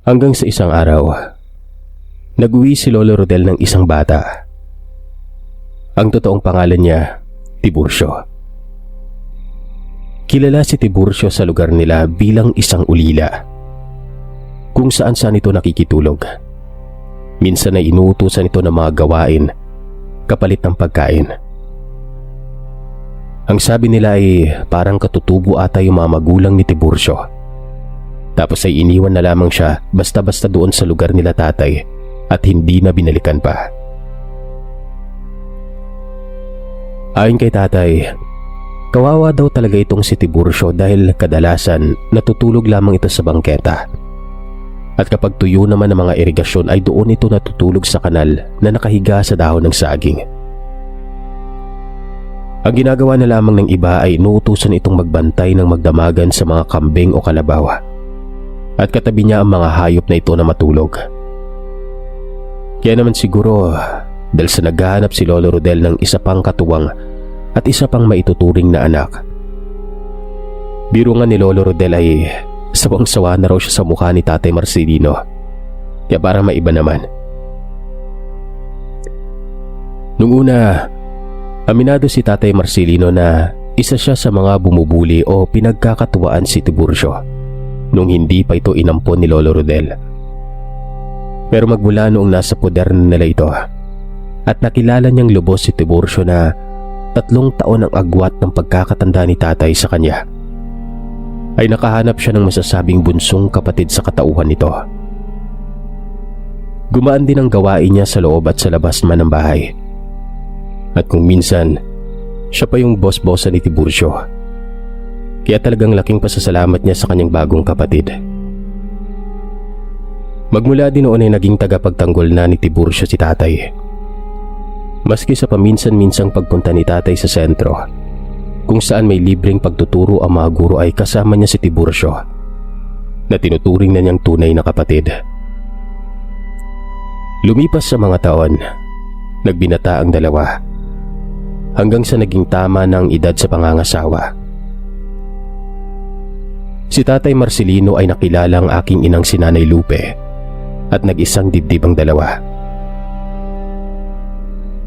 Hanggang sa isang araw, nag-uwi si Lolo Rodel ng isang bata. Ang totoong pangalan niya, Tiburcio. Kilala si Tiburcio sa lugar nila bilang isang ulila, kung saan ito nakikitulog. Minsan ay inuutusan ito ng mga gawain kapalit ng pagkain. Ang sabi nila ay parang katutubo ata yung mga magulang ni Tiburcio. Tapos ay iniwan na lamang siya basta-basta doon sa lugar nila tatay at hindi na binalikan pa. Ayon kay tatay, kawawa daw talaga itong si Tiburcio dahil kadalasan natutulog lamang ito sa bangketa. At kapag tuyo naman ang mga irigasyon ay doon ito natutulog sa kanal na nakahiga sa dahon ng saging. Ang ginagawa na lamang ng iba ay inuutusan itong magbantay ng magdamagan sa mga kambing o kalabaw. At katabi niya ang mga hayop na ito na matulog. Kaya naman siguro dahil sa naghahanap si Lolo Rodel ng isa pang katuwang at isa pang maituturing na anak. Biro nga ni Lolo Rodel ay sawang-sawa na raw siya sa mukha ni Tatay Marcelino. Kaya para maiba naman. Nung una, aminado si Tatay Marcelino na isa siya sa mga bumubuli o pinagkakatuwaan si Tiburcio nung hindi pa ito inampon ni Lolo Rodel. Pero magmula noong nasa poder na nila ito at nakilala niyang lubos si Tiburcio na 3 taon ang agwat ng pagkakatanda ni tatay sa kanya, ay nakahanap siya ng masasabing bunsong kapatid sa katauhan nito. Gumaan din ang gawain niya sa loob at sa labas man ng bahay. At kung minsan, siya pa yung boss-bossan ni Tiburcio. Kaya talagang laking pasasalamat niya sa kanyang bagong kapatid. Magmula din noon ay naging tagapagtanggol na ni Tiburcio si tatay. Maski sa paminsan-minsang pagpunta ni tatay sa sentro, kung saan may libreng pagtuturo ang mga guro, ay kasama niya si Tiburcio na tinuturing na niyang tunay na kapatid. Lumipas sa mga taon, nagbinata ang dalawa hanggang sa naging tama ng edad sa pangangasawa. Si Tatay Marcelino ay nakilala ang aking inang si Nanay Lupe at nag-isang dibdib ang dalawa.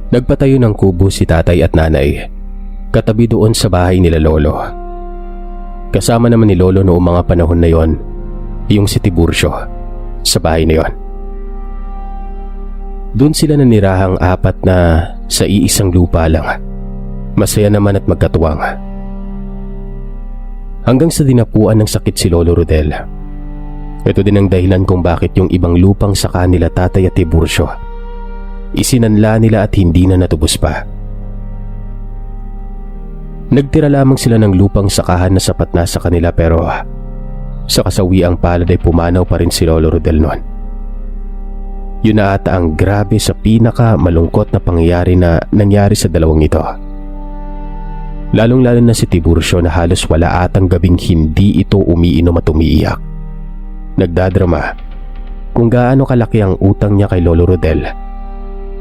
Nagpatayo ng kubo si tatay at nanay katabi doon sa bahay nila lolo. Kasama naman ni lolo noong mga panahon na yon yung si Tiburcio sa bahay na yon. Doon sila nanirahang 4 na sa iisang lupa lang. Masaya naman at magkatuwang. Hanggang sa dinapuan ng sakit si Lolo Rodel. Ito din ang dahilan kung bakit yung ibang lupang sa kanila tatay at Tiburcio isinanla nila at hindi na natubos pa. Nagtira lamang sila ng lupang sakahan na sapat na sa kanila, pero sa kasawiang palad ay pumanaw pa rin si Lolo Rodel noon. Yun na ata ang grabe sa pinaka malungkot na pangyayari na nangyari sa dalawang ito. Lalong-lalo na si Tiburcio na halos wala atang gabing hindi ito umiinom at umiiyak. Nagdadrama kung gaano kalaki ang utang niya kay Lolo Rodel.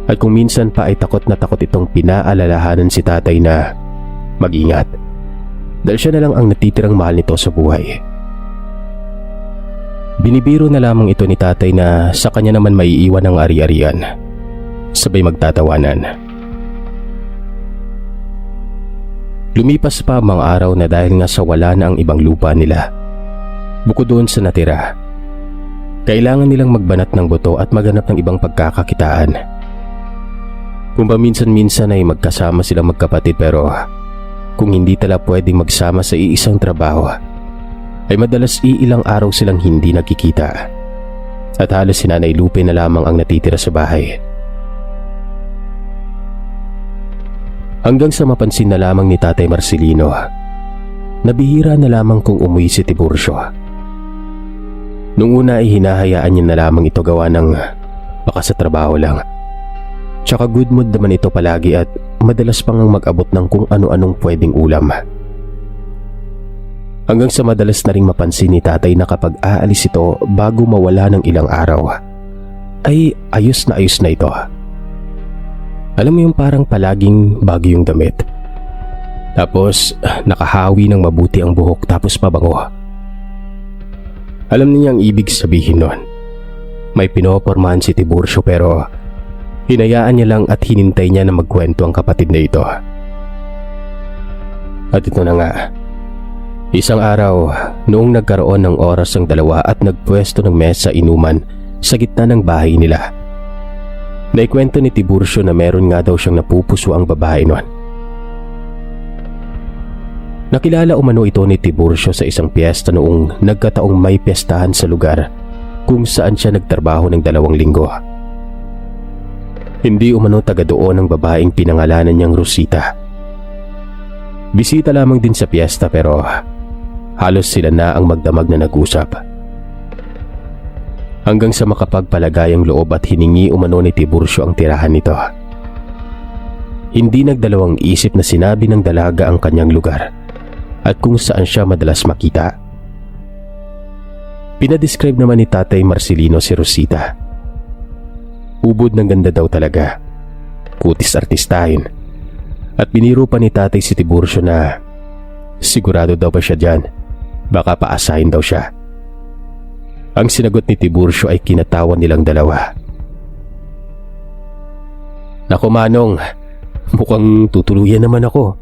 At kung minsan pa ay takot na takot itong pinaalalahanan si tatay na mag-ingat dahil siya na lang ang natitirang mahal nito sa buhay. Binibiro na lamang ito ni tatay na sa kanya naman maiiwan ang ari-arian. Sabay magtatawanan. Lumipas pa ang mga araw na dahil nga sa wala na ang ibang lupa nila. Bukod doon sa natira, kailangan nilang magbanat ng buto at maghanap ng ibang pagkakakitaan. Kung paminsan-minsan ay magkasama silang magkapatid, pero kung hindi tala pwedeng magsama sa iisang trabaho, ay madalas iilang araw silang hindi nagkikita. At halos si Nanay Lupe na lamang ang natitira sa bahay. Hanggang sa mapansin na lamang ni Tatay Marcelino na bihira na lamang kung umuwi si Tiburcio. Nung una ay hinahayaan niya na lamang ito gawa ng baka sa trabaho lang. Tsaka good mood naman ito palagi at madalas pang mag-abot ng kung ano-anong pwedeng ulam. Hanggang sa madalas na ring mapansin ni tatay na kapag aalis ito bago mawala ng ilang araw, ay ayos na ito. Alam mo yung parang palaging bago yung damit. Tapos nakahawi ng mabuti ang buhok tapos mabango. Alam niya ang ibig sabihin nun. May pinopormahan si Tiburcio pero hinayaan niya lang at hinintay niya na magkwento ang kapatid na ito. At ito na nga. Isang araw, noong nagkaroon ng oras ang dalawa at nagpwesto ng mesa inuman sa gitna ng bahay nila, naikwento ni Tiburcio na meron nga daw siyang napupuso ang babae noon. Nakilala umano ito ni Tiburcio sa isang piyesta noong nagkataong may piyestahan sa lugar kung saan siya nagtrabaho ng 2 linggo. Hindi umano taga doon ang babaeng pinangalanan niyang Rosita. Bisita lamang din sa piyesta pero halos sila na ang magdamag na nag-usap. Hanggang sa makapagpalagayang loob at hiningi umano ni Tiburcio ang tirahan nito. Hindi nagdalawang isip na sinabi ng dalaga ang kanyang lugar at kung saan siya madalas makita. Pinadescribe naman ni Tatay Marcelino si Rosita. Ubod ng ganda daw talaga, kutis artistahin, at biniro pa ni Tatay si Tiburcio na sigurado daw ba siya dyan, baka paasahin daw siya. Ang sinagot ni Tiburcio ay kinatawan nilang dalawa. Naku Manong, mukhang tutuluyan naman ako.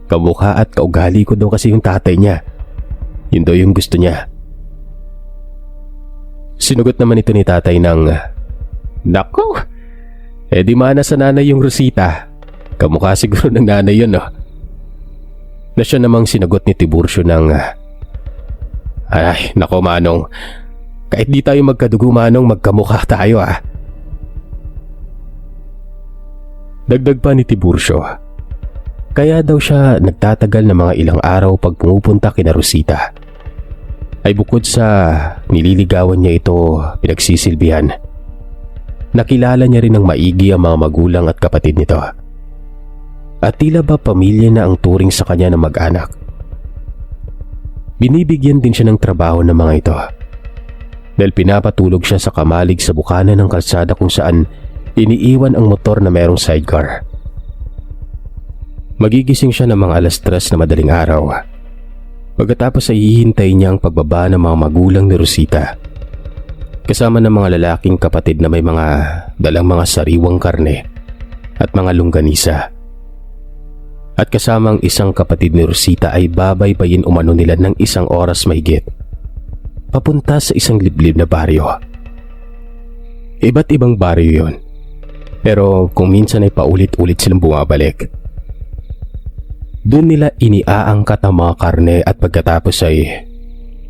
Kamukha at kaugali ko daw kasi yung tatay niya. Yun daw yung gusto niya. Sinugot naman ito ni tatay ng, Naku, di mana sa nanay yung Rosita. Kamukha siguro ng nanay yun, no? Na siya namang sinagot ni Tiburcio ng, Ay, nako Manong, kahit di tayo magkadugo Manong, magkamukha tayo ah. Dagdag pa ni Tiburcio, kaya daw siya nagtatagal ng mga ilang araw pag pumupunta kina Rosita ay bukod sa nililigawan niya ito pinagsisilbihan, nakilala niya rin ng maigi ang mga magulang at kapatid nito. At tila ba pamilya na ang turing sa kanya ng mag-anak. Binibigyan din siya ng trabaho ng mga ito dahil pinapatulog siya sa kamalig sa bukana ng kalsada kung saan iniiwan ang motor na merong sidecar. Magigising siya ng mga 3:00 na madaling araw. Pagkatapos ay hihintay niya ang pagbaba ng mga magulang ni Rosita, kasama ng mga lalaking kapatid na may mga dalang mga sariwang karne at mga longganisa. At kasamang isang kapatid ni Rosita ay babaybayin umano nila ng 1 oras mahigit papunta sa isang liblib na baryo. Iba't ibang baryo yon, pero kung minsan ay paulit-ulit silang bumabalik. Doon nila iniaangkat ang mga karne at pagkatapos ay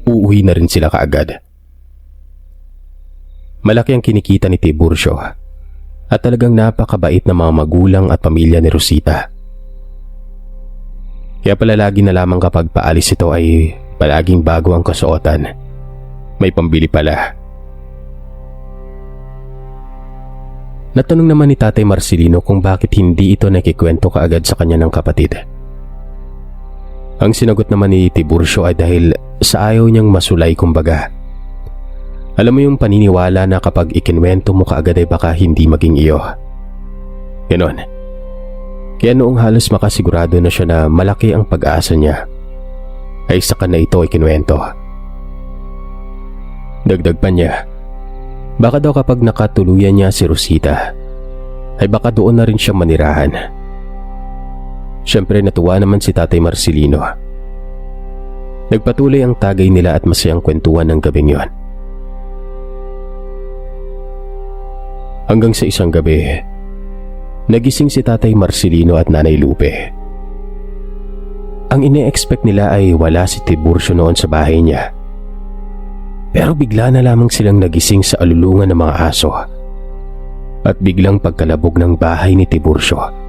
uuwi na rin sila kaagad. Malaki ang kinikita ni Tiburcio at talagang napakabait na mga magulang at pamilya ni Rosita. Kaya pala lagi na lamang kapag paalis ito ay palaging bago ang kasuotan. May pambili pala. Natanong naman ni Tatay Marcelino kung bakit hindi ito nakikwento kaagad sa kanya ng kapatid. Ang sinagot naman ni Tiburcio ay dahil sa ayaw niyang masulay kumbaga. Alam mo yung paniniwala na kapag ikinwento mo kaagad ay baka hindi maging iyo. Ganon. Kaya noong halos makasigurado na siya na malaki ang pag-asa niya, ay saka na ito ikinwento. Dagdag pa niya, baka daw kapag nakatuluyan niya si Rosita, ay baka doon na rin siya manirahan. Siyempre natuwa naman si Tatay Marcelino. Nagpatuloy ang tagay nila at masayang kwentuhan ng gabing yon. Hanggang sa isang gabi, nagising si Tatay Marcelino at Nanay Lupe. Ang ine-expect nila ay wala si Tiburcio noon sa bahay niya. Pero bigla na lamang silang nagising sa alulungan ng mga aso at biglang pagkalabog ng bahay ni Tiburcio.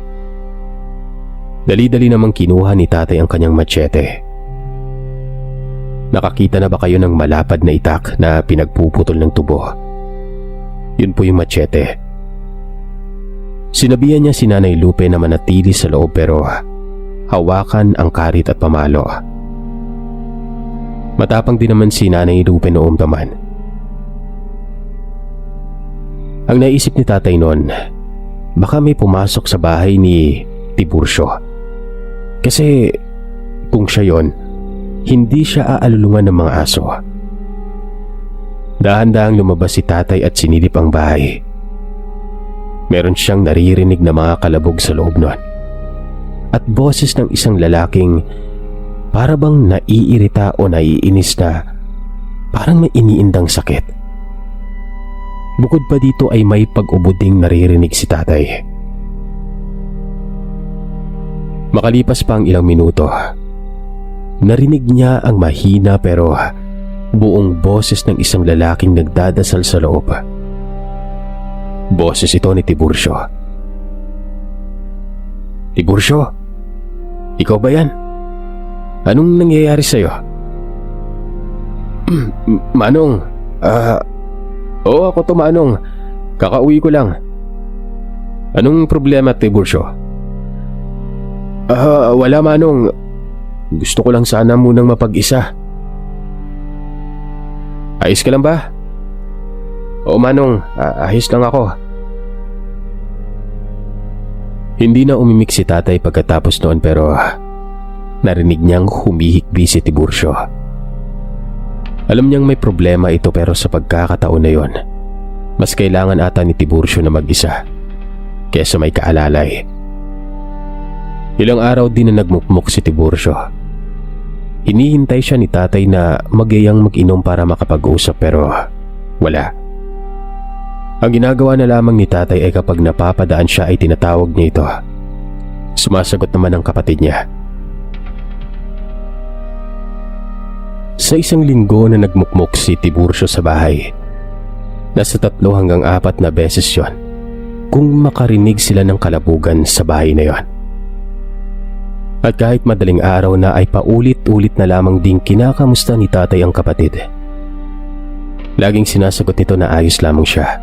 Dali-dali namang kinuha ni tatay ang kanyang machete. Nakakita na ba kayo ng malapad na itak na pinagpuputol ng tubo? Yun po yung machete. Sinabihan niya si Nanay Lupe na manatili sa loob pero hawakan ang karit at pamalo. Matapang din naman si Nanay Lupe noong paman. Ang naisip ni tatay noon, baka may pumasok sa bahay ni Tiburcio. Kasi kung siya yon, hindi siya aalulungan ng mga aso. Dahan-dahang lumabas si tatay at sinilip ang bahay. Meron siyang naririnig na mga kalabog sa loob nun. At boses ng isang lalaking para bang naiirita o naiinis na parang may iniindang sakit. Bukod pa dito ay may pag-ubo ding naririnig si tatay. Makalipas pa ang ilang minuto, narinig niya ang mahina pero buong boses ng isang lalaking nagdadasal sa loob. Boses ito ni Tiburcio. "Tiburcio, ikaw ba yan? Anong nangyayari sa'yo?" "Manong, oo ako to Manong. Kakauwi ko lang." "Anong problema, Tiburcio?" Wala Manong. Gusto ko lang sana munang mapag-isa." "Ayos ka lang ba?" "Oo Manong, ayos lang ako." Hindi na umimik si tatay pagkatapos noon pero narinig niyang humihikbi si Tiburcio. Alam niyang may problema ito pero sa pagkakataon na yon, mas kailangan ata ni Tiburcio na mag-isa kesa may kaalalay. Ilang araw din na nagmukmok si Tiburcio. Hinihintay siya ni tatay na magyayang mag-inom para makapag-usap pero wala. Ang ginagawa na lamang ni tatay ay kapag napapadaan siya ay tinatawag niya ito. Sumasagot naman ang kapatid niya. Sa isang linggo na nagmukmok si Tiburcio sa bahay, nasa 3 hanggang 4 na beses yon kung makarinig sila ng kalabugan sa bahay na yon. At kahit madaling araw na ay paulit-ulit na lamang ding kinakamusta ni tatay ang kapatid. Laging sinasagot nito na ayos lamang siya.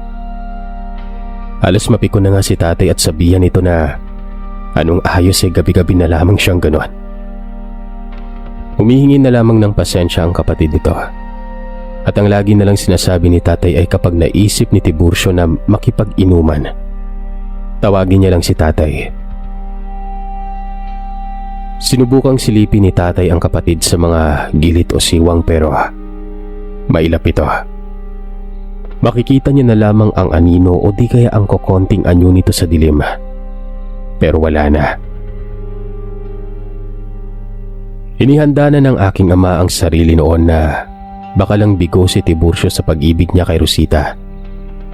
Halos mapikon na nga si tatay at sabihan nito na anong ayos gabi-gabi na lamang siyang ganon. Humihingi na lamang ng pasensya ang kapatid nito. At ang lagi na lang sinasabi ni tatay ay kapag naisip ni Tiburcio na makipag-inuman, tawagin niya lang si tatay. Sinubukang silipin ni tatay ang kapatid sa mga gilit o siwang pero mailap ito. Makikita niya na lamang ang anino o di kaya ang kokonting anyo nito sa dilim. Pero wala na. Inihanda na ng aking ama ang sarili noon na baka lang bigo si Tiburcio sa pag-ibig niya kay Rosita.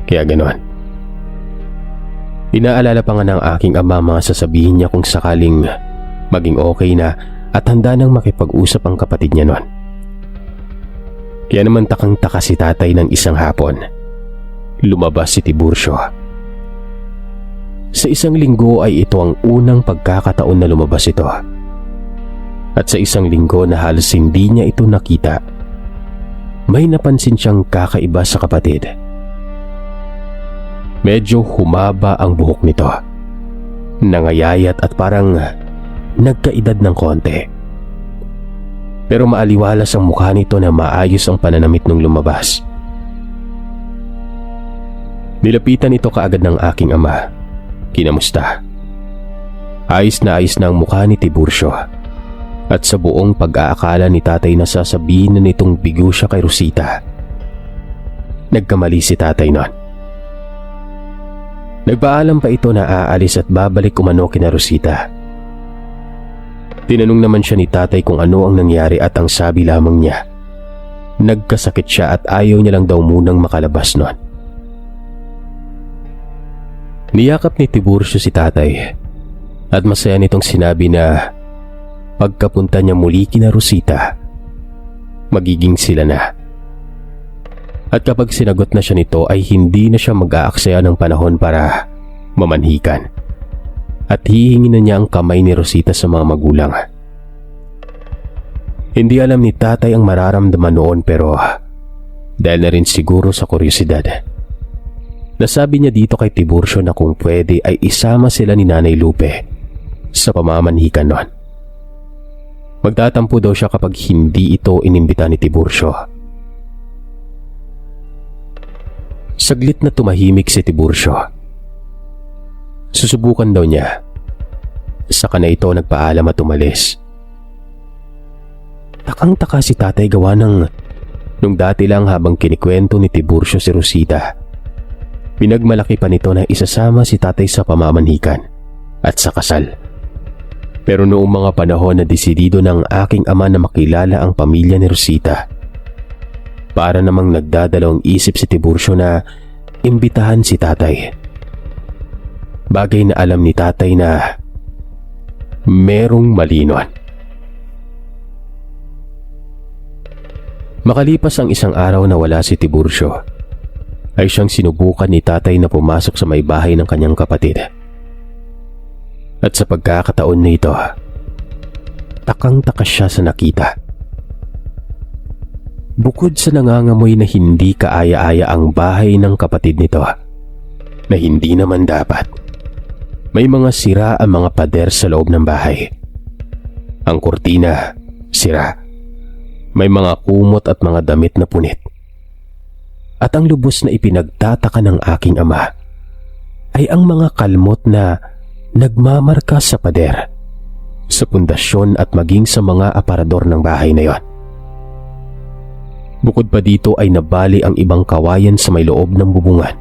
Kaya ganon. Inaalala pa nga ng aking ama mga sasabihin niya kung sakaling maging okay na at handa nang makipag-usap ang kapatid niya noon. Kaya naman takang-taka si tatay ng isang hapon. Lumabas si Tiburcio. Sa isang linggo ay ito ang unang pagkakataon na lumabas ito. At sa isang linggo na halos hindi niya ito nakita, may napansin siyang kakaiba sa kapatid. Medyo humaba ang buhok nito. Nangayayat at parang nagkaedad ng konti. Pero maaliwalas ang mukha nito na maayos ang pananamit nung lumabas. Nilapitan ito kaagad ng aking ama. Kinamusta. Ayos na ang mukha ni Tiburcio. At sa buong pag-aakala ni tatay na sasabihin na nitong bigo siya kay Rosita, nagkamali si tatay noon. Nagpaalam pa ito na aalis at babalik umano kina Rosita. Tinanong naman siya ni tatay kung ano ang nangyari at ang sabi lamang niya, nagkasakit siya at ayaw niya lang daw munang makalabas noon. Niyakap ni Tiburcio si tatay at masaya nitong sinabi na pagkapunta niya muli kina Rosita, magiging sila na. At kapag sinagot na siya nito ay hindi na siya mag-aaksaya ng panahon para mamanhikan. At hihingi na niya ang kamay ni Rosita sa mga magulang. Hindi alam ni tatay ang mararamdaman noon pero dahil na rin siguro sa kuryosidad, nasabi niya dito kay Tiburcio na kung pwede ay isama sila ni Nanay Lupe sa pamamanhikan noon. Magtatampo daw siya kapag hindi ito inimbita ni Tiburcio. Saglit na tumahimik si Tiburcio. Susubukan daw niya. Saka na ito nagpaalam at umalis. Takang-taka si tatay gawa ng Nung dati lang habang kinikwento ni Tiburcio si Rosita, pinagmalaki pa nito na isasama si tatay sa pamamanhikan at sa kasal. Pero noong mga panahon na desidido ng aking ama na makilala ang pamilya ni Rosita, para namang nagdadalawang isip si Tiburcio na imbitahan si tatay. Bagay na alam ni tatay na merong mali nun. Makalipas ang isang araw na wala si Tiburcio, ay siyang sinubukan ni tatay na pumasok sa may bahay ng kanyang kapatid. At sa pagkakataon na ito, takang-taka siya sa nakita. Bukod sa nangangamoy na hindi kaaya-aya ang bahay ng kapatid nito, na hindi naman dapat, may mga sira ang mga pader sa loob ng bahay. Ang kurtina, sira. May mga kumot at mga damit na punit. At ang lubos na ipinagtataka ng aking ama ay ang mga kalmot na nagmamarka sa pader, sa pundasyon at maging sa mga aparador ng bahay na yon. Bukod pa dito ay nabali ang ibang kawayan sa may loob ng bubungan.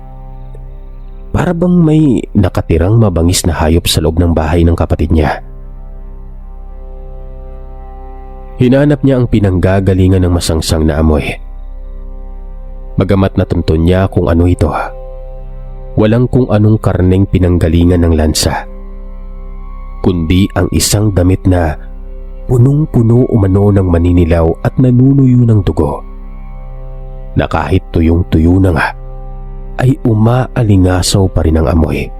Para bang may nakatirang mabangis na hayop sa loob ng bahay ng kapatid niya. Hinanap niya ang pinanggagalingan ng masangsang na amoy. Bagamat natuntun niya kung ano ito, walang kung anong karneng pinanggalingan ng lansa, kundi ang isang damit na punong-puno umano ng maninilaw at nanunuyo ng dugo, na kahit tuyong-tuyo na nga, ay umaalingasaw pa rin ang amoy.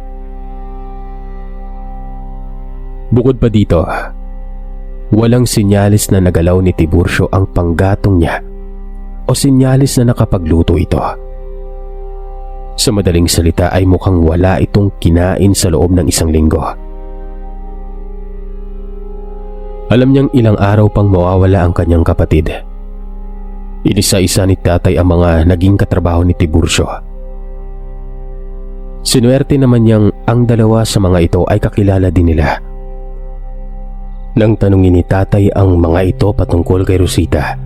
Bukod pa dito, walang sinyalis na nagalaw ni Tiburcio ang panggatong niya o sinyalis na nakapagluto ito. Sa madaling salita ay mukhang wala itong kinain sa loob ng isang linggo. Alam niyang ilang araw pang mawawala ang kanyang kapatid. Inisa-isa ni tatay ang mga naging katrabaho ni Tiburcio. Sinuwerte naman niyang ang dalawa sa mga ito ay kakilala din nila. Nang tanungin ni tatay ang mga ito patungkol kay Rosita,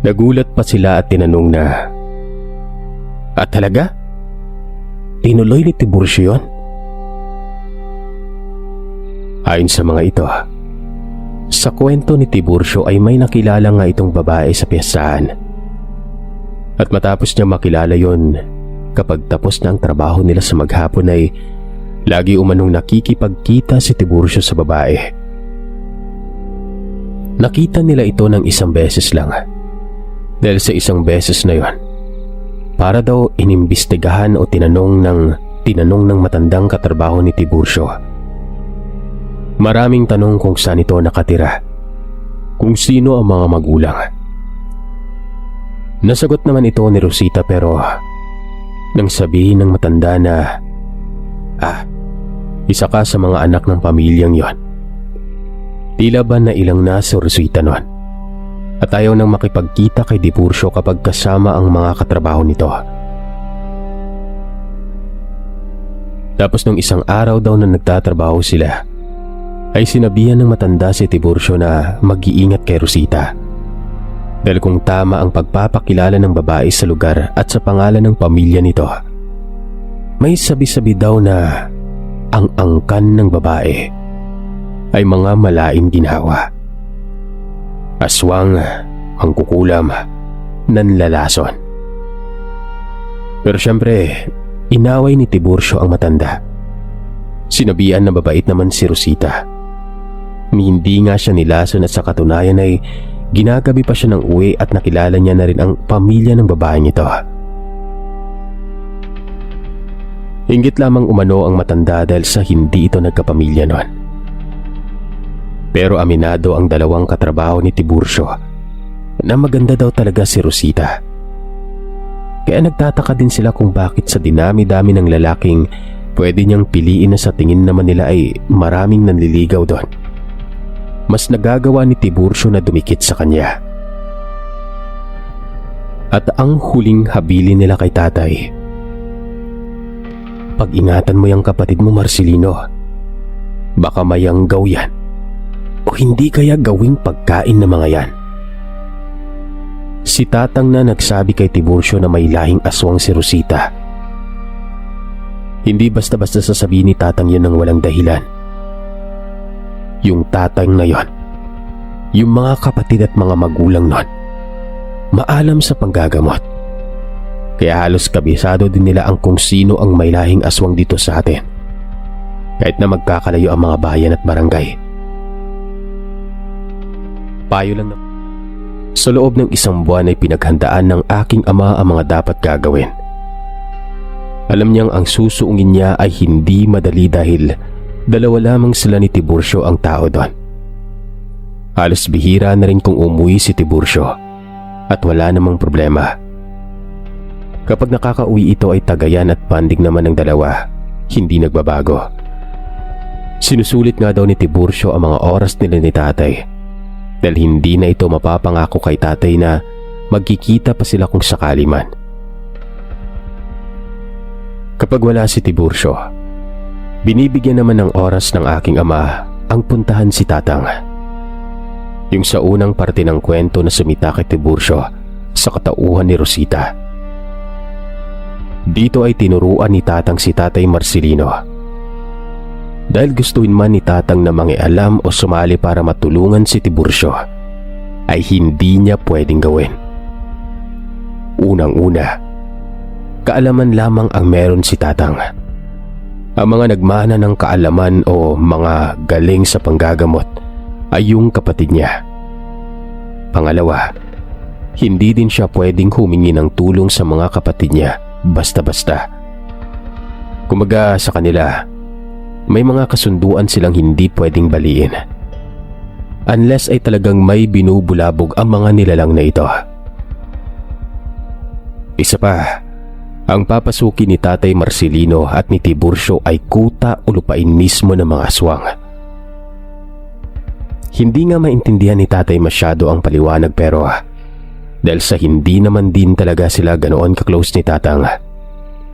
nagulat pa sila at tinanong na, "At talaga? Tinuloy ni Tiburcio yun?" Ayon sa mga ito, sa kwento ni Tiburcio ay may nakilala nga itong babae sa piyasahan. At matapos niya makilala yon, kapag tapos na ang trabaho nila sa maghapon ay lagi umanong nakikipagkita si Tiburcio sa babae. Nakita nila ito ng isang beses lang. Dahil sa isang beses na yon, para daw inimbestigahan o tinanong ng matandang katrabaho ni Tiburcio. Maraming tanong kung saan ito nakatira, kung sino ang mga magulang. Nasagot naman ito ni Rosita pero nang sabihin ng matanda na, isa ka sa mga anak ng pamilyang yon. Tila ba na ilang na si Rosita noon at ayaw nang makipagkita kay Tiburcio kapag kasama ang mga katrabaho nito. Tapos nung isang araw daw na nagtatrabaho sila, ay sinabihan ng matanda si Tiburcio na mag-iingat kay Rosita. Dahil kung tama ang pagpapakilala ng babae sa lugar at sa pangalan ng pamilya nito, may sabi-sabi daw na ang angkan ng babae ay mga malaing ginhawa. Aswang, mangkukulam, nanlalason. Pero syempre, inaway ni Tiburcio ang matanda. Sinabihan na mabait naman si Rosita. Hindi nga siya nilason at sa katunayan ay ginagabi pa siya ng uwi at nakilala niya na rin ang pamilya ng babaeng ito. Inggit lamang umano ang matanda dahil sa hindi ito nagkapamilya noon. Pero aminado ang dalawang katrabaho ni Tiburcio na maganda daw talaga si Rosita. Kaya nagtataka din sila kung bakit sa dinami-dami ng lalaking pwede niyang piliin na sa tingin naman nila ay maraming nanliligaw doon, mas nagagawa ni Tiburcio na dumikit sa kanya. At ang huling habilin nila kay tatay, "Pag-ingatan mo yung kapatid mo, Marcelino. Baka mayanggaw yan o hindi kaya gawing pagkain ng mga yan." Si Tatang na nagsabi kay Tiburcio na may lahing aswang si Rosita. Hindi basta-basta sasabihin ni Tatang yun ng walang dahilan. Yung Tatang na yon, yung mga kapatid at mga magulang nun, maalam sa panggagamot. Kaya halos kabisado din nila ang kung sino ang may lahing aswang dito sa atin. Kahit na magkakalayo ang mga bayan at barangay. Payo lang na sa loob ng 1 buwan ay pinaghandaan ng aking ama ang mga dapat gagawin. Alam niyang ang susuungin niya ay hindi madali dahil 2 lamang sila ni Tiburcio ang tao doon. Halos bihira na rin kung umuwi si Tiburcio at wala namang problema. Kapag nakakauwi ito ay tagayan at pandig naman ng 2, hindi nagbabago. Sinusulit nga daw ni Tiburcio ang mga oras nila ni tatay dahil hindi na ito mapapangako kay tatay na magkikita pa sila kung sakali man. Kapag wala si Tiburcio, binibigyan naman ng oras ng aking ama ang puntahan si Tatang. Yung sa unang parte ng kwento na sumita kay Tiburcio sa katauhan ni Rosita. Dito ay tinuruan ni Tatang si Tatay Marcelino. Dahil gustuin man ni Tatang na mangialam o sumali para matulungan si Tiburcio, ay hindi niya pwedeng gawin. Unang-una, kaalaman lamang ang meron si Tatang. Ang mga nagmana ng kaalaman o mga galing sa panggagamot ay yung kapatid niya. Pangalawa, hindi din siya pwedeng humingi ng tulong sa mga kapatid niya basta-basta. Kumaga sa kanila, may mga kasunduan silang hindi pwedeng baliin. Unless ay talagang may binubulabog ang mga nilalang na ito. Isa pa, ang papasukin ni Tatay Marcelino at ni Tiburcio ay kuta o lupain mismo ng mga aswang. Hindi nga maintindihan ni Tatay masyado ang paliwanag pero dahil sa hindi naman din talaga sila ganoon ka-close ni Tatang,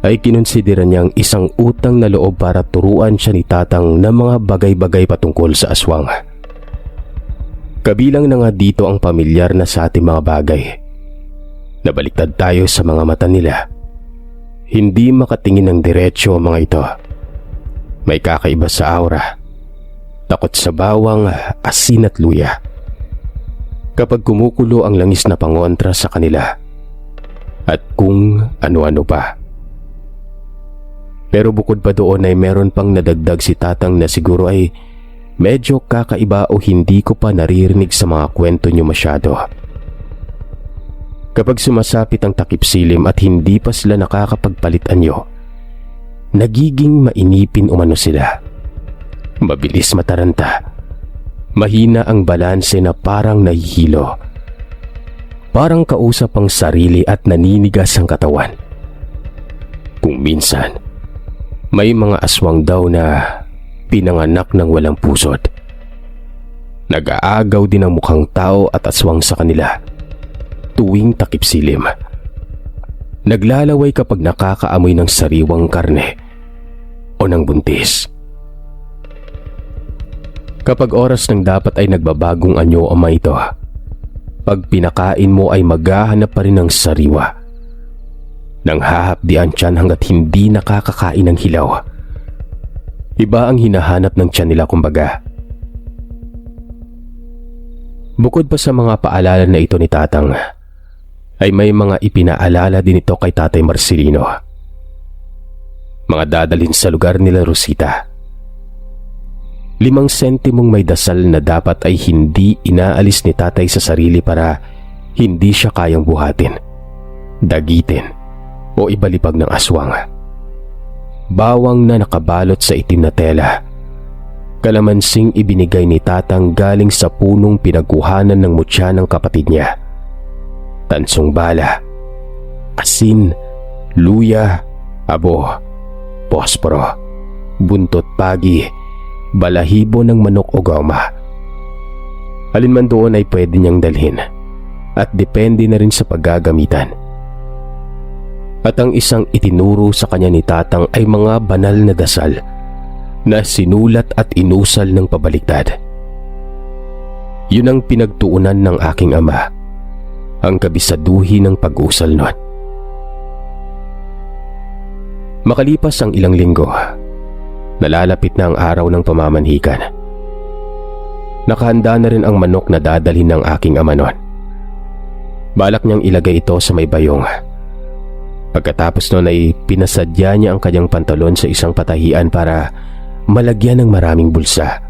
ay kinonsidera niyang isang utang na loob para turuan siya ni Tatang ng mga bagay-bagay patungkol sa aswang. Kabilang na nga dito ang pamilyar na sa ating mga bagay. Nabaliktad tayo sa mga mata nila. Hindi makatingin ng diretsyo ang mga ito. May kakaiba sa aura. Takot sa bawang, asin at luya. Kapag kumukulo ang langis na pangontra sa kanila. At kung ano-ano pa. Pero bukod pa doon ay meron pang nadagdag si Tatang na siguro ay medyo kakaiba o hindi ko pa naririnig sa mga kwento niyo masyado. Kapag sumasapit ang takip silim at hindi pa sila nakakapagpalit anyo, nagiging mainipin umano sila. Mabilis mataranta. Mahina ang balanse na parang nahihilo. Parang kausap ang sarili at naninigas ang katawan. Kung minsan, may mga aswang daw na pinanganak ng walang pusod. Nag-aagaw din ang mukhang tao at aswang sa kanila tuwing takip silim. Naglalaway kapag nakakaamoy ng sariwang karne o ng buntis. Kapag oras ng dapat ay nagbabagong anyo ang mga ito. Pag pinakain mo ay maghahanap pa rin ng sariwa. Nang hahapdian tiyan hanggat hindi nakakakain ng hilaw. Iba ang hinahanap ng tiyan nila kumbaga. Bukod pa sa mga paalala na ito ni Tatang, ay may mga ipinaalala din ito kay Tatay Marcelino. Mga dadalhin sa lugar nila Rosita. 5 sentimong may dasal na dapat ay hindi inaalis ni Tatay sa sarili para hindi siya kayang buhatin, dagitin, o ibalipag ng aswang. Bawang na nakabalot sa itim na tela. Kalamansing ibinigay ni Tatang galing sa punong pinagkuhanan ng mutya ng kapatid niya. Tansong bala, asin, luya, abo, posporo, buntot pagi, balahibo ng manok o goma. Alin man doon ay pwede niyang dalhin at depende na rin sa paggagamitan. At ang isang itinuro sa kanya ni Tatang ay mga banal na dasal na sinulat at inusal ng pabaliktad. Yun ang pinagtuunan ng aking ama ang kabisaduhin ng pag-usal nun. Makalipas ang ilang linggo, nalalapit na ang araw ng pamamanhikan. Nakahanda na rin ang manok na dadalhin ng aking ama nun. Balak niyang ilagay ito sa may bayong. Pagkatapos nun ay pinasadya niya ang kanyang pantalon sa isang patahian para malagyan ng maraming bulsa.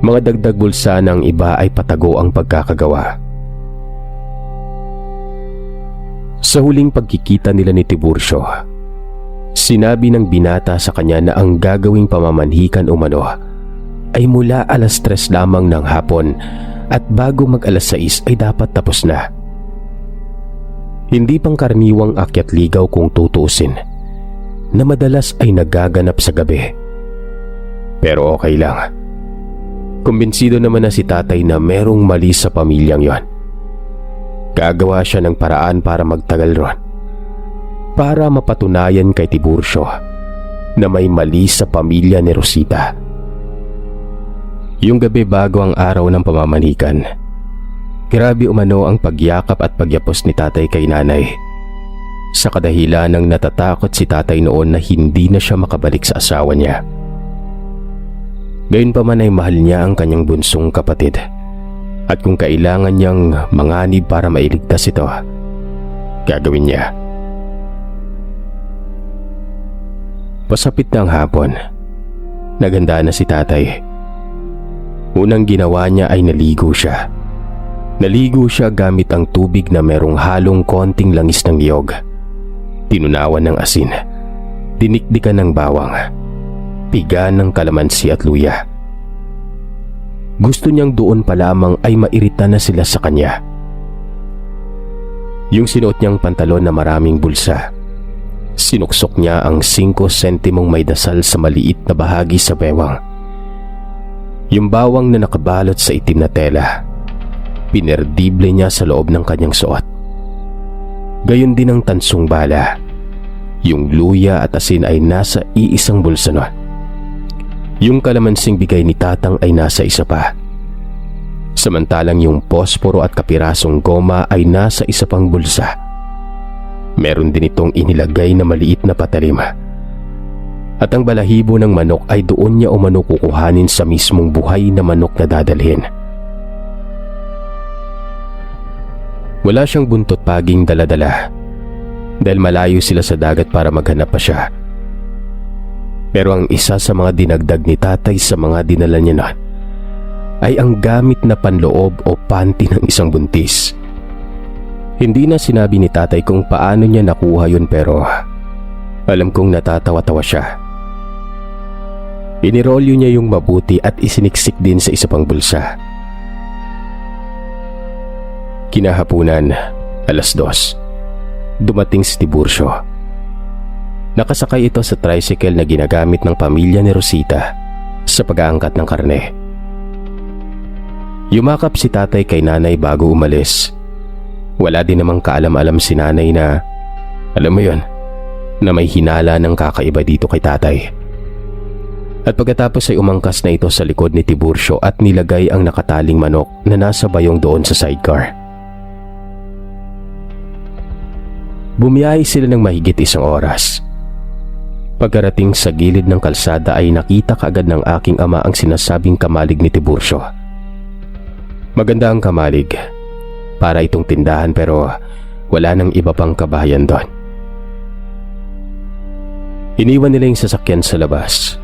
Mga dagdag bulsa ng iba ay patago ang pagkakagawa. Sa huling pagkikita nila ni Tiburcio, sinabi ng binata sa kanya na ang gagawing pamamanhikan umano ay mula 3:00 lamang ng hapon at bago mag 6:00 ay dapat tapos na. Hindi pangkaraniwang akyat ligaw kung tutuusin, na madalas ay nagaganap sa gabi. Pero okay lang. Kumbinsido naman na si tatay na merong mali sa pamilyang yon. Gagawa siya ng paraan para magtagal ron, para mapatunayan kay Tiburcio na may mali sa pamilya ni Rosita. Yung gabi bago ang araw ng pamamanhikan, grabe umano ang pagyakap at pagyapos ni tatay kay nanay. Sa kadahilan ng natatakot si tatay noon na hindi na siya makabalik sa asawa niya. Gayunpaman ay mahal niya ang kanyang bunsong kapatid, at kung kailangan niyang manganib para mailigtas ito, gagawin niya. Pasapit na ang hapon, naghanda na si tatay. Unang ginawa niya ay naligo siya. Naligo siya gamit ang tubig na merong halong konting langis ng niyog, tinunawan ng asin, dinikdikan ng bawang, piga ng kalamansi at luya. Gusto niyang doon pa lamang ay mairita na sila sa kanya. Yung sinuot niyang pantalon na maraming bulsa, sinuksok niya ang 5 sentimong may dasal sa maliit na bahagi sa bewang. Yung bawang na nakabalot sa itim na tela, pinerdible niya sa loob ng kanyang suot. Gayon din ang tansong bala. Yung luya at asin ay nasa iisang bulsa nun. Yung kalamansing bigay ni tatang ay nasa isa pa. Samantalang yung posporo at kapirasong goma ay nasa isa pang bulsa. Meron din itong inilagay na maliit na patalim. At ang balahibo ng manok ay doon niya umano kukuhanin sa mismong buhay na manok na dadalhin. Wala siyang buntot paging dala-dala dahil malayo sila sa dagat para maghanap pa siya. Pero ang isa sa mga dinagdag ni tatay sa mga dinala niya na ay ang gamit na panloob o panty ng isang buntis. Hindi na sinabi ni tatay kung paano niya nakuha yun, pero alam kong natatawa-tawa siya. Inirolyo niya yung mabuti at isiniksik din sa isa pang bulsa. Kinahapunan, 2:00, dumating si Tiburcio. Nakasakay ito sa tricycle na ginagamit ng pamilya ni Rosita sa pag-aangkat ng karne. Yumakap si tatay kay nanay bago umalis. Wala din namang kaalam-alam si nanay na, alam mo yon, na may hinala ng kakaiba dito kay tatay. At pagkatapos ay umangkas na ito sa likod ni Tiburcio at nilagay ang nakataling manok na nasa bayong doon sa sidecar. Bumiyahe sila ng mahigit 1 oras. Pagkarating sa gilid ng kalsada ay nakita kaagad ng aking ama ang sinasabing kamalig ni Tiburcio. Maganda ang kamalig, para itong tindahan, pero wala nang iba pang kabahayan doon. Iniwan nila yung sasakyan sa labas.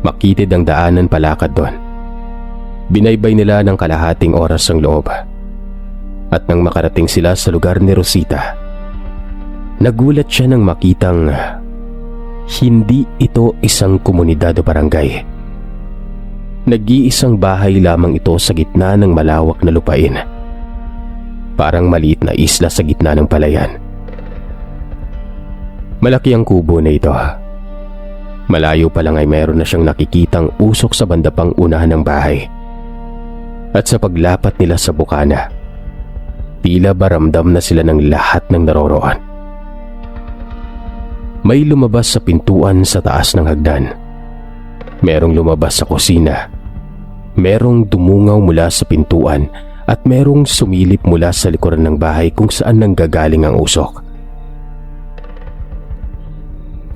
Makitid ang daanan palakad doon. Binaybay nila ng kalahating oras ang loob. At nang makarating sila sa lugar ni Rosita, nagulat siya nang makitang hindi ito isang komunidad o barangay. Nag-iisang bahay lamang ito sa gitna ng malawak na lupain. Parang maliit na isla sa gitna ng palayan. Malaki ang kubo na ito. Malayo pa lang ay meron na siyang nakikitang usok sa banda pang unahan ng bahay. At sa paglapat nila sa bukana, tila baramdam na sila ng lahat ng naroroon. May lumabas sa pintuan sa taas ng hagdan. Merong lumabas sa kusina. Merong dumungaw mula sa pintuan at merong sumilip mula sa likuran ng bahay kung saan nanggagaling ang usok.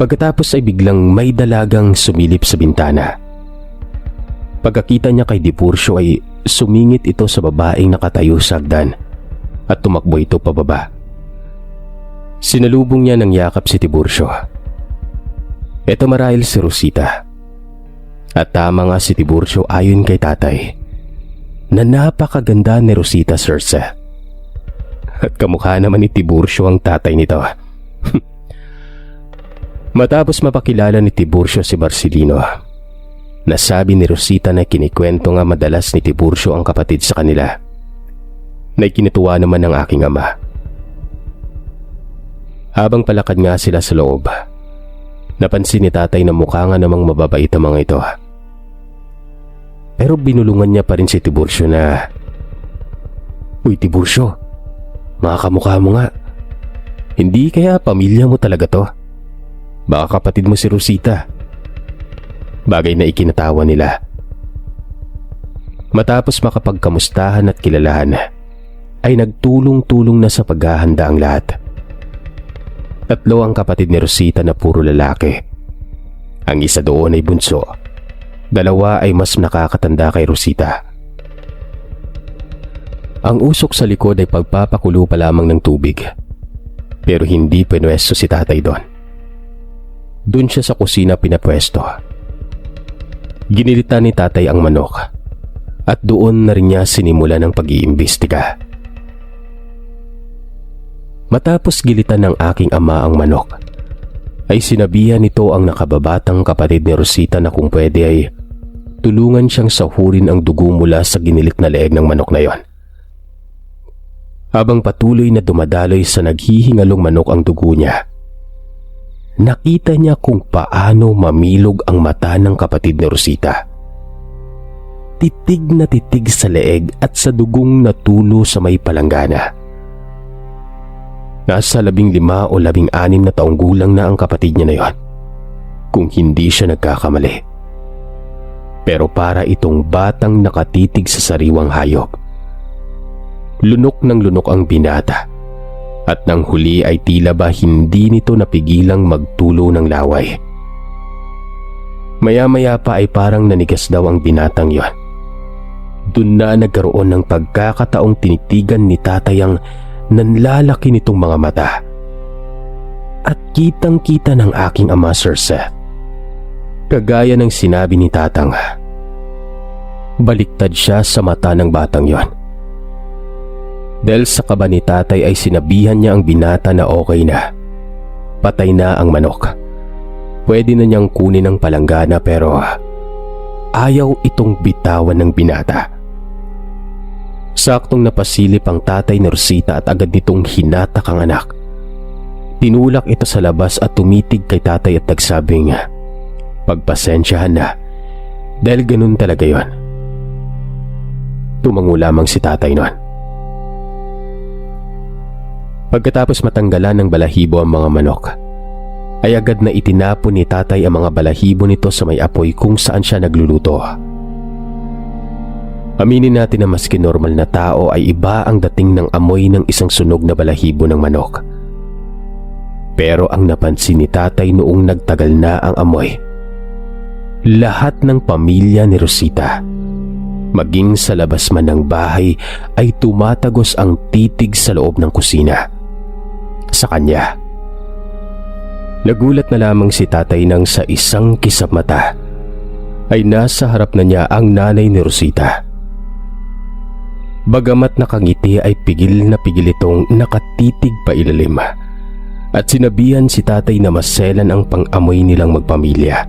Pagkatapos ay biglang may dalagang sumilip sa bintana. Pagkakita niya kay Tiburcio ay sumingit ito sa babaeng nakatayo sa hagdan at tumakbo ito pababa. Sinalubong niya ng yakap si Tiburcio. Ito marahil si Rosita. At tama nga si Tiburcio ayon kay tatay na napakaganda ni Rosita, Circe. At kamukha naman ni Tiburcio ang tatay nito. Matapos mapakilala ni Tiburcio si Marcelino, nasabi ni Rosita na kinikwento nga madalas ni Tiburcio ang kapatid sa kanila, na ikinatuwa naman ng aking ama. Habang palakad nga sila sa loob, napansin ni tatay na mukha nga namang mababait ang mga ito. Pero binulungan niya pa rin si Tiburcio na, "Uy Tiburcio, mga kamukha mo nga. Hindi kaya pamilya mo talaga to? Baka kapatid mo si Rosita." Bagay na ikinatawa nila. Matapos makapagkamustahan at kilalahan, ay nagtulong-tulong na sa paghahanda ang lahat. 3 ang kapatid ni Rosita na puro lalaki. Ang isa doon ay bunso. 2 ay mas nakakatanda kay Rosita. Ang usok sa likod ay pagpapakulo pa lamang ng tubig. Pero hindi pinwesto si tatay doon. Doon siya sa kusina pinapwesto. Ginilitan ni tatay ang manok at doon na rin niya sinimula ng pag-iimbestiga. Matapos gilitan ng aking ama ang manok, ay sinabihan nito ang nakababatang kapatid ni Rosita na kung pwede ay tulungan siyang sahurin ang dugo mula sa ginilit na leeg ng manok na yon. Habang patuloy na dumadaloy sa naghihingalong manok ang dugo niya, nakita niya kung paano mamilog ang mata ng kapatid ni Rosita. Titig na titig sa leeg at sa dugong natulo sa may palanggana. Nasa 15 o 16 na taong gulang na ang kapatid niya na yon, kung hindi siya nagkakamali. Pero para itong batang nakatitig sa sariwang hayop. Lunok ng lunok ang binata, at nang huli ay tila ba hindi nito napigilang magtulo ng laway. Maya-maya pa ay parang nanigas daw ang binatang yon. Doon na nagkaroon ng pagkakataong tinitigan ni tatay ang nanlalaki nitong mga mata. At kitang-kita ng aking ama, Circe. Kagaya ng sinabi ni tatang, baliktad siya sa mata ng batang yon. Dahil sa kaba ni tatay ay sinabihan niya ang binata na okay na. Patay na ang manok. Pwede na niyang kunin ang palanggana pero ayaw itong bitawan ng binata. Saktong napasilip ang tatay ni Rosita at agad nitong hinatak ang anak. Tinulak ito sa labas at tumitig kay tatay at nagsabing, "Pagpasensyahan na, dahil ganun talaga yon." Tumango lamang si tatay noon. Pagkatapos matanggalan ng balahibo ang mga manok, ay agad na itinapon ni tatay ang mga balahibo nito sa may apoy kung saan siya nagluluto. Aminin natin na maski normal na tao ay iba ang dating ng amoy ng isang sunog na balahibo ng manok. Pero ang napansin ni tatay noong nagtagal na ang amoy, lahat ng pamilya ni Rosita, maging sa labas man ng bahay, ay tumatagos ang titig sa loob ng kusina sa kanya. Nagulat na lamang si tatay nang sa isang kisap mata ay nasa harap na niya ang nanay ni Rosita. Bagamat nakangiti ay pigil na pigil itong nakatitig pa ilalim at sinabihan si tatay na maselan ang pang-amoy nilang magpamilya.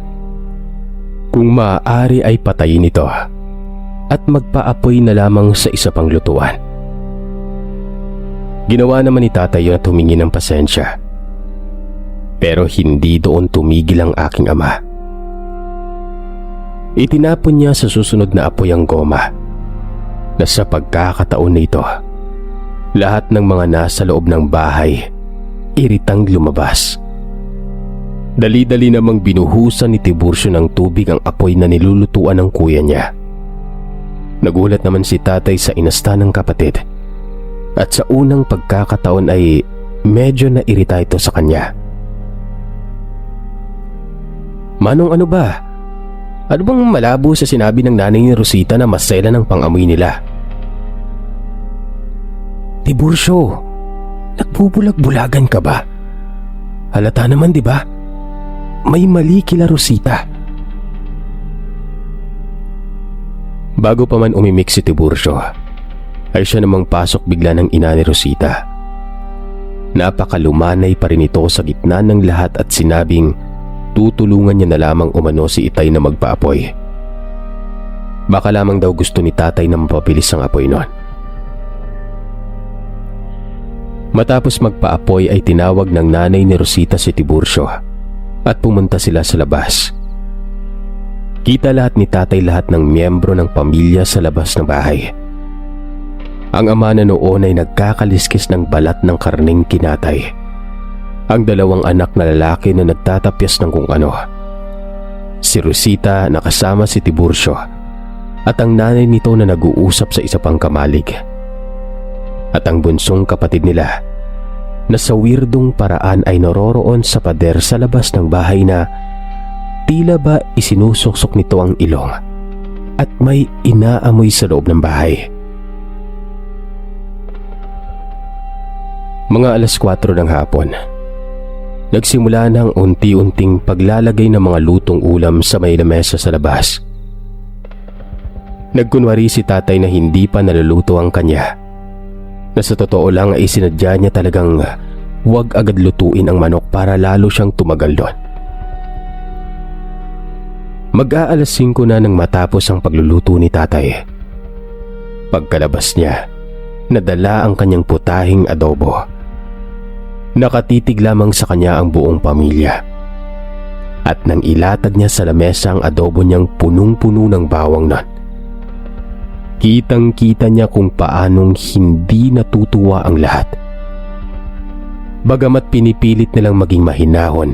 Kung maaari ay patayin ito at magpaapoy na lamang sa isa pang lutuan. Ginawa naman ni tatay yun at humingi ng pasensya. Pero hindi doon tumigil ang aking ama. Itinapon niya sa susunod na apoy ang goma. Na sa pagkakataon na ito, lahat ng mga nasa loob ng bahay iritang lumabas. Dali-dali namang binuhusan ni Tiburcio ng tubig ang apoy na nilulutuan ng kuya niya. Nagulat naman si tatay sa inasta ng kapatid at sa unang pagkakataon ay medyo nairita ito sa kanya. Manong, ano ba? Ano bang malabo sa sinabi ng nanay ni Rosita na masela ng pang-amoy nila? Tiburcio, nagbubulag-bulagan ka ba? Halata naman, di ba? May mali kila Rosita. Bago pa man umimik si Tiburcio, ay siya namang pasok bigla ng ina ni Rosita. Napakalumanay pa rin ito sa gitna ng lahat at sinabing tutulungan niya na lamang umano si Itay na magpaapoy. Baka lamang daw gusto ni tatay na mapabilis ang apoy noon. Matapos magpaapoy ay tinawag ng nanay ni Rosita si Tiburcio at pumunta sila sa labas. Kita lahat ni tatay lahat ng miyembro ng pamilya sa labas ng bahay. Ang ama na noon ay nagkakaliskis ng balat ng karneng kinatay. Ang dalawang anak na lalaki na nagtatapyas ng kung ano. Si Rosita na kasama si Tiburcio at ang nanay nito na nag-uusap sa isa pang kamalig. At ang bunsong kapatid nila na sa weirdong paraan ay naroroon sa pader sa labas ng bahay na tila ba isinusuksok nito ang ilong at may inaamoy sa loob ng bahay. Mga 4:00 ng hapon, nagsimula ng unti-unting paglalagay ng mga lutong ulam sa may lamesa sa labas. Nagkunwari si tatay na hindi pa naluluto ang kanya, na sa totoo lang ay sinadya niya talagang huwag agad lutuin ang manok para lalo siyang tumagal doon. Mag-aalas 5 na nang matapos ang pagluluto ni tatay. Pagkalabas niya, nadala ang kanyang putahing adobo. Nakatitig lamang sa kanya ang buong pamilya. At nang ilatag niya sa lamesa ang adobo niyang punong-puno ng bawang nun, kitang-kita niya kung paanong hindi natutuwa ang lahat. Bagamat pinipilit nilang maging mahinahon,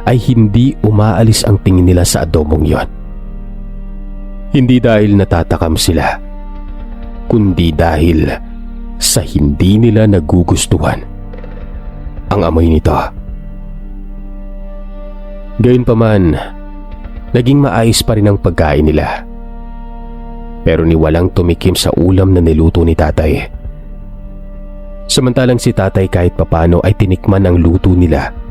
ay hindi umaalis ang tingin nila sa adobong yon. Hindi dahil natatakam sila, kundi dahil sa hindi nila nagugustuhan ang amoy nito. Gayunpaman, naging maayos pa rin ang pagkain nila. Pero ni walang tumikim sa ulam na niluto ni tatay. Samantalang si tatay kahit papano ay tinikman ang luto nila.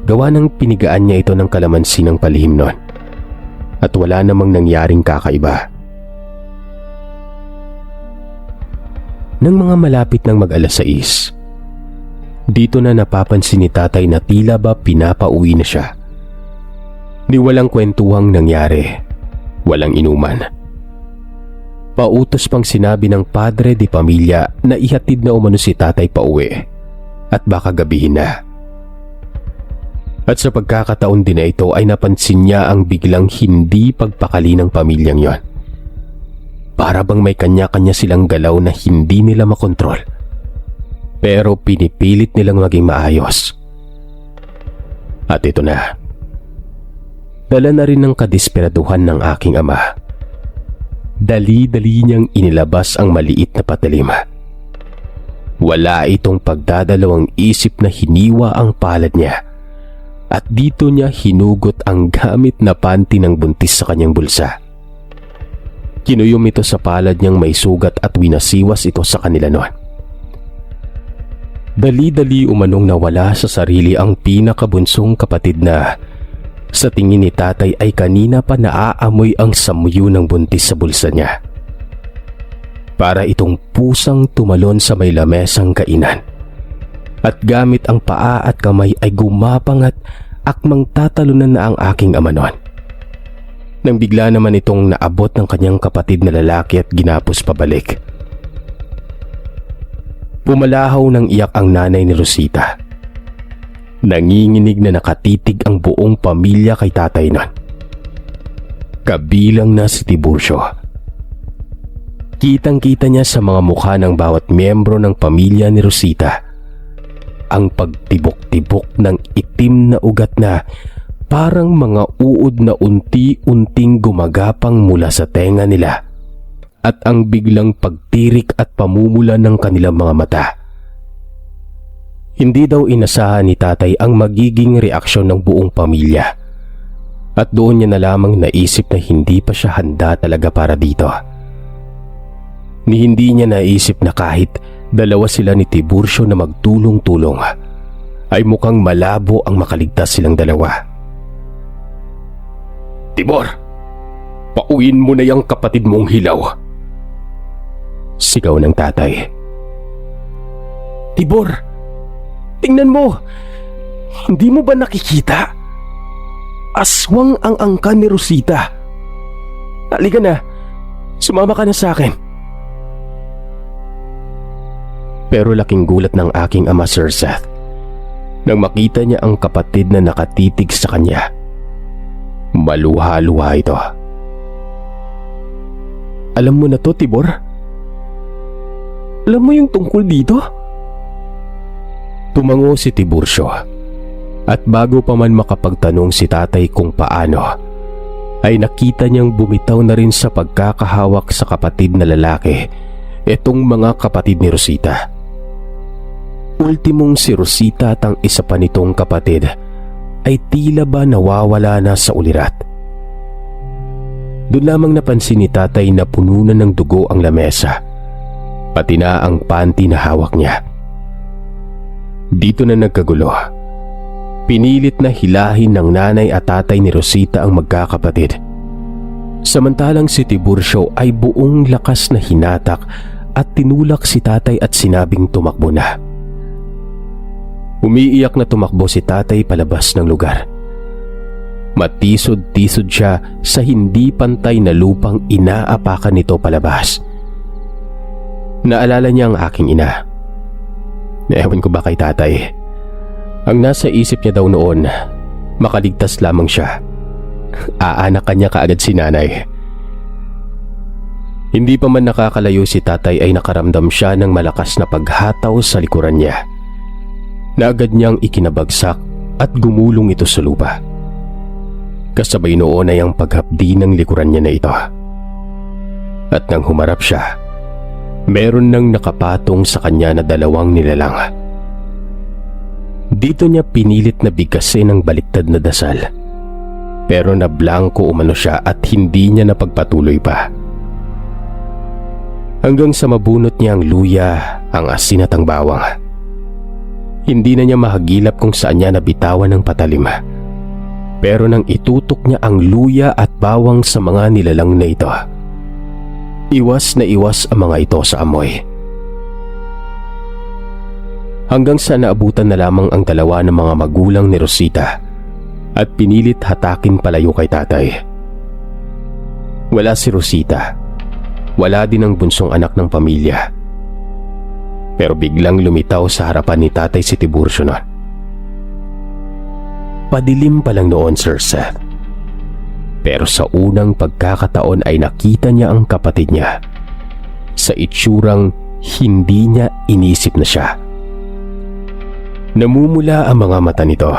Gawa ng pinigaan niya ito ng kalamansi ng palihim nun. At wala namang nangyaring kakaiba. Nang mga malapit ng mag-6, dito na napapansin ni tatay na tila ba pinapauwi na siya. Ni walang kwentuhang nangyari, walang inuman. Pautos pang sinabi ng padre de pamilya na ihatid na umano si tatay pauwi at baka gabihin na. At sa pagkakataon din na ito ay napansin niya ang biglang hindi pagpakali ng pamilyang yon. Para bang may kanya-kanya silang galaw na hindi nila makontrol. Pero pinipilit nilang maging maayos. At ito na. Dala na rin ng kadisperaduhan ng aking ama. Dali-dali niyang inilabas ang maliit na patalim. Wala itong pagdadalawang isip na hiniwa ang palad niya. At dito niya hinugot ang gamit na panty ng buntis sa kanyang bulsa. Kinuyom ito sa palad niyang may sugat at winasiwas ito sa kanila noon. Dali-dali umanong nawala sa sarili ang pinakabunsong kapatid na sa tingin ni tatay ay kanina pa naaamoy ang samuyo ng buntis sa bulsa niya. Para itong pusang tumalon sa may lamesang kainan. At gamit ang paa at kamay ay gumapang at akmang tatalunan na ang aking ama noon. Nang bigla naman itong naabot ng kanyang kapatid na lalaki at ginapos pabalik. Pumalahaw ng iyak ang nanay ni Rosita. Nanginginig na nakatitig ang buong pamilya kay tatay nun. Kabilang na si Tiburcio. Kitang-kita niya sa mga mukha ng bawat miyembro ng pamilya ni Rosita ang pagtibok-tibok ng itim na ugat na parang mga uod na unti-unting gumagapang mula sa tenga nila at ang biglang pagtirik at pamumula ng kanilang mga mata. Hindi daw inasahan ni tatay ang magiging reaksyon ng buong pamilya at doon niya na lamang naisip na hindi pa siya handa talaga para dito. Hindi niya naisip na kahit dalawa sila ni Tiburcio na magtulong-tulong ay mukhang malabo ang makaligtas silang dalawa. "Tibor, pauwiin mo na yung kapatid mong hilaw," sigaw ng tatay. "Tibor, tingnan mo! Hindi mo ba nakikita? Aswang ang angkan ni Rosita. Halika na, sumama ka na sa akin." Pero laking gulat ng aking ama, Sir Seth, nang makita niya ang kapatid na nakatitig sa kanya. Maluha-luha ito. "Alam mo na to, Tibor? Alam mo yung tungkol dito?" Tumango si Tiburcio at bago pa man makapagtanong si tatay kung paano, ay nakita niyang bumitaw na rin sa pagkakahawak sa kapatid na lalaki itong mga kapatid ni Rosita. Ultimong si Rosita at ang isa pa nitong kapatid ay tila ba nawawala na sa ulirat. Doon lamang napansin ni tatay na puno na ng dugo ang lamesa, pati na ang panty na hawak niya. Dito na nagkagulo. Pinilit na hilahin ng nanay at tatay ni Rosita ang magkakapatid. Samantalang si Tiburcio ay buong lakas na hinatak at tinulak si tatay at sinabing tumakbo na. Umiiyak na tumakbo si tatay palabas ng lugar. Matisod-tisod siya sa hindi pantay na lupang inaapakan nito palabas. Naalala niya ang aking ina. Ewan ko ba kay tatay, ang nasa isip niya daw noon, makaligtas lamang siya. Aanakan niya kaagad si nanay. Hindi pa man nakakalayo si tatay ay nakaramdam siya ng malakas na paghataw sa likuran niya, na agad niyang ikinabagsak at gumulong ito sa lupa. Kasabay noon ay ang paghapdi ng likuran niya na ito. At nang humarap siya, meron nang nakapatong sa kanya na dalawang nilalang. Dito niya pinilit na bigkasin ang baliktad na dasal, pero nablangko umano siya at hindi niya napagpatuloy pa. Hanggang sa mabunot niya ang luya, ang asin at ang bawang. Hindi na niya mahagilap kung saan niya nabitawan ng patalim. Pero nang itutok niya ang luya at bawang sa mga nilalang na ito, iwas na iwas ang mga ito sa amoy. Hanggang sa naabutan na lamang ang dalawa ng mga magulang ni Rosita at pinilit hatakin palayo kay tatay. Wala si Rosita. Wala din ang bunsong anak ng pamilya. Pero biglang lumitaw sa harapan ni tatay si Tiburcio noon. Padilim pa lang noon, Sir Seth. Pero sa unang pagkakataon ay nakita niya ang kapatid niya sa itsurang hindi niya inisip na siya. Namumula ang mga mata nito.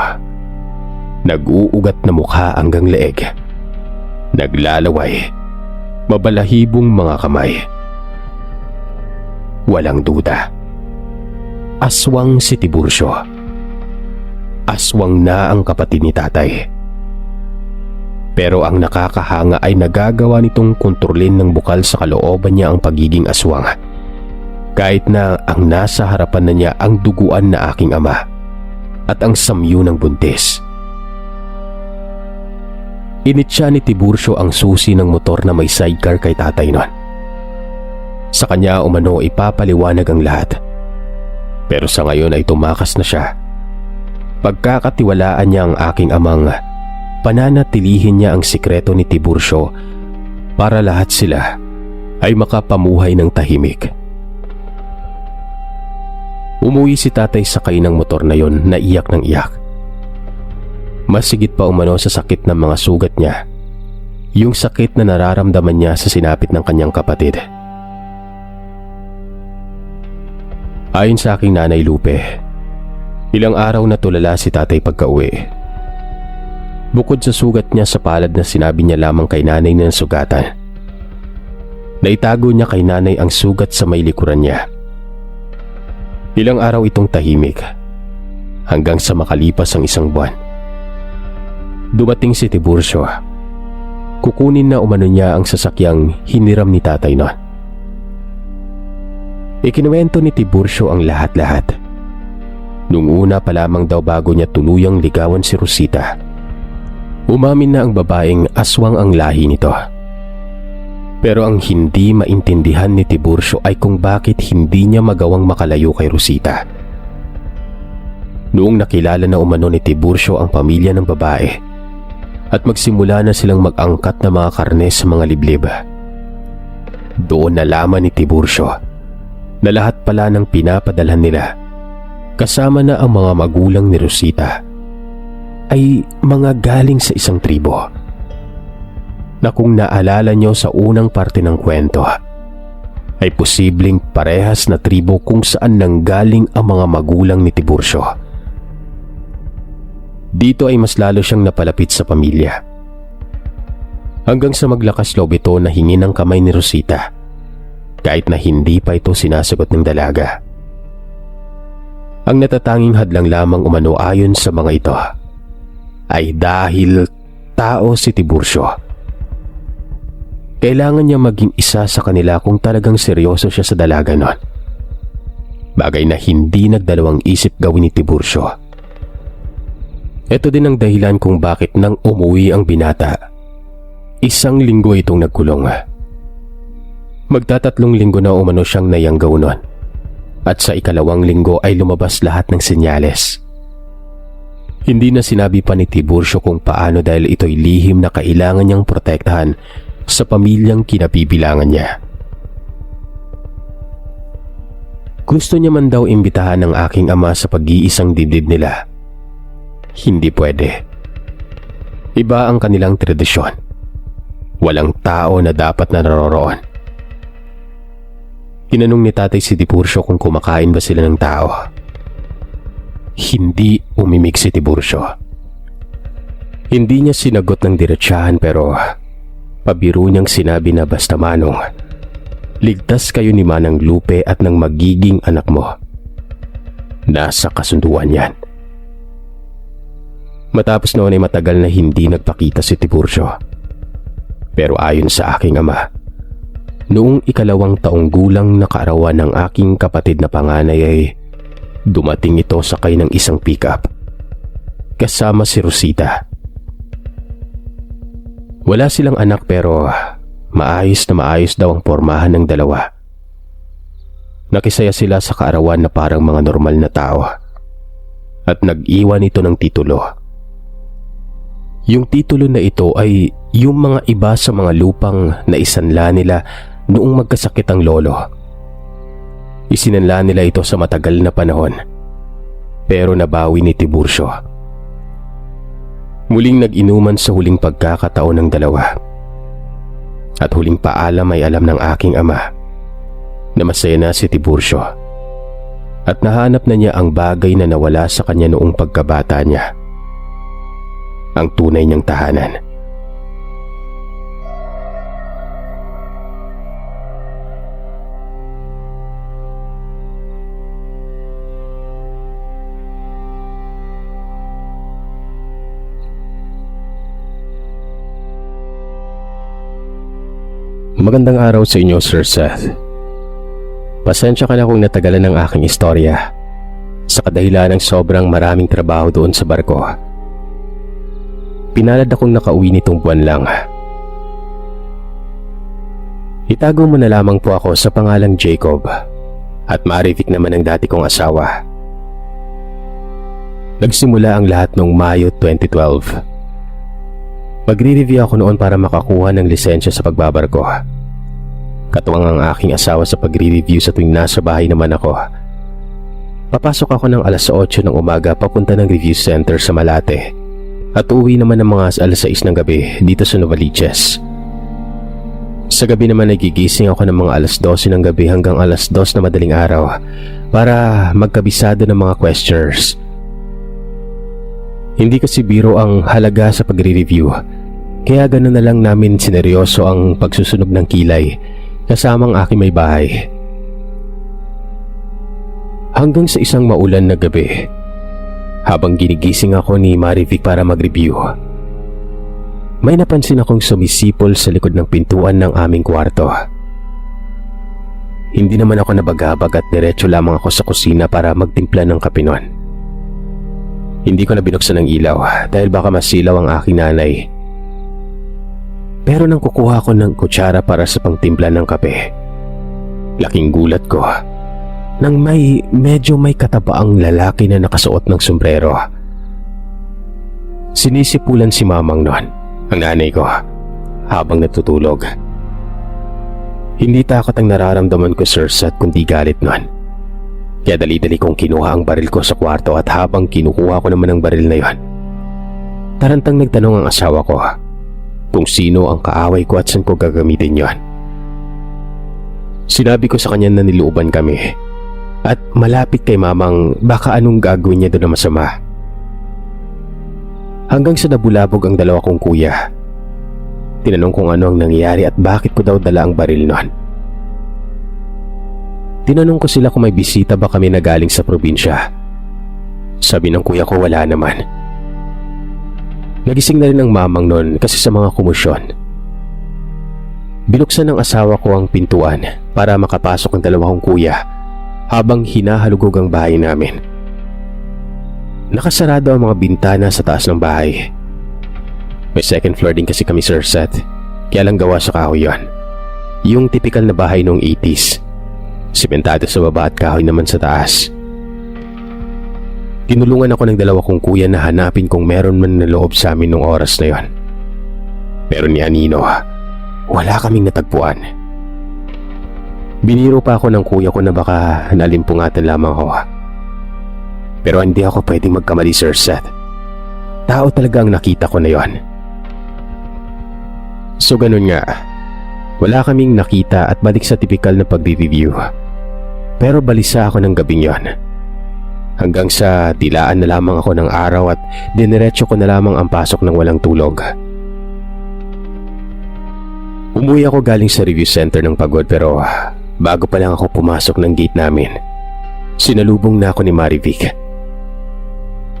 Nag-uugat na mukha hanggang leeg. Naglalaway. Mabalahibong mga kamay. Walang duda. Aswang si Tiburcio. Aswang na ang kapatid ni tatay. Pero ang nakakahanga ay nagagawa nitong kontrolin ng bukal sa kalooban niya ang pagiging aswang. Kahit na ang nasa harapan na niya ang duguan na aking ama at ang samyu ng buntis. Initsa ni Tiburcio ang susi ng motor na may sidecar kay tatay noon. Sa kanya umano ipapaliwanag ang lahat. Pero sa ngayon ay tumakas na siya. Pagkakatiwalaan niya ang aking amang pananatilihin niya ang sikreto ni Tiburcio para lahat sila ay makapamuhay ng tahimik. Umuwi si tatay sakay ng motor na yon na iyak ng iyak. Masigit pa umano sa sakit ng mga sugat niya, yung sakit na nararamdaman niya sa sinapit ng kanyang kapatid. Ayon sa aking nanay Lupe, ilang araw na tulala si tatay pagka-uwi. Bukod sa sugat niya sa palad na sinabi niya lamang kay nanay na sugatan, Naitago niya kay nanay ang sugat sa may likuran niya. Ilang araw itong tahimik hanggang sa makalipas ang isang buwan. Dumating si Tiburcio. Kukunin na umano niya ang sasakyang hiniram ni tatay noon. Ikinuwento ni Tiburcio ang lahat-lahat. Nung una pa lamang daw bago niya tuluyang ligawan si Rosita, umamin na ang babaeng aswang ang lahi nito. Pero ang hindi maintindihan ni Tiburcio ay kung bakit hindi niya magawang makalayo kay Rosita. Noong nakilala na umano ni Tiburcio ang pamilya ng babae at magsimula na silang mag-angkat ng mga karne sa mga liblib, doon nalaman ni Tiburcio na lahat pala ng pinapadalhan nila, kasama na ang mga magulang ni Rosita, ay mga galing sa isang tribo na kung naalala nyo sa unang parte ng kwento, ay posibleng parehas na tribo kung saan nanggaling ang mga magulang ni Tiburcio. Dito ay mas lalo siyang napalapit sa pamilya, hanggang sa maglakas loob ito na hingi ng kamay ni Rosita kahit na hindi pa ito sinasagot ng dalaga. Ang natatanging hadlang lamang umano ayon sa mga ito ay dahil tao si Tiburcio. Kailangan niya maging isa sa kanila kung talagang seryoso siya sa dalaga nun. Bagay na hindi nagdalawang isip gawin ni Tiburcio. Ito din ang dahilan kung bakit nang umuwi ang binata, 1 linggo itong nagkulong. Magta3 linggo na umano siyang nayanggaw nun, at sa 2 linggo ay lumabas lahat ng senyales. Hindi na sinabi pa ni Tiburcio kung paano dahil ito'y lihim na kailangan niyang protektahan sa pamilyang kinabibilangan niya. Gusto niya man daw imbitahan ng aking ama sa pag-iisang dibdib nila. Hindi pwede. Iba ang kanilang tradisyon. Walang tao na dapat na naroroon. Tinanong ni tatay si Tiburcio kung kumakain ba sila ng tao. Hindi umimik si Tiburcio. Hindi niya sinagot ng diretsahan pero pabiro niyang sinabi na basta manong, ligtas kayo ni Manang Lupe at ng magiging anak mo. Nasa kasunduan yan. Matapos noon ay matagal na hindi nagpakita si Tiburcio. Pero ayon sa aking ama, noong 2 taong gulang na kaarawan ng aking kapatid na panganay ay dumating ito sakay ng isang pickup kasama si Rosita. Wala silang anak pero maayos na maayos daw ang pormahan ng dalawa. Nakisaya sila sa kaarawan na parang mga normal na tao at nag-iwan ito ng titulo. Yung titulo na ito ay yung mga iba sa mga lupang naisanla nila noong magkasakit ang lolo. Isinanla nila ito sa matagal na panahon, pero nabawi ni Tiburcio. Muling nag-inuman sa huling pagkakataon ng dalawa. At huling paalam ay alam ng aking ama na masaya na si Tiburcio at nahanap na niya ang bagay na nawala sa kanya noong pagkabata niya. Ang tunay niyang tahanan. Magandang araw sa inyo, Sir Seth. Pasensya ka na kung natagalan ng aking istorya sa kadahilan ng sobrang maraming trabaho doon sa barko. Pinalad akong nakauwi nitong buwan lang. Itago mo na lamang po ako sa pangalang Jacob at Marivic naman ang dati kong asawa. Nagsimula ang lahat noong Mayo 2012. Magre-review ako noon para makakuha ng lisensya sa pagbabarko. Katuwang ang aking asawa sa pagre-review sa tuwing nasa bahay naman ako. Papasok ako ng alas 8 ng umaga papunta ng review center sa Malate at uuwi naman ng mga alas 6 ng gabi dito sa Novaliches. Sa gabi naman nagigising ako ng mga alas 12 ng gabi hanggang alas 2 na madaling araw para magkabisado ng mga questioners. Hindi kasi biro ang halaga sa pagre-review, kaya ganoon na lang namin sineryoso ang pagsusunog ng kilay kasamang aking may bahay. Hanggang sa isang maulan na gabi, habang ginigising ako ni Marivic para mag-review, may napansin akong sumisipol sa likod ng pintuan ng aming kwarto. Hindi naman ako nabagabag at diretso lamang ako sa kusina para magtimpla ng kape noon. Hindi ko na binuksan ng ilaw dahil baka masilaw ang aking nanay. Pero nang kukuha ko ng kutsara para sa pangtimpla ng kape, laking gulat ko nang medyo may katabaang lalaki na nakasuot ng sombrero. Sinisipulan si mamang noon, ang nanay ko, habang natutulog. Hindi takot ang nararamdaman ko, Sir Seth, kundi galit noon. Kaya dali-dali kong kinuha ang baril ko sa kwarto at habang kinukuha ko naman ang baril na yon, tarantang nagtanong ang asawa ko kung sino ang kaaway ko at saan ko gagamitin yon. Sinabi ko sa kanya na niluuban kami at malapit kay mamang baka anong gagawin niya doon na masama. Hanggang sa nabulabog ang dalawa kong kuya. Tinanong kung ano ang nangyari at bakit ko daw dala ang baril noon. Tinanong ko sila kung may bisita ba kami na galing sa probinsya. Sabi ng kuya ko wala naman. Nagising na rin ang mamang noon kasi sa mga kumusyon. Binuksan ng asawa ko ang pintuan para makapasok ang dalawa kong kuya habang hinahalugog ang bahay namin. Nakasarado ang mga bintana sa taas ng bahay. May second floor din kasi kami, Sir Seth, kaya lang gawa sa kahoy yon. Yung typical na bahay noong 80s. Simentado sa baba at kahoy naman sa taas. Tinulungan ako ng dalawa kong kuya na hanapin kung meron man na loob sa amin noong oras na yon. Pero ni Anino, wala kaming natagpuan. Biniro pa ako ng kuya ko na baka nalimpungatan lamang ako. Pero hindi ako pwedeng magkamali, Sir Seth. Tao talaga ang nakita ko na yon. So ganun nga, wala kaming nakita at balik sa tipikal na pagre-review. Pero balisa ako ng gabing yon. Hanggang sa dilaan na lamang ako ng araw at diniretso ko na lamang ang pasok ng walang tulog. Umuwi ako galing sa review center ng pagod pero bago pa lang ako pumasok ng gate namin, sinalubong na ako ni Marivic.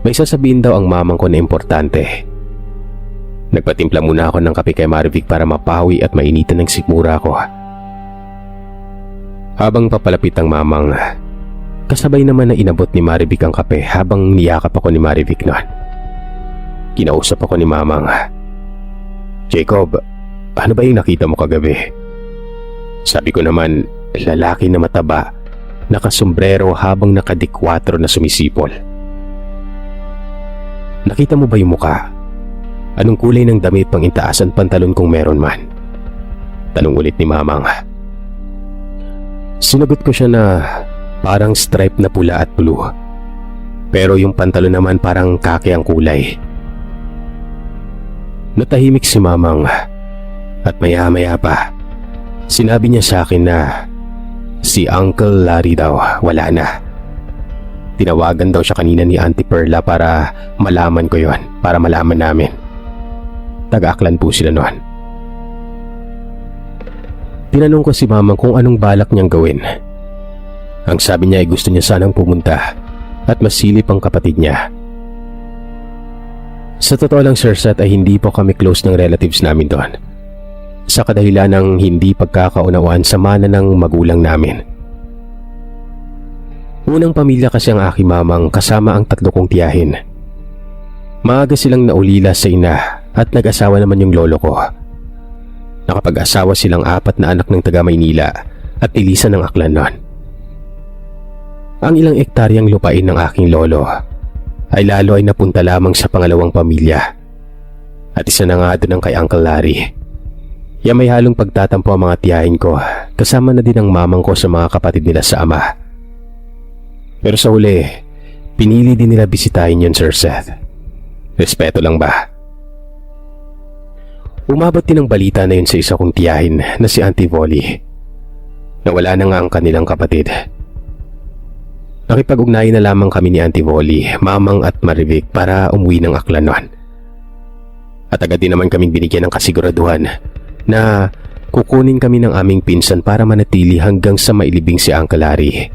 May sasabihin daw ang mamang ko na importante. Nagpatimpla muna ako ng kape kay Marivic para mapawi at mainitan ng sikmura ko. Habang papalapit ang mamang, kasabay naman na inabot ni Marivic ang kape habang niyakap ako ni Marivic noon. Kinausap ako ni mamang. Jacob, ano ba yung nakita mo kagabi? Sabi ko naman, lalaki na mataba, nakasombrero habang nakadikwatro na sumisipol. Nakita mo ba yung muka? Anong kulay ng damit pang intaasan pantalon kung meron man? Tanong ulit ni mamang. Sinagot ko siya na parang stripe na pula at blue. Pero yung pantalon naman parang kaki ang kulay. Natahimik si mamang at maya-maya pa sinabi niya sa akin na si Uncle Larry daw wala na. Tinawagan daw siya kanina ni Auntie Perla para malaman ko yon, para malaman namin. Taga-Aklan po sila noon. Tinanong ko si mamang kung anong balak niyang gawin. Ang sabi niya ay gusto niya sanang pumunta at masilip ang kapatid niya. Sa totoo lang, Sir Seth, ay hindi po kami close ng relatives namin doon. Sa kadahilan ng hindi pagkakaunawaan sa mana ng magulang namin. Unang pamilya kasi ang aking mamang kasama ang tatlo kong tiyahin. Maaga silang naulila sa ina at nag-asawa naman yung lolo ko. Nakapag-asawa silang 4 na anak ng taga Maynila at nilisan ng Aklan noon. Ang ilang ektaryang lupain ng aking lolo ay lalo ay napunta lamang sa pangalawang pamilya. At isa na nga doon ang kay Uncle Larry. Kaya may halong pagtatampo ang mga tiyahin ko, kasama na din ang mamang ko sa mga kapatid nila sa ama. Pero sa huli, pinili din nila bisitahin yun, Sir Seth. Respeto lang ba? Umabot din ang balita na yun sa isa kong tiyahin na si Auntie Volly. Nawala na nga ang kanilang kapatid. Nakipag-ugnayan na lamang kami ni Auntie Volly, mamang at Marivic para umuwi ng Aklan noon. At agad din naman kaming binigyan ng kasiguraduhan na kukunin kami ng aming pinsan para manatili hanggang sa mailibing si Uncle Larry.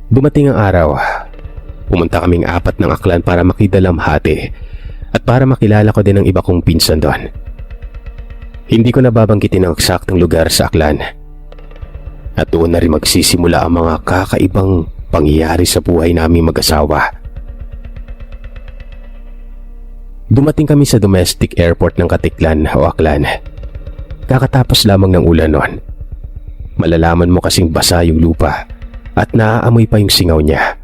Dumating ang araw. Pumunta kaming 4 ng Aklan para makidalamhati at para makilala ko din ang iba kong pinsan doon. Hindi ko nababanggitin ang eksaktong lugar sa Aklan. At doon na rin magsisimula ang mga kakaibang pangyayari sa buhay naming mag-asawa. Dumating kami sa domestic airport ng Katiklan o Aklan. Kakatapos lamang ng ulan noon. Malalaman mo kasing basa yung lupa at naaamoy pa yung singaw niya.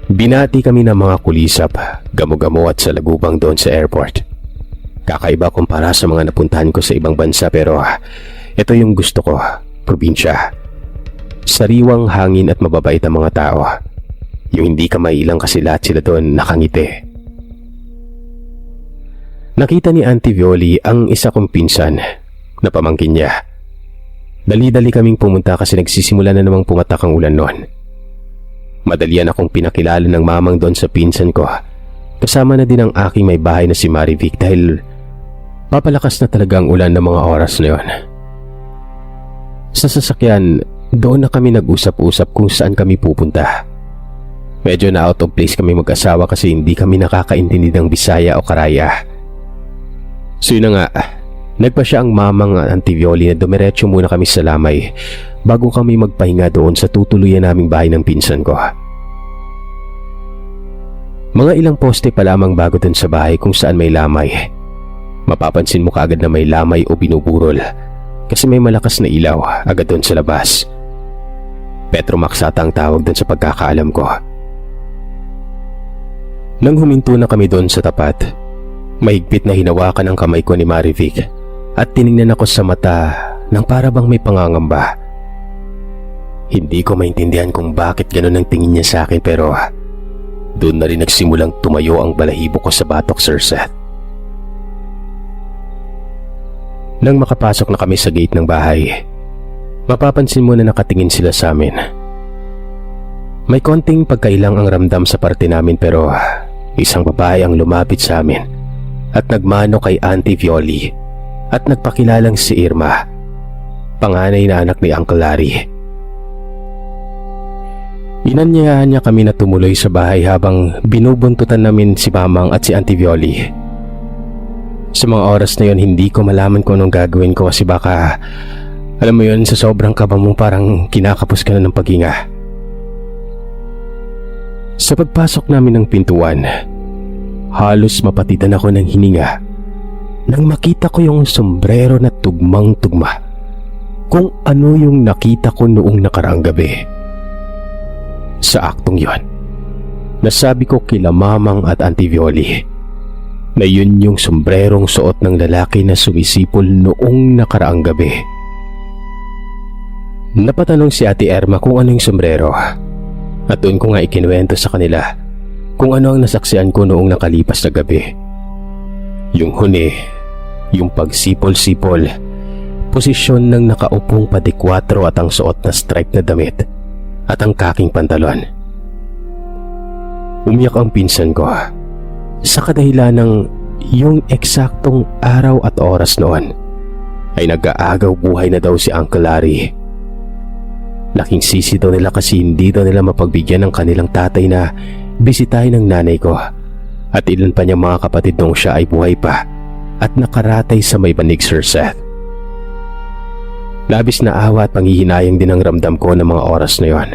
Binati kami ng mga kulisap, gamo-gamo at salagubang doon sa airport. Kakaiba kumpara sa mga napuntahan ko sa ibang bansa pero ito yung gusto ko, probinsya. Sariwang hangin at mababait ang mga tao. Yung hindi ka mailang kasi lahat sila doon nakangiti. Nakita ni Auntie Violi ang isa kong pinsan na pamangkin niya. Dali-dali kaming pumunta kasi nagsisimula na namang pumatak ang ulan noon. Madalian akong pinakilala ng mamang doon sa pinsan ko. Kasama na din ang aking may bahay na si Marivic dahil papalakas na talaga ang ulan ng mga oras na yon. Sa sasakyan, doon na kami nag-usap-usap kung saan kami pupunta. Medyo na out of place kami mag-asawa kasi hindi kami nakakaintindi ng Bisaya o Karaya. So yun na nga, nagpa siya ang mamang Auntie Violi na dumiretso muna kami sa Lamay bago kami magpahinga doon sa tutuluyan naming bahay ng pinsan ko. Mga ilang poste pa lamang bago doon sa bahay kung saan may lamay. Mapapansin mo kaagad na may lamay o binuburol kasi may malakas na ilaw agad doon sa labas. Petromax ata ang tawag doon sa pagkakaalam ko. Nang huminto na kami doon sa tapat, mahigpit na hinawakan ang kamay ko ni Marivic at tiningnan ako sa mata ng para bang may pangangamba. Hindi ko maintindihan kung bakit ganun ang tingin niya sa akin pero doon na rin nagsimulang tumayo ang balahibo ko sa batok, Sir Seth. Nang makapasok na kami sa gate ng bahay, mapapansin mo na nakatingin sila sa amin. May konting pagkailang ang ramdam sa parte namin pero isang babae ang lumapit sa amin at nagmano kay Auntie Violi at nagpakilalang si Irma, panganay na anak ni Uncle Larry. Inanyayahan niya kami na tumuloy sa bahay habang binubuntutan namin si Mamang at si Auntie Violi. Sa mga oras na yon hindi ko malaman kung anong gagawin ko kasi baka, alam mo yon, sa sobrang kaba mo parang kinakapos ka na ng paghinga. Sa pagpasok namin ng pintuan, halos mapatidan ako ng hininga nang makita ko yung sombrero na tugmang-tugma kung ano yung nakita ko noong nakaraang gabi. Sa aktong yon, nasabi ko kila Mamang at Auntie Violi na yun yung sombrerong suot ng lalaki na sumisipol noong nakaraang gabi. Napatanong si Ate Irma kung ano yung sombrero at doon ko nga ikinuwento sa kanila kung ano ang nasaksihan ko noong nakalipas na gabi. Yung huni, yung pagsipol-sipol, posisyon ng nakaupong patikwatro at ang suot na stripe na damit at ang kaking pantalon. Umiyak ang pinsan ko sa kadahilan ng yung eksaktong araw at oras noon ay nag-aagaw buhay na daw si Uncle Larry. Laking sisi daw nila kasi hindi daw nila mapagbigyan ng kanilang tatay na bisitahin ng nanay ko at ilan pa niyang mga kapatid nung siya ay buhay pa at nakaratay sa may banig, Sir Seth. Labis na awa at panghihinayang din ang ramdam ko ng mga oras na yon.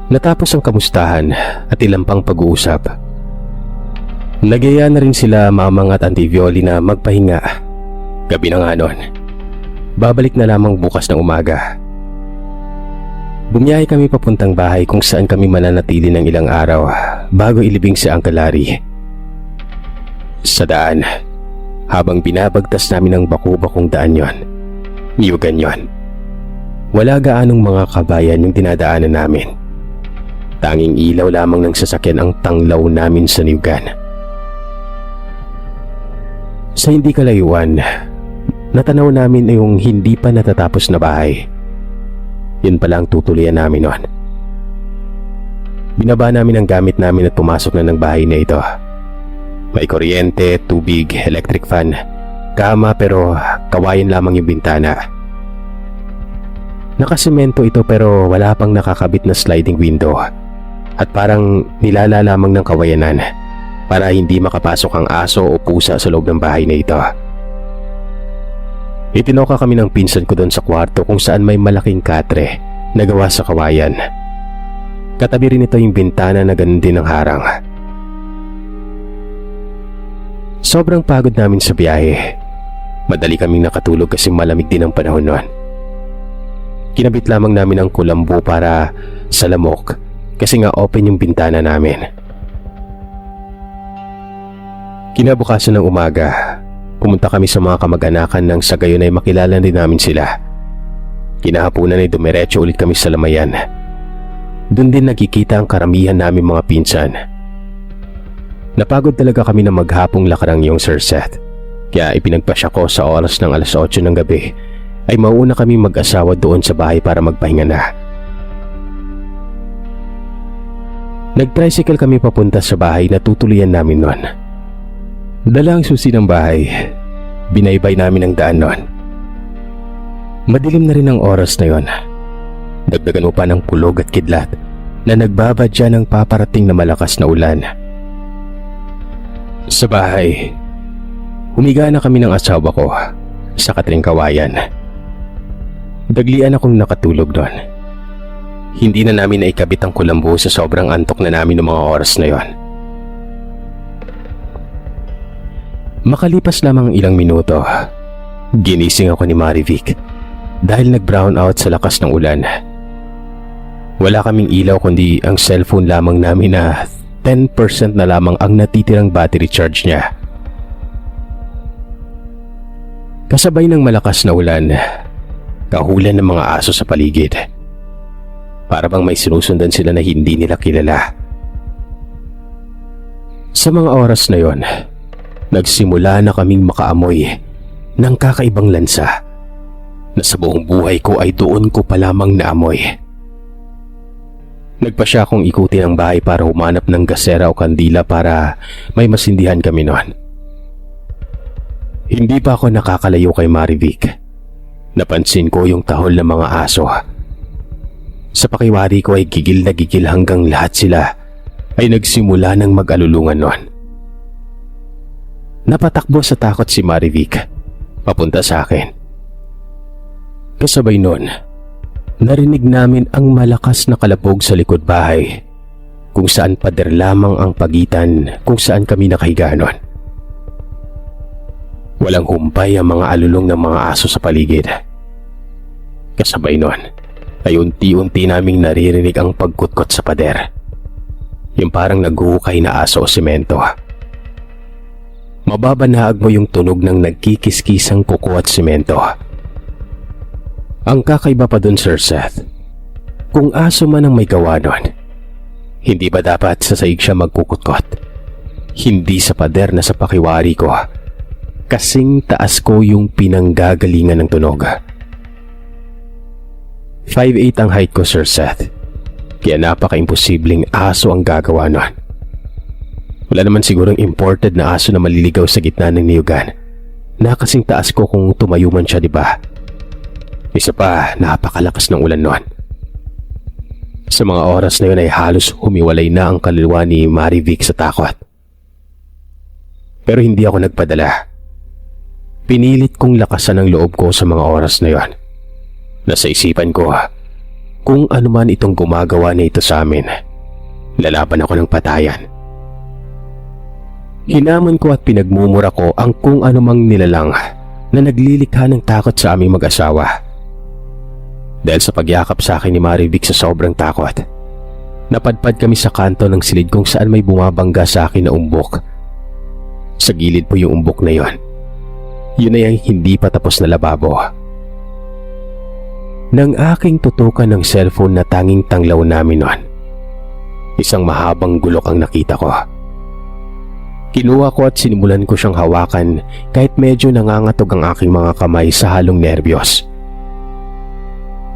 Natapos ang kamustahan at ilang pang pag-uusap. Nagyaya na rin sila Mamang at Auntie Violi na magpahinga. Gabi na nga nun. Babalik na lamang bukas ng umaga. Bumiyahe kami papuntang bahay kung saan kami mananatili ng ilang araw bago ilibing si Uncle Larry. Sa daan, habang binabagtas namin ang baku-bakong daan yon, niyugan yon, wala gaanong mga kabayan yung dinadaanan namin. Tanging ilaw lamang ng sasakyan ang tanglaw namin sa niyugan. Sa hindi kalayuan, natanaw namin yung hindi pa natatapos na bahay. Yun pala ang tutuloyan namin noon. Binaba namin ang gamit namin at pumasok na ng bahay na ito. May kuryente, tubig, electric fan, kama pero kawayan lamang yung bintana. Nakasemento ito pero wala pang nakakabit na sliding window at parang nilala lamang ng kawayanan para hindi makapasok ang aso o pusa sa loob ng bahay na ito. Itinoka kami ng pinsan ko doon sa kwarto kung saan may malaking katre na gawa sa kawayan. Katabi rin ito yung bintana na ganun din ang harang. Sobrang pagod namin sa biyahe. Madali kaming nakatulog kasi malamig din ang panahon noon. Kinabit lamang namin ang kulambo para sa lamok kasi nga open yung bintana namin. Kinabukasan ng umaga, pumunta kami sa mga kamag-anakan nang sa gayon ay makilala din namin sila. Kinahapunan ay dumiretso ulit kami sa Lamayan. Doon din nagkikita ang karamihan namin mga pinsan. Napagod talaga kami na maghapong lakarang yung Sir Seth. Kaya ipinagpasya ko sa oras ng 8:00 ng gabi ay mauna kami mag-asawa doon sa bahay para magpahinga na. Nag-tricycle kami papunta sa bahay na tutuloyan namin noon. Dala ang susi ng bahay. Binaybay namin ang daan noon. Madilim na rin ang oras na yon. Dagdagan mo pa ng kulog at kidlat na nagbabadya ng paparating na malakas na ulan. Sa bahay, humiga na kami ng asawa ko sa katring kawayan. Daglian akong nakatulog doon. Hindi na namin naikabit ang kulambo sa sobrang antok na namin ng mga oras na yon. Makalipas lamang ilang minuto, ginising ako ni Marivic dahil nag-brown out sa lakas ng ulan. Wala kaming ilaw kundi ang cellphone lamang namin na 10% na lamang ang natitirang battery charge niya. Kasabay ng malakas na ulan, kahulan ng mga aso sa paligid. Para bang may sinusundan sila na hindi nila kilala. Sa mga oras na yon, nagsimula na kaming makaamoy ng kakaibang lansa na sa buong buhay ko ay doon ko pa lamang naamoy. Nagpa siya akong ikutin ang bahay para humanap ng gasera o kandila para may masindihan kami noon. Hindi pa ako nakakalayo kay Marivic. Napansin ko yung tahol ng mga aso. Sa pakiwari ko ay gigil na gigil hanggang lahat sila ay nagsimula ng mag-alulungan noon. Napatakbo sa takot si Marivic papunta sa akin. Kasabay noon, narinig namin ang malakas na kalabog sa likod bahay kung saan pader lamang ang pagitan kung saan kami nakahiga noon. Walang humpay ang mga alulong ng mga aso sa paligid. Kasabay noon ay unti-unti naming naririnig ang pagkutkot sa pader. Yung parang naghuhukay na aso o semento. Mababanaag mo yung tunog ng nagkikiskisang kuko at semento. Ang kakaiba pa dun, Sir Seth, kung aso man ang may gawa nun, hindi ba dapat sa saig siya magkukutkot? Hindi sa pader na sa pakiwari ko, kasing taas ko yung pinanggagalingan ng tunog. 5'8" ang height ko, Sir Seth, kaya napaka-imposibleng aso ang gagawa nun. Wala naman sigurong imported na aso na maliligaw sa gitna ng niyugan na kasing taas ko kung tumayo man siya, di ba? Isa pa, napakalakas ng ulan noon. Sa mga oras na yun ay halos humiwalay na ang kaluluwa ni Marivic sa takot. Pero hindi ako nagpadala. Pinilit kong lakasan ang loob ko sa mga oras na yun. Nasa isipan ko, kung ano man itong gumagawa na ito sa amin, lalaban ako ng patayan. Hinaman ko at pinagmumura ko ang kung anumang nilalang na naglilikha ng takot sa aming mag-asawa. Dahil sa pagyakap sa akin ni Marivic sa sobrang takot, napadpad kami sa kanto ng silid kung saan may bumabangga sa akin na umbok. Sa gilid po yung umbok na yon. Yun ay ang hindi pa tapos na lababo. Nang aking tutukan ng cellphone na tanging tanglaw namin noon, isang mahabang gulok ang nakita ko. Kinuha ko at sinimulan ko siyang hawakan kahit medyo nangangatog ang aking mga kamay sa halong nerbiyos.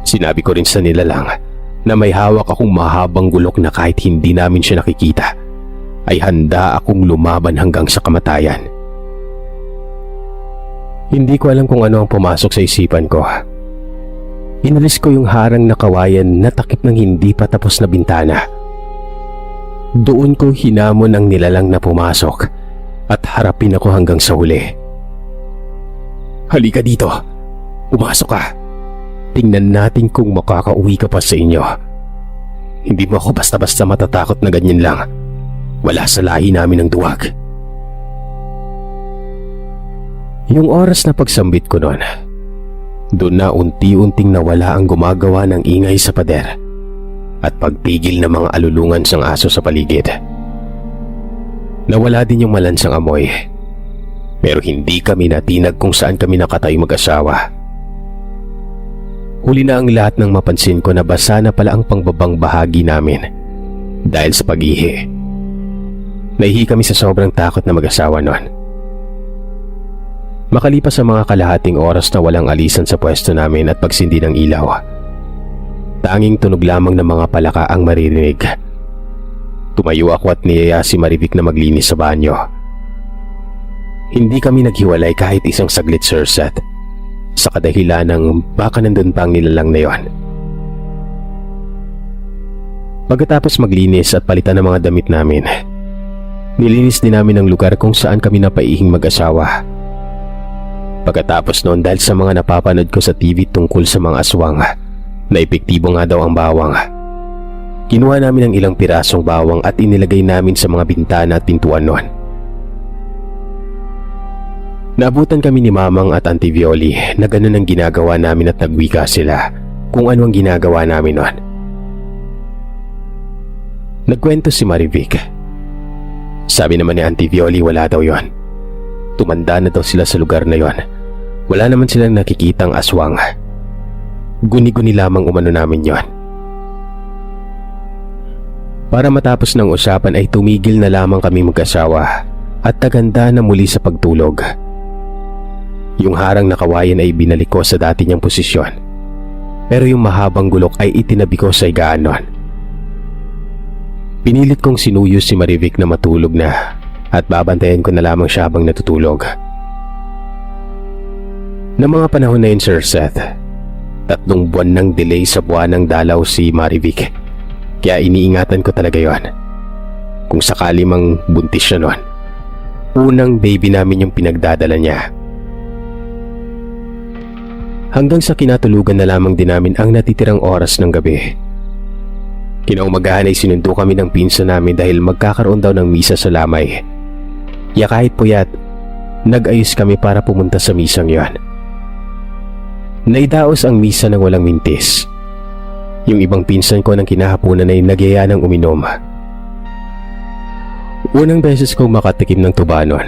Sinabi ko rin sa nilalang na may hawak akong mahabang gulok na kahit hindi namin siya nakikita ay handa akong lumaban hanggang sa kamatayan. Hindi ko alam kung ano ang pumasok sa isipan ko. Inalis ko yung harang na kawayan na takip ng hindi pa tapos na bintana. Doon ko hinamon ang nilalang na pumasok at harapin ako hanggang sa huli. Halika dito. Pumasok ka. Tingnan natin kung makakauwi ka pa sa inyo. Hindi mo ako basta-basta matatakot na ganyan lang. Wala sa lahi namin ang duwag. Yung oras na pagsambit ko noon, doon na unti-unting nawala ang gumagawa ng ingay sa pader at pagpigil ng mga alulungan sang aso sa paligid. Nawala din yung malansang amoy, pero hindi kami natinag kung saan kami nakatayo mag-asawa. Huli na ang lahat nang mapansin ko na basa na pala ang pangbabang bahagi namin dahil sa pag-ihi. Nahihi kami sa sobrang takot na mag-asawa noon. Makalipas sa mga kalahating oras na walang alisan sa pwesto namin at pagsindi ng ilaw, tanging tunog lamang ng mga palaka ang maririnig. Tumayo ako at niyaya si Marivic na maglinis sa banyo. Hindi kami naghiwalay kahit isang saglit, Sir Seth, sa kadahilan ng baka nandun pa ang nilalang na yon. Pagkatapos maglinis at palitan ng mga damit namin, nilinis din namin ang lugar kung saan kami napaihing mag-asawa. Pagkatapos noon, dahil sa mga napapanood ko sa TV tungkol sa mga aswang na epektibo nga daw ang bawang, kinuha namin ang ilang pirasong bawang at inilagay namin sa mga bintana at pintuan noon. Naabutan kami ni Mamang at Auntie Violi na ganun ang ginagawa namin at nagwika sila kung ano ang ginagawa namin noon. Nagkwento si Marivic. Sabi naman ni Auntie Violi wala daw yon. Tumanda na daw sila sa lugar na yon. Wala naman silang nakikitang aswang. Guni-guni lamang umano namin yon. Para matapos ng usapan ay tumigil na lamang kami mag-asawa at taganda na muli sa pagtulog. Yung harang na kawayan ay binalik ko sa dati niyang posisyon, pero yung mahabang gulok ay itinabi ko sa higaan nun. Pinilit kong sinuyo si Marivic na matulog na at babantayan ko na lamang siya habang natutulog. Na mga panahon na yun, Sir Seth, 3 buwan ng delay sa buwan ng dalaw si Marivic, kaya iniingatan ko talaga yon. Kung sakali mang buntis siya noon, unang baby namin yung pinagdadala niya. Hanggang sa kinatulugan na lamang din namin ang natitirang oras ng gabi. Kinaumagahan ay sinundo kami ng pinsan namin dahil magkakaroon daw ng misa sa lamay. Ya kahit puyat, nag-ayos kami para pumunta sa misang yon. Naidaos ang misa ng walang mintis. Yung ibang pinsan ko ng kinahaponan ay nagyaya ng uminom. Unang beses kong makatikim ng tuba nun,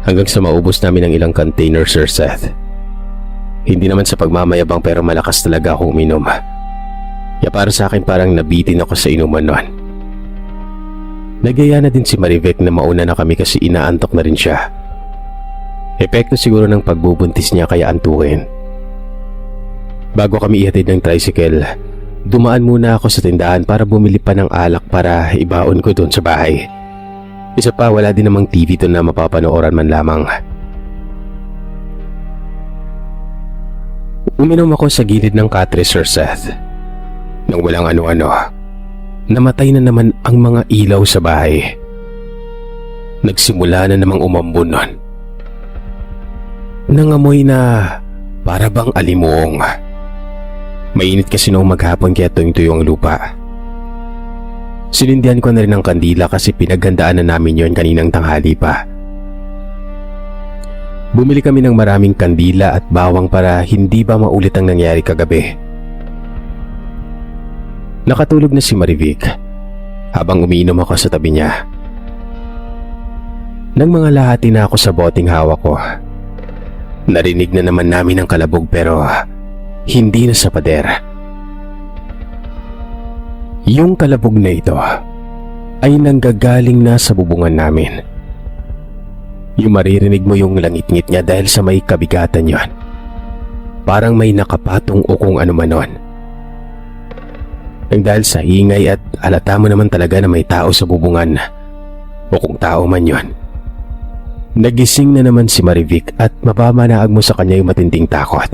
hanggang sa maubos namin ang ilang container, Sir Seth. Hindi naman sa pagmamayabang pero malakas talaga ako uminom. Ya para sa akin parang nabitin ako sa inuman nun. Nagyaya na din si Marivic na mauna na kami kasi inaantok na rin siya. Epekto siguro ng pagbubuntis niya kaya antukin. Bago kami ihatid ng tricycle, dumaan muna ako sa tindahan para bumili pa ng alak para ibaon ko doon sa bahay. Isa pa, wala din namang TV doon na mapapanooran man lamang. Uminom ako sa gilid ng katre, Sir Seth. Nang walang ano-ano, namatay na naman ang mga ilaw sa bahay. Nagsimula na namang umambon nun. Nangamoy na para bang alimuong. Mainit kasi noong maghapon kaya tuyong-tuyo ang lupa. Sinindihan ko na rin ang kandila kasi pinaghandaan na namin yon kaninang tanghali pa. Bumili kami ng maraming kandila at bawang para hindi ba maulit ang nangyari kagabi. Nakatulog na si Marivic habang umiinom ako sa tabi niya. Nang mga lahati na ako sa boteng hawak ko, narinig na naman namin ang kalabog pero hindi na sa pader. Yung kalabog na ito ay nanggagaling na sa bubungan namin. Yung maririnig mo yung langit-ngit niya dahil sa may kabigatan yon. Parang may nakapatong o kung ano man nun. Nang dahil sa ingay at halata mo naman talaga na may tao sa bubungan o kung tao man yon. Nagising na naman si Marivic at mapamanaag mo sa kanya yung matinding takot.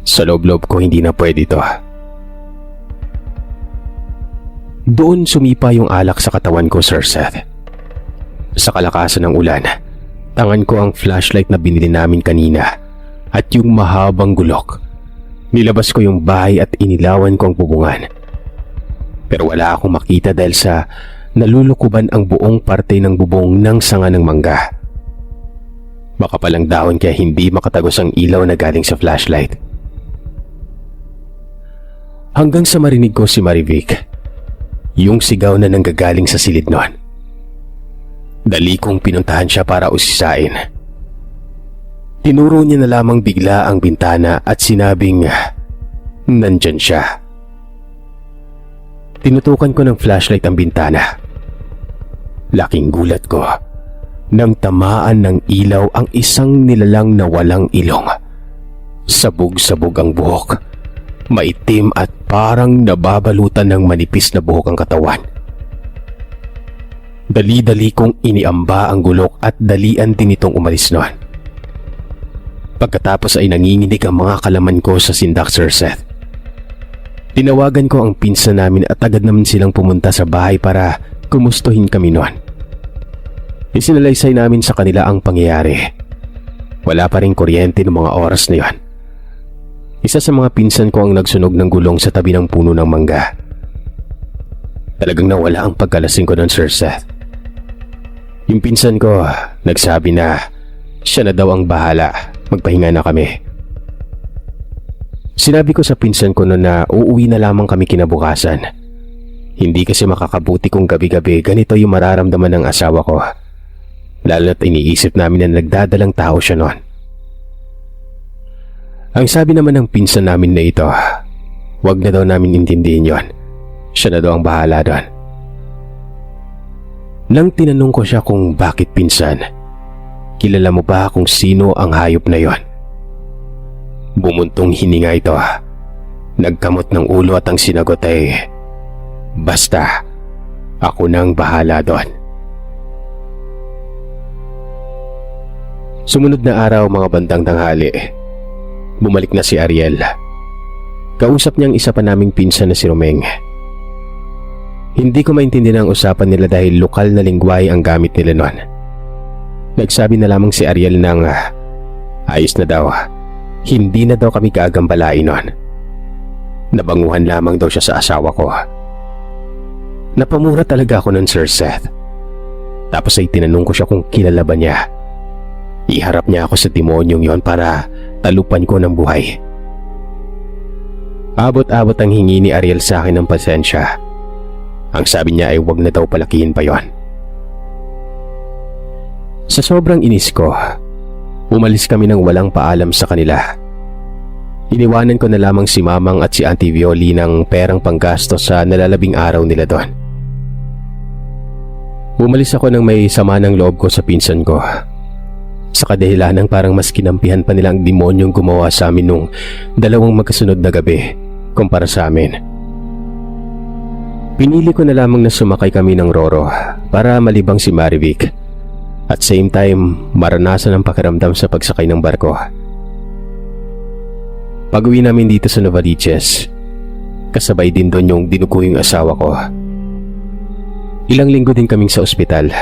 Sa loob-loob ko hindi na pwede ito. Doon sumipa yung alak sa katawan ko, Sir Seth. Sa kalakasan ng ulan, tangan ko ang flashlight na binili namin kanina at yung mahabang gulok. Nilabas ko yung bahay at inilawan ko ang bubungan. Pero wala akong makita dahil sa nalulukuban ang buong parte ng bubong ng sanga ng mangga. Makapalang dahon kaya hindi makatagos ang ilaw na galing sa flashlight. Hanggang sa marinig ko si Marivic, yung sigaw na nanggagaling sa silid nun. Dali kong pinuntahan siya para usisain. Tinuro niya na lamang bigla ang bintana at sinabing nandyan siya. Tinutukan ko ng flashlight ang bintana. Laking gulat ko nang tamaan ng ilaw ang isang nilalang na walang ilong. Sabog-sabog ang buhok. Maitim at parang nababalutan ng manipis na buhok ang katawan. Dali-dali kong iniamba ang gulok at dalian din itong umalis noon. Pagkatapos ay nanginginig ang mga kalaman ko sa sindak, Sir Seth. Tinawagan ko ang pinsan namin at agad naman silang pumunta sa bahay para kumustuhin kami noon. Isinalaysay namin sa kanila ang pangyayari. Wala pa rin kuryente ng mga oras na yon. Isa sa mga pinsan ko ang nagsunog ng gulong sa tabi ng puno ng mangga. Talagang nawala ang pagkalasing ko noon, Sir Seth. Yung pinsan ko nagsabi na siya na daw ang bahala. Magpahinga na kami. Sinabi ko sa pinsan ko noon na uuwi na lamang kami kinabukasan. Hindi kasi makakabuti kung gabi-gabi ganito yung mararamdaman ng asawa ko. Lalo na't iniisip namin na nagdadalang tao siya noon. Ang sabi naman ng pinsan namin na ito, wag na daw namin intindihin yon. Siya na daw ang bahala doon. Nang tinanong ko siya kung bakit pinsan, kilala mo ba kung sino ang hayop na yon? Bumuntong hininga ito. Nagkamot ng ulo at ang sinagot ay, basta, ako nang bahala doon. Sumunod na araw mga bandang tanghali, bumalik na si Ariel. Kausap niya ang isa pa naming pinsan na si Romeng. Hindi ko maintindihan ang usapan nila dahil lokal na lingwahe ang gamit nila noon. Nagsabi na lamang si Ariel ng ayos na daw, hindi na daw kami kaagambalain noon. Nabanguhan lamang daw siya sa asawa ko. Napamura talaga ako noon, Sir Seth. Tapos ay tinanong ko siya kung kilala ba niya. Iharap niya ako sa demonyong yon para talupan ko ng buhay. Abot-abot ang hingi ni Ariel sa akin ng pasensya. Ang sabi niya ay wag na daw palakihin pa yon. Sa sobrang inis ko, umalis kami nang walang paalam sa kanila. Iniwanan ko na lamang si Mamang at si Auntie Violi ng perang panggastos sa nalalabing araw nila doon. Umalis ako nang may sama ng loob ko sa pinsan ko. Sa kadahilanang parang mas kinampihan pa nila ang demonyong gumawa sa amin nung dalawang magkasunod na gabi kumpara sa amin. Pinili ko na lamang na sumakay kami ng Roro para malibang si Marivic at same time maranasan ang pakiramdam sa pagsakay ng barko. Pag-uwi namin dito sa Novaliches, kasabay din doon yung dinugo yung asawa ko. Ilang linggo din kaming sa ospital.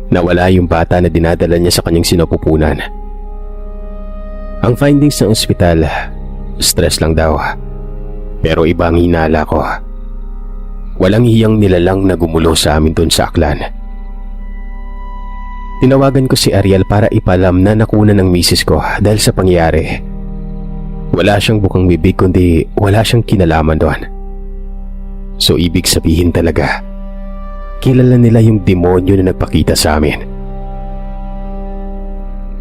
Nawala yung bata na dinadala niya sa kanyang sinapupunan. Ang findings ng ospital, stress lang daw. Pero iba ang hinala ko. Walang hiyang nilalang na gumulo sa amin doon sa Aklan. Tinawagan ko si Ariel para ipalam na nakuna ng misis ko dahil sa pangyayari. Wala siyang bukang bibig kundi wala siyang kinalaman doon. So ibig sabihin talaga, kilala nila yung demonyo na nagpakita sa amin.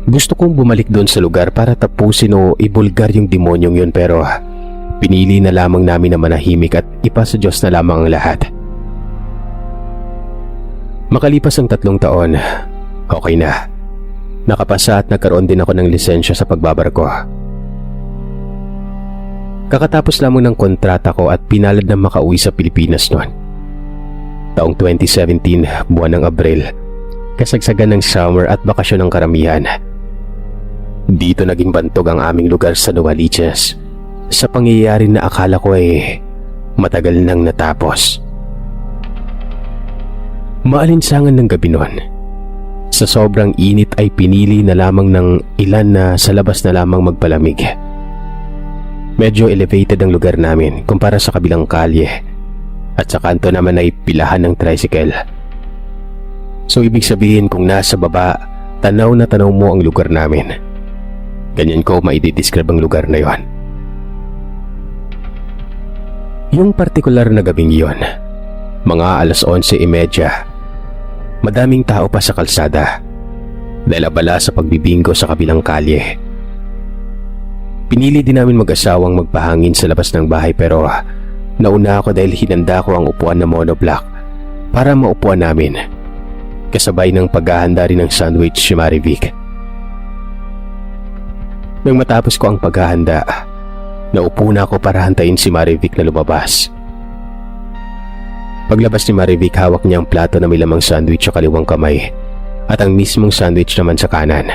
Gusto kong bumalik doon sa lugar para tapusin o ibulgar yung demonyong yun pero pinili na lamang namin na manahimik at ipasa Diyos na lamang ang lahat. Makalipas ang 3 taon, okay na. Nakapasa at nagkaroon din ako ng lisensya sa pagbabarko. Kakatapos lamang ng kontrata ko at pinalad na makauwi sa Pilipinas noon. Taong 2017, buwan ng Abril, kasagsagan ng summer at bakasyon ng karamihan. Dito naging bantog ang aming lugar sa Novaliches sa pangyayari na akala ko ay matagal nang natapos. Maalinsangan ng gabi noon. Sa sobrang init ay pinili na lamang ng ilan na sa labas na lamang magpalamig. Medyo elevated ang lugar namin kumpara sa kabilang kalye at sa kanto naman ay pilahan ng tricycle. So ibig sabihin kung nasa baba, tanaw na tanaw mo ang lugar namin. Ganyan ko maididescribe ang lugar na yon. Yung partikular na gabing yon, mga 11:30, madaming tao pa sa kalsada dahil abala sa pagbibinggo sa kabilang kalye. Pinili din namin mag-asawang magpahangin sa labas ng bahay pero nauna ako dahil hinanda ko ang upuan na monoblock para maupuan namin. Kasabay ng paghahanda rin ng sandwich si Marivic. Nang matapos ko ang paghahanda, naupo na ako para hantayin si Marivic na lumabas. Paglabas ni Marivic, hawak niya ang plato na may lamang sandwich sa kaliwang kamay at ang mismong sandwich naman sa kanan.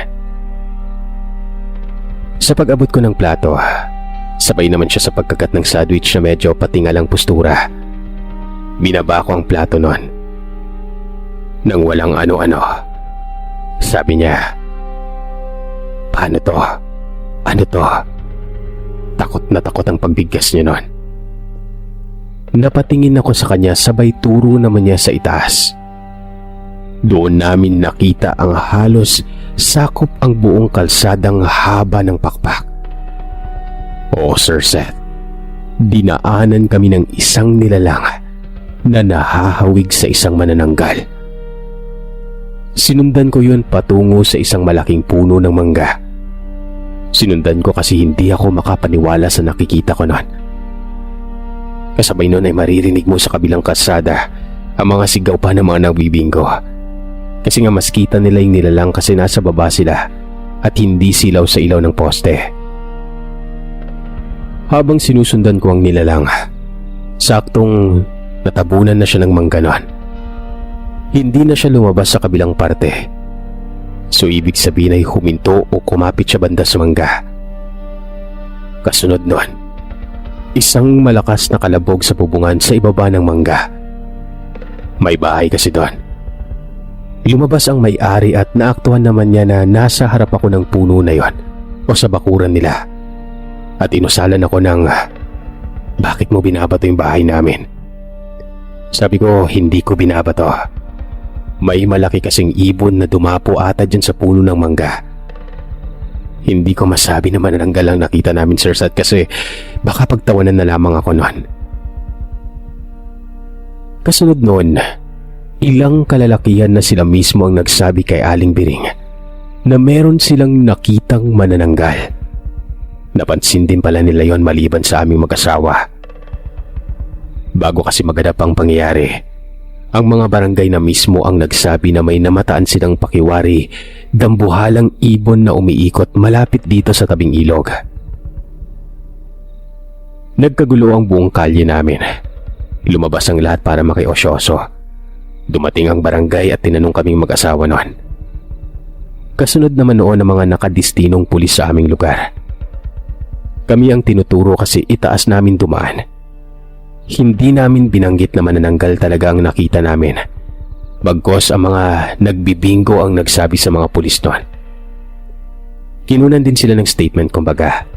Sa pag-abot ko ng plato, sabay naman siya sa pagkagat ng sandwich na medyo patingalang postura. Binaba ko ang plato noon. Nang walang ano-ano, sabi niya, "Paano to? Ano to?" Takot na takot ang pagbigkas niya noon. Napatingin ako sa kanya, sabay turo naman niya sa itaas. Doon namin nakita ang halos sakop ang buong kalsadang haba ng pakpak. Oo, Sir Seth, dinaanan kami ng isang nilalang na nahahawig sa isang manananggal. Sinundan ko yun patungo sa isang malaking puno ng mangga. Sinundan ko kasi hindi ako makapaniwala sa nakikita ko noon. Kasabay noon ay maririnig mo sa kabilang kalsada ang mga sigaw pa ng mga nagbibinggo. Kasi nga mas kita nila yung nilalang kasi nasa baba sila at hindi silaw sa ilaw ng poste. Habang sinusundan ko ang nilalang, saktong natabunan na siya ng mangga noon. Hindi na siya lumabas sa kabilang parte. So ibig sabihin ay huminto o kumapit siya banda sa mangga. Kasunod nun, isang malakas na kalabog sa bubungan sa ibaba ng mangga. May bahay kasi doon. Lumabas ang may-ari at naaktuhan naman niya na nasa harap ako ng puno na yon o sa bakuran nila. At inusalan ako ng, "Bakit mo binabato yung bahay namin?" Sabi ko, hindi ko binabato. May malaki kasing ibon na dumapo ata dyan sa puno ng mangga. Hindi ko masabi na manananggal ang nakita namin, Sir Sat, kasi baka pagtawanan na lamang ako noon. Kasunod noon, ilang kalalakihan na sila mismo ang nagsabi kay Aling Biring na meron silang nakitang manananggal. Napansin din pala nila yon maliban sa aming mag-asawa. Bago kasi maganap ang pangyayari, ang mga barangay na mismo ang nagsabi na may namataan silang pakiwari, dambuhalang ibon na umiikot malapit dito sa tabing ilog. Nagkagulo ang buong kalye namin. Lumabas ang lahat para makiosyoso. Dumating ang barangay at tinanong kaming mag-asawa noon. Kasunod naman noon ang mga nakadistinong pulis sa aming lugar. Kami ang tinuturo kasi itaas namin dumaan. Hindi namin binanggit na manananggal talaga ang nakita namin. Bagkos ang mga nagbibinggo ang nagsabi sa mga pulis noon. Kinunan din sila ng statement kumbaga.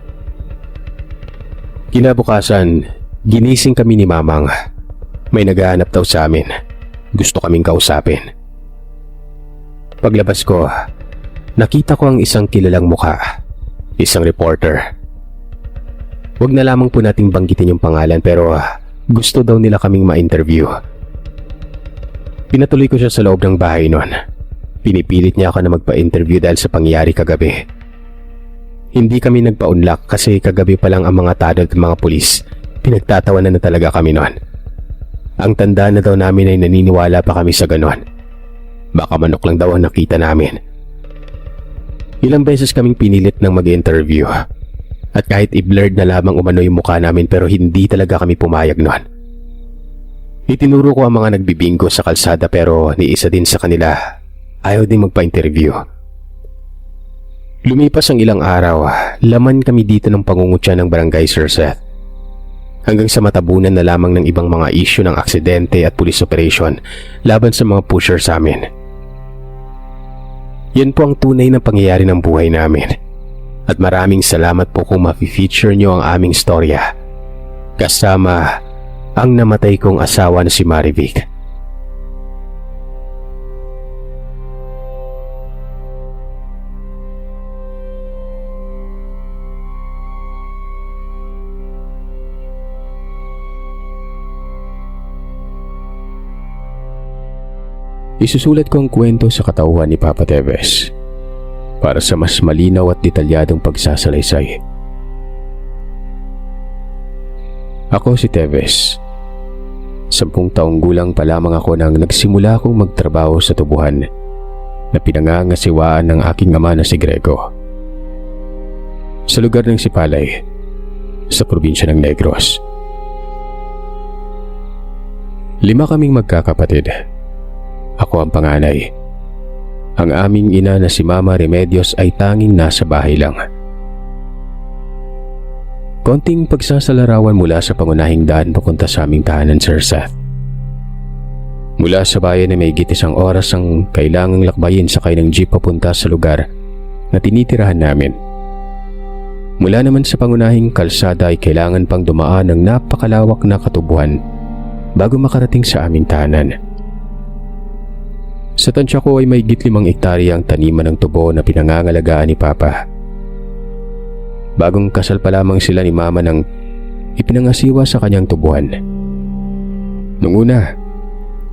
Kinabukasan, ginising kami ni Mamang. May naghahanap daw sa amin. Gusto kaming kausapin. Paglabas ko, nakita ko ang isang kilalang mukha. Isang reporter. Huwag na lamang po nating banggitin yung pangalan pero gusto daw nila kaming ma-interview. Pinatuloy ko siya sa loob ng bahay noon. Pinipilit niya ako na magpa-interview dahil sa pangyayari kagabi. Hindi kami nagpa-unlock kasi kagabi pa lang ang mga tanod at mga pulis. Pinagtatawanan na talaga kami noon. Ang tanda na daw namin ay naniniwala pa kami sa ganon. Baka manok lang daw ang nakita namin. Ilang beses kaming pinilit ng mag-interview. At kahit i-blurred na lamang umano yung mukha namin pero hindi talaga kami pumayag noon. Itinuro ko ang mga nagbibingko sa kalsada pero ni isa din sa kanila ayaw din magpa-interview. Lumipas ang ilang araw, laman kami dito ng pangungutya ng barangay Sir Seth. Hanggang sa matabunan na lamang ng ibang mga issue ng aksidente at police operation laban sa mga pusher sa amin. Yan po ang tunay na pangyayari ng buhay namin. At maraming salamat po kung ma-feature nyo ang aming storya. Kasama ang namatay kong asawa na si Marivic. Isusulat ko ang kwento sa katauhan ni Papa Teves para sa mas malinaw at detalyadong pagsasalaysay. Ako si Teves. 10 taong gulang pa lamang ako nang nagsimula akong magtrabaho sa tubuhan na pinangangasiwaan ng aking ama na si Grego. Sa lugar ng Sipalay, sa probinsya ng Negros. 5 kaming magkakapatid. Ako ang panganay. Ang aming ina na si Mama Remedios ay tanging nasa bahay lang. Konting pagsasalarawan mula sa pangunahing daan papunta sa aming tahanan, Sir Seth. Mula sa bayan na may higit 1 oras ang kailangang lakbayin sakay ng jeep papunta sa lugar na tinitirahan namin. Mula naman sa pangunahing kalsada ay kailangan pang dumaan ng napakalawak na katubuan bago makarating sa aming tahanan. Sa tansya ko ay may higit 5 hektarya ang taniman ng tubo na pinangangalagaan ni Papa. Bagong kasal pa lamang sila ni Mama nang ipinangasiwa sa kanyang tubuhan. Nung una,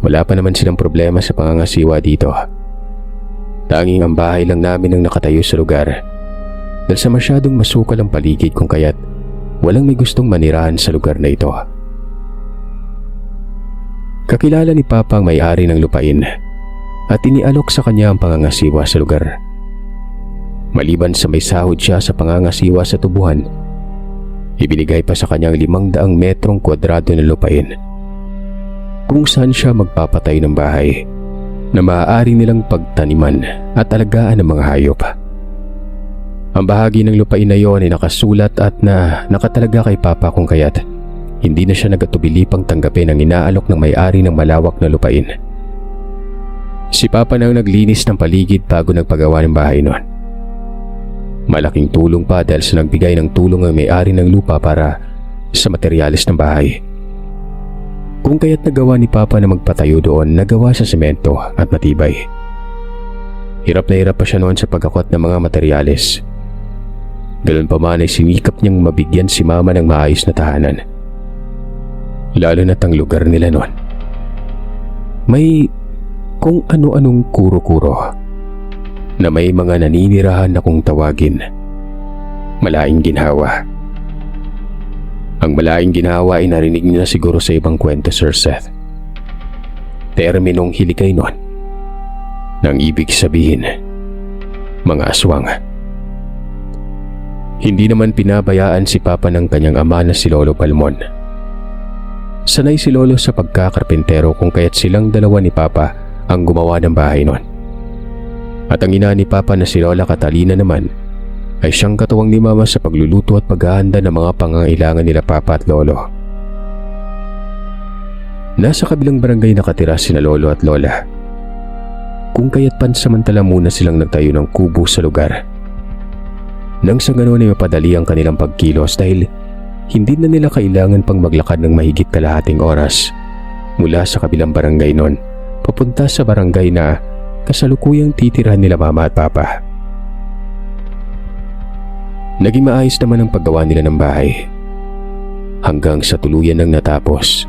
wala pa naman silang problema sa pangangasiwa dito. Tanging ang bahay lang namin ang nakatayo sa lugar dahil sa masyadong masukal ang paligid kung kaya't walang may gustong manirahan sa lugar na ito. Kakilala ni Papa ang may-ari ng lupain at inialok sa kanya ang pangangasiwa sa lugar. Maliban sa may sahod siya sa pangangasiwa sa tubuhan, ibinigay pa sa kanyang 500 metrong kwadrado na lupain kung saan siya magpapatay ng bahay na maaari nilang pagtaniman at alagaan ng mga hayop. Ang bahagi ng lupain na iyon ay nakasulat at nakatalaga kay Papa kung kaya't hindi na siya nagatubili pang tanggapin ang inaalok ng may-ari ng malawak na lupain. Si Papa na ang naglinis ng paligid bago nagpagawa ng bahay noon. Malaking tulong pa dahil sa nagbigay ng tulong ang may-ari ng lupa para sa materyales ng bahay. Kung kaya't nagawa ni Papa na magpatayo doon na gawa sa semento at matibay. Hirap na hirap pa siya noon sa pagkakwat ng mga materyales. Ganoon pa man ay sinikap niyang mabigyan si Mama ng maayos na tahanan. Lalo na't ang lugar nila noon may kung ano-anong kuro-kuro na may mga naninirahan na kung tawagin malaing ginhawa. Ang malaing ginhawa ay narinig niya siguro sa ibang kwento, Sir Seth. Terminong hilikay nun nang ibig sabihin mga aswang. Hindi naman pinabayaan si Papa ng kanyang ama na si Lolo Palmon. Sanay si Lolo sa pagkakarpentero kung kaya't silang dalawa ni Papa ang gumawa ng bahay noon. At ang ina ni Papa na si Lola Catalina naman ay siyang katuwang ni Mama sa pagluluto at paghahanda ng mga pangangailangan nila Papa at Lolo. Nasa kabilang barangay nakatira sina Lolo at Lola. Kung kaya't pansamantala muna silang nagtayo ng kubo sa lugar. Nang sa ganoon ay mapadali ang kanilang pagkilos dahil hindi na nila kailangan pang maglakad ng mahigit kalahating oras mula sa kabilang barangay noon papunta sa barangay na kasalukuyang titirahan nila Mama at Papa. Naging maayos naman ang paggawa nila ng bahay hanggang sa tuluyan nang natapos.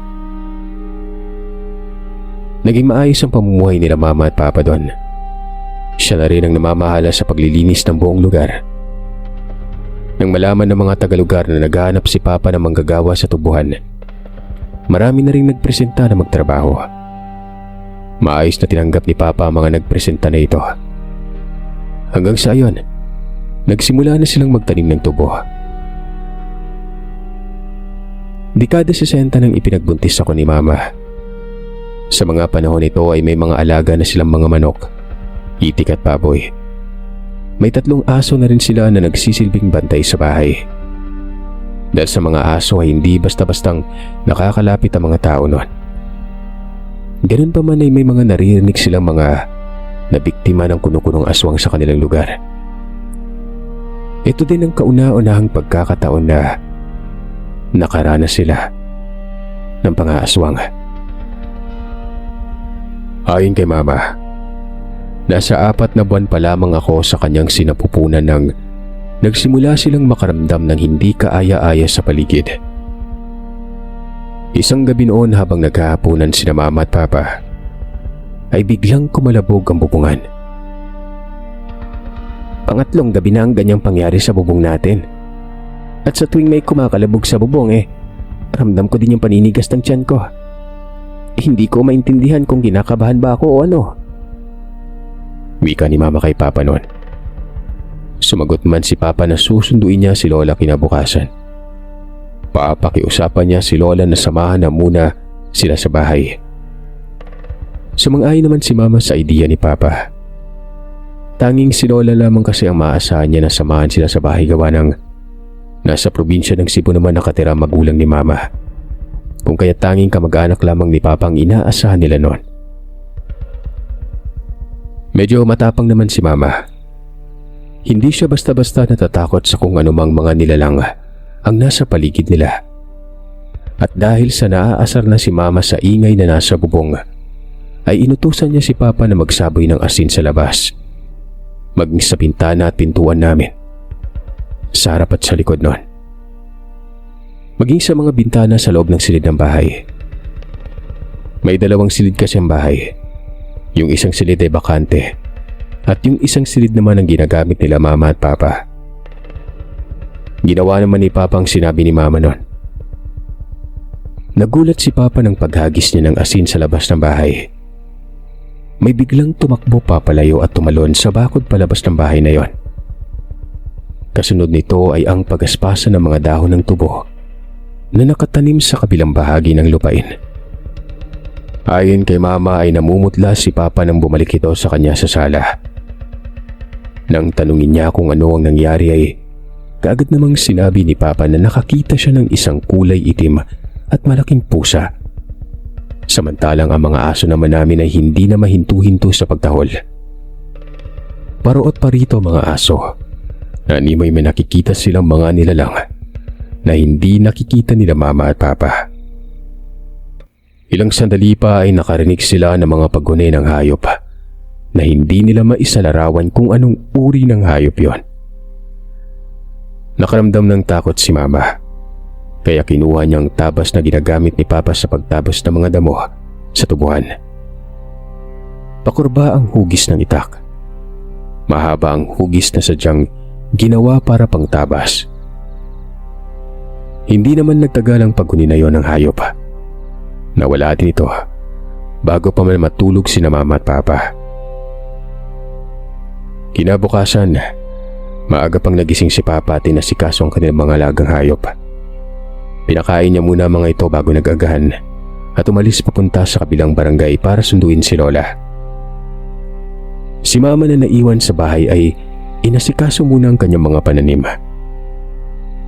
Naging maayos ang pamumuhay nila Mama at Papa doon. Siya na rin ang namamahala sa paglilinis ng buong lugar. Nang malaman ng mga taga-lugar na naghahanap si Papa ng manggagawa sa tubuhan, marami na rin nagpresenta na magtrabaho. Maayos na tinanggap ni Papa ang mga nagpresenta na ito. Hanggang sa ayon, nagsimula na silang magtanim ng tubo. Dekada 60 nang ipinagbuntis ako ni Mama Sa mga panahon ito ay may mga alaga na silang mga manok, itik at baboy. May 3 aso na rin sila na nagsisilbing bantay sa bahay. Dahil sa mga aso ay hindi basta-bastang nakakalapit ang mga tao noon. Ganun pa man ay may mga naririnig silang mga nabiktima ng kuno-kunong aswang sa kanilang lugar. Ito din ang kauna-unahang pagkakataon na nakaranas sila ng pangaaswang. Ayon kay Mama, nasa 4 na buwan pa lamang ako sa kanyang sinapupunan nang nagsimula silang makaramdam ng hindi kaaya-aya sa paligid. Isang gabi noon habang naghahapunan sina Mama at Papa, ay biglang kumalabog ang bubungan. Pangatlong gabi na ang ganyang pangyari sa bubong natin. At sa tuwing may kumakalabog sa bubong ramdam ko din yung paninigas ng tiyan ko. Hindi ko maintindihan kung kinakabahan ba ako o ano. Wika ni Mama kay Papa noon. Sumagot man si Papa na susunduin niya si Lola kinabukasan. Papakiusapan niya si Lola na samahan na muna sila sa bahay. Sumang-ayon naman si Mama sa idea ni Papa. Tanging si Lola lamang kasi ang maasahan niya na samahan sila sa bahay gawa ng nasa probinsya ng Cebu naman nakatira magulang ni Mama. Kung kaya tanging kamag-anak lamang ni Papa ang inaasahan nila noon. Medyo matapang naman si Mama. Hindi siya basta-basta natatakot sa kung anumang mga nilalang ang nasa paligid nila. At dahil sa naaasar na si Mama sa ingay na nasa bubong, ay inutusan niya si Papa na magsaboy ng asin sa labas. Maging sa pintana at pintuan namin, sa harap at sa likod noon. Maging sa mga bintana sa loob ng silid ng bahay. May 2 silid kasi ang bahay. Yung isang silid ay bakante at yung isang silid naman ang ginagamit nila Mama at Papa. Ginawa naman ni Papa ang sinabi ni Mama noon. Nagulat si Papa ng paghagis niya ng asin sa labas ng bahay. May biglang tumakbo papalayo at tumalon sa bakod palabas ng bahay na yon. Kasunod nito ay ang pagaspasan ng mga dahon ng tubo na nakatanim sa kabilang bahagi ng lupain. Ayon kay Mama ay namumutla si Papa nang bumalik ito sa kanya sa sala. Nang tanungin niya kung ano ang nangyari ay kaagad namang sinabi ni Papa na nakakita siya ng isang kulay itim at malaking pusa. Samantalang ang mga aso naman namin ay hindi na mahinto-hinto sa pagtahol. Paroot pa rito mga aso na may nakikita silang mga nilalang na hindi nakikita nila Mama at Papa. Ilang sandali pa ay nakarinig sila ng mga paggunay ng hayop na hindi nila maisalarawan kung anong uri ng hayop yon. Nakaramdam ng takot si Mama. Kaya kinuha niyang tabas na ginagamit ni Papa sa pagtabas ng mga damo sa tubuhan. Pakurba ang hugis ng itak. Mahaba ang hugis na sadyang ginawa para pang tabas. Hindi naman nagtagal ang pagkunin na yon ng hayop. Nawala din ito bago pa man matulog sina Mama at Papa. Kinabukasan, maaga pang nagising si Papa at inasikaso ang kanilang mga alagang hayop. Pinakain niya muna mga ito bago nag-agahan at umalis papunta sa kabilang barangay para sunduin si Lola. Si Mama na naiwan sa bahay ay inasikaso muna ang kanyang mga pananim.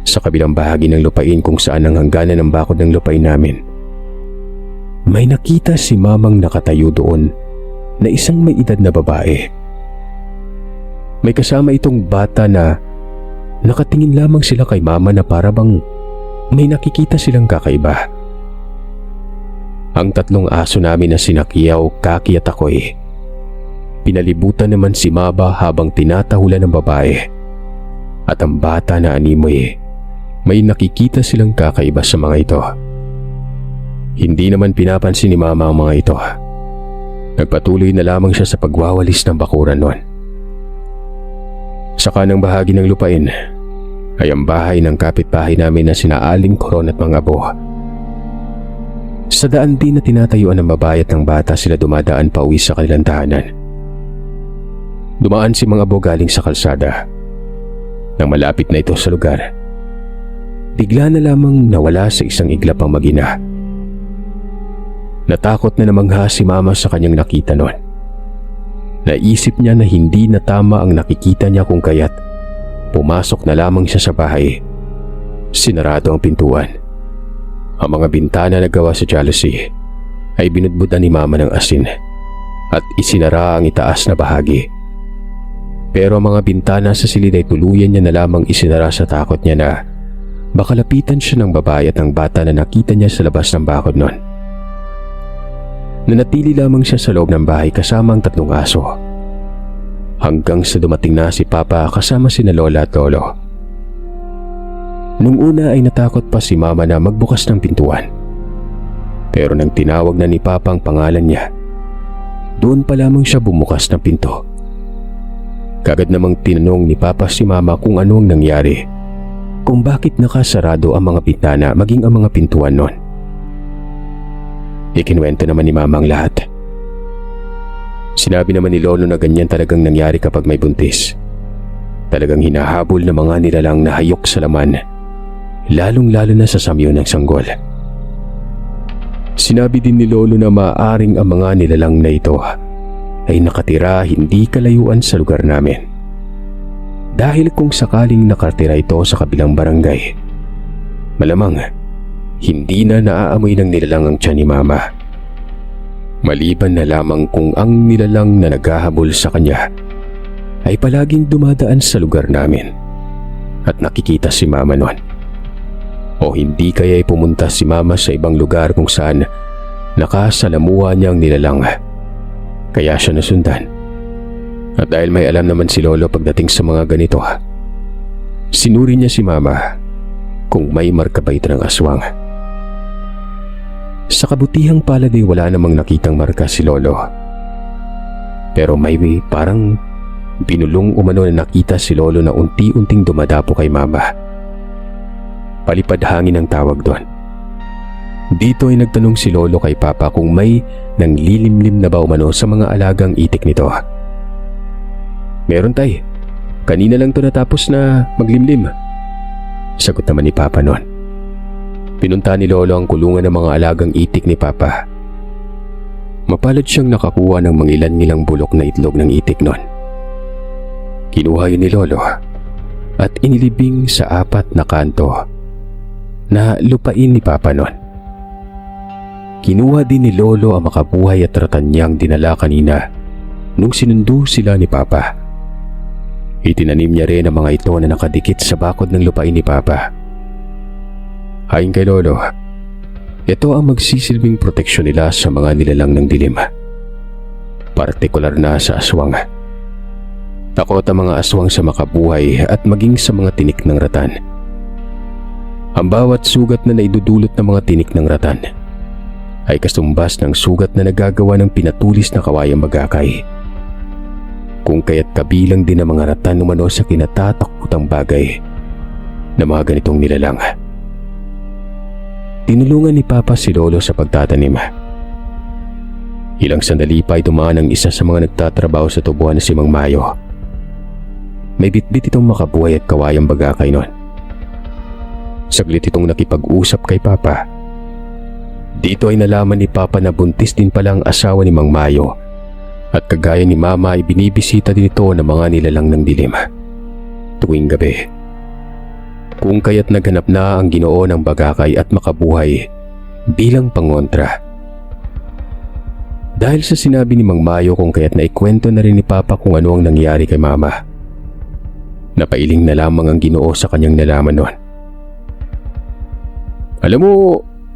Sa kabilang bahagi ng lupain kung saan ang hangganan ng bakod ng lupain namin, may nakita si Mamang nakatayo doon na isang may edad na babae. May kasama itong bata na nakatingin lamang sila kay Mama na para bang may nakikita silang kakaiba. Ang 3 aso namin na sina Kiyaw, Kaki at Akoy, pinalibutan naman si Mama habang tinatahulan ng babae. At ang bata na Animoy, may nakikita silang kakaiba sa mga ito. Hindi naman pinapansin ni Mama ang mga ito. Nagpatuloy na lamang siya sa pagwawalis ng bakuran noon. Sa kanang bahagi ng lupain ay ang bahay ng kapitbahay namin na sina Aling Coron at mga abo. Sa daan din na tinatayuan ng babae at ng bata sila dumadaan pa uwi sa kanilang tahanan. Dumaan si mga abo galing sa kalsada. Nang malapit na ito sa lugar, bigla na lamang nawala sa isang iglap ang mag-ina. Natakot na namangha si Mama sa kanyang nakita noon. Naisip niya na hindi na tama ang nakikita niya kung kaya't pumasok na lamang siya sa bahay. Sinarado ang pintuan. Ang mga bintana na gawa sa jealousy ay binudbudan ni Mama ng asin at isinara ang itaas na bahagi. Pero ang mga bintana sa silid ay tuluyan niya na lamang isinara sa takot niya na baka lapitan siya ng babae at ng bata na nakita niya sa labas ng bakod noon. Nanatili lamang siya sa loob ng bahay kasama ang 3 aso. Hanggang sa dumating na si Papa kasama sina Lola at Lolo. Nung una ay natakot pa si Mama na magbukas ng pintuan. Pero nang tinawag na ni Papa ang pangalan niya, doon pa lamang siya bumukas ng pinto. Kagad namang tinanong ni Papa si Mama kung ano ang nangyari, kung bakit nakasarado ang mga bintana maging ang mga pintuan noon. Ikinuwento naman ni Mama ang lahat. Sinabi naman ni Lolo na ganyan talagang nangyari kapag may buntis. Talagang hinahabol ng mga nilalang na hayok sa laman, lalong-lalo na sa samyo ng sanggol. Sinabi din ni Lolo na maaaring ang mga nilalang na ito ay nakatira hindi kalayuan sa lugar namin. Dahil kung sakaling nakatira ito sa kabilang barangay, malamang hindi na naaamoy ng nilalang ang tiyan ni Mama. Maliban na lamang kung ang nilalang na naghahabol sa kanya ay palaging dumadaan sa lugar namin at nakikita si Mama noon. O hindi kaya ay pumunta si Mama sa ibang lugar kung saan nakasalamuha niya ang nilalang. Kaya siya nasundan. At dahil may alam naman si Lolo pagdating sa mga ganito, sinuri niya si Mama kung may marka ba ito ng aswang. Sa kabutihang palad ay wala namang nakitang marka si Lolo. Pero may parang binulong umano na nakita si Lolo na unti-unting dumadapo kay Mama. Palipad hangin ang tawag doon. Dito ay nagtanong si Lolo kay Papa kung may nanglilimlim na ba umano sa mga alagang itik nito. Meron tay, kanina lang to natapos na maglimlim. Sagot naman ni Papa noon. Pinunta ni Lolo ang kulungan ng mga alagang itik ni Papa. Mapalad siyang nakakuha ng mangilan-ngilang bulok na itlog ng itik noon. Kinuha yun ni Lolo at inilibing sa 4 na kanto na lupain ni Papa noon. Kinuha din ni Lolo ang makabuhay at ratan niyang dinala kanina nung sinundo sila ni Papa. Itinanim niya rin ang mga ito na nakadikit sa bakod ng lupain ni Papa. Ayon kay Lolo, ito ang magsisilbing proteksyon nila sa mga nilalang ng dilim. Partikular na sa aswang. Takot ang mga aswang sa makabuhay at maging sa mga tinik ng ratan. Ang bawat sugat na naidudulot ng mga tinik ng ratan ay kasumbas ng sugat na nagagawa ng pinatulis na kawayang bagakay. Kung kaya't kabilang din ang mga ratan umano sa kinatatakutang bagay na mga ganitong nilalang. Tinulungan ni Papa si Lolo sa pagtatanim. Ilang sandali pa ay dumaan ang isa sa mga nagtatrabaho sa tubuhan na si Mang Mayo. May bitbit itong makabuhay at kawayang bagakay noon. Saglit itong nakipag-usap kay Papa. Dito ay nalaman ni Papa na buntis din pala ang asawa ni Mang Mayo at kagaya ni Mama ay binibisita din ito ng mga nilalang ng dilim tuwing gabi. Kung kaya't naghanap na ang Ginoo ng bagakay at makabuhay bilang pangontra. Dahil sa sinabi ni Mang Mayo kung kaya't naikwento na rin ni Papa kung ano ang nangyari kay Mama. Napailing na lamang ang Ginoo sa kanyang nalaman noon. Alam mo,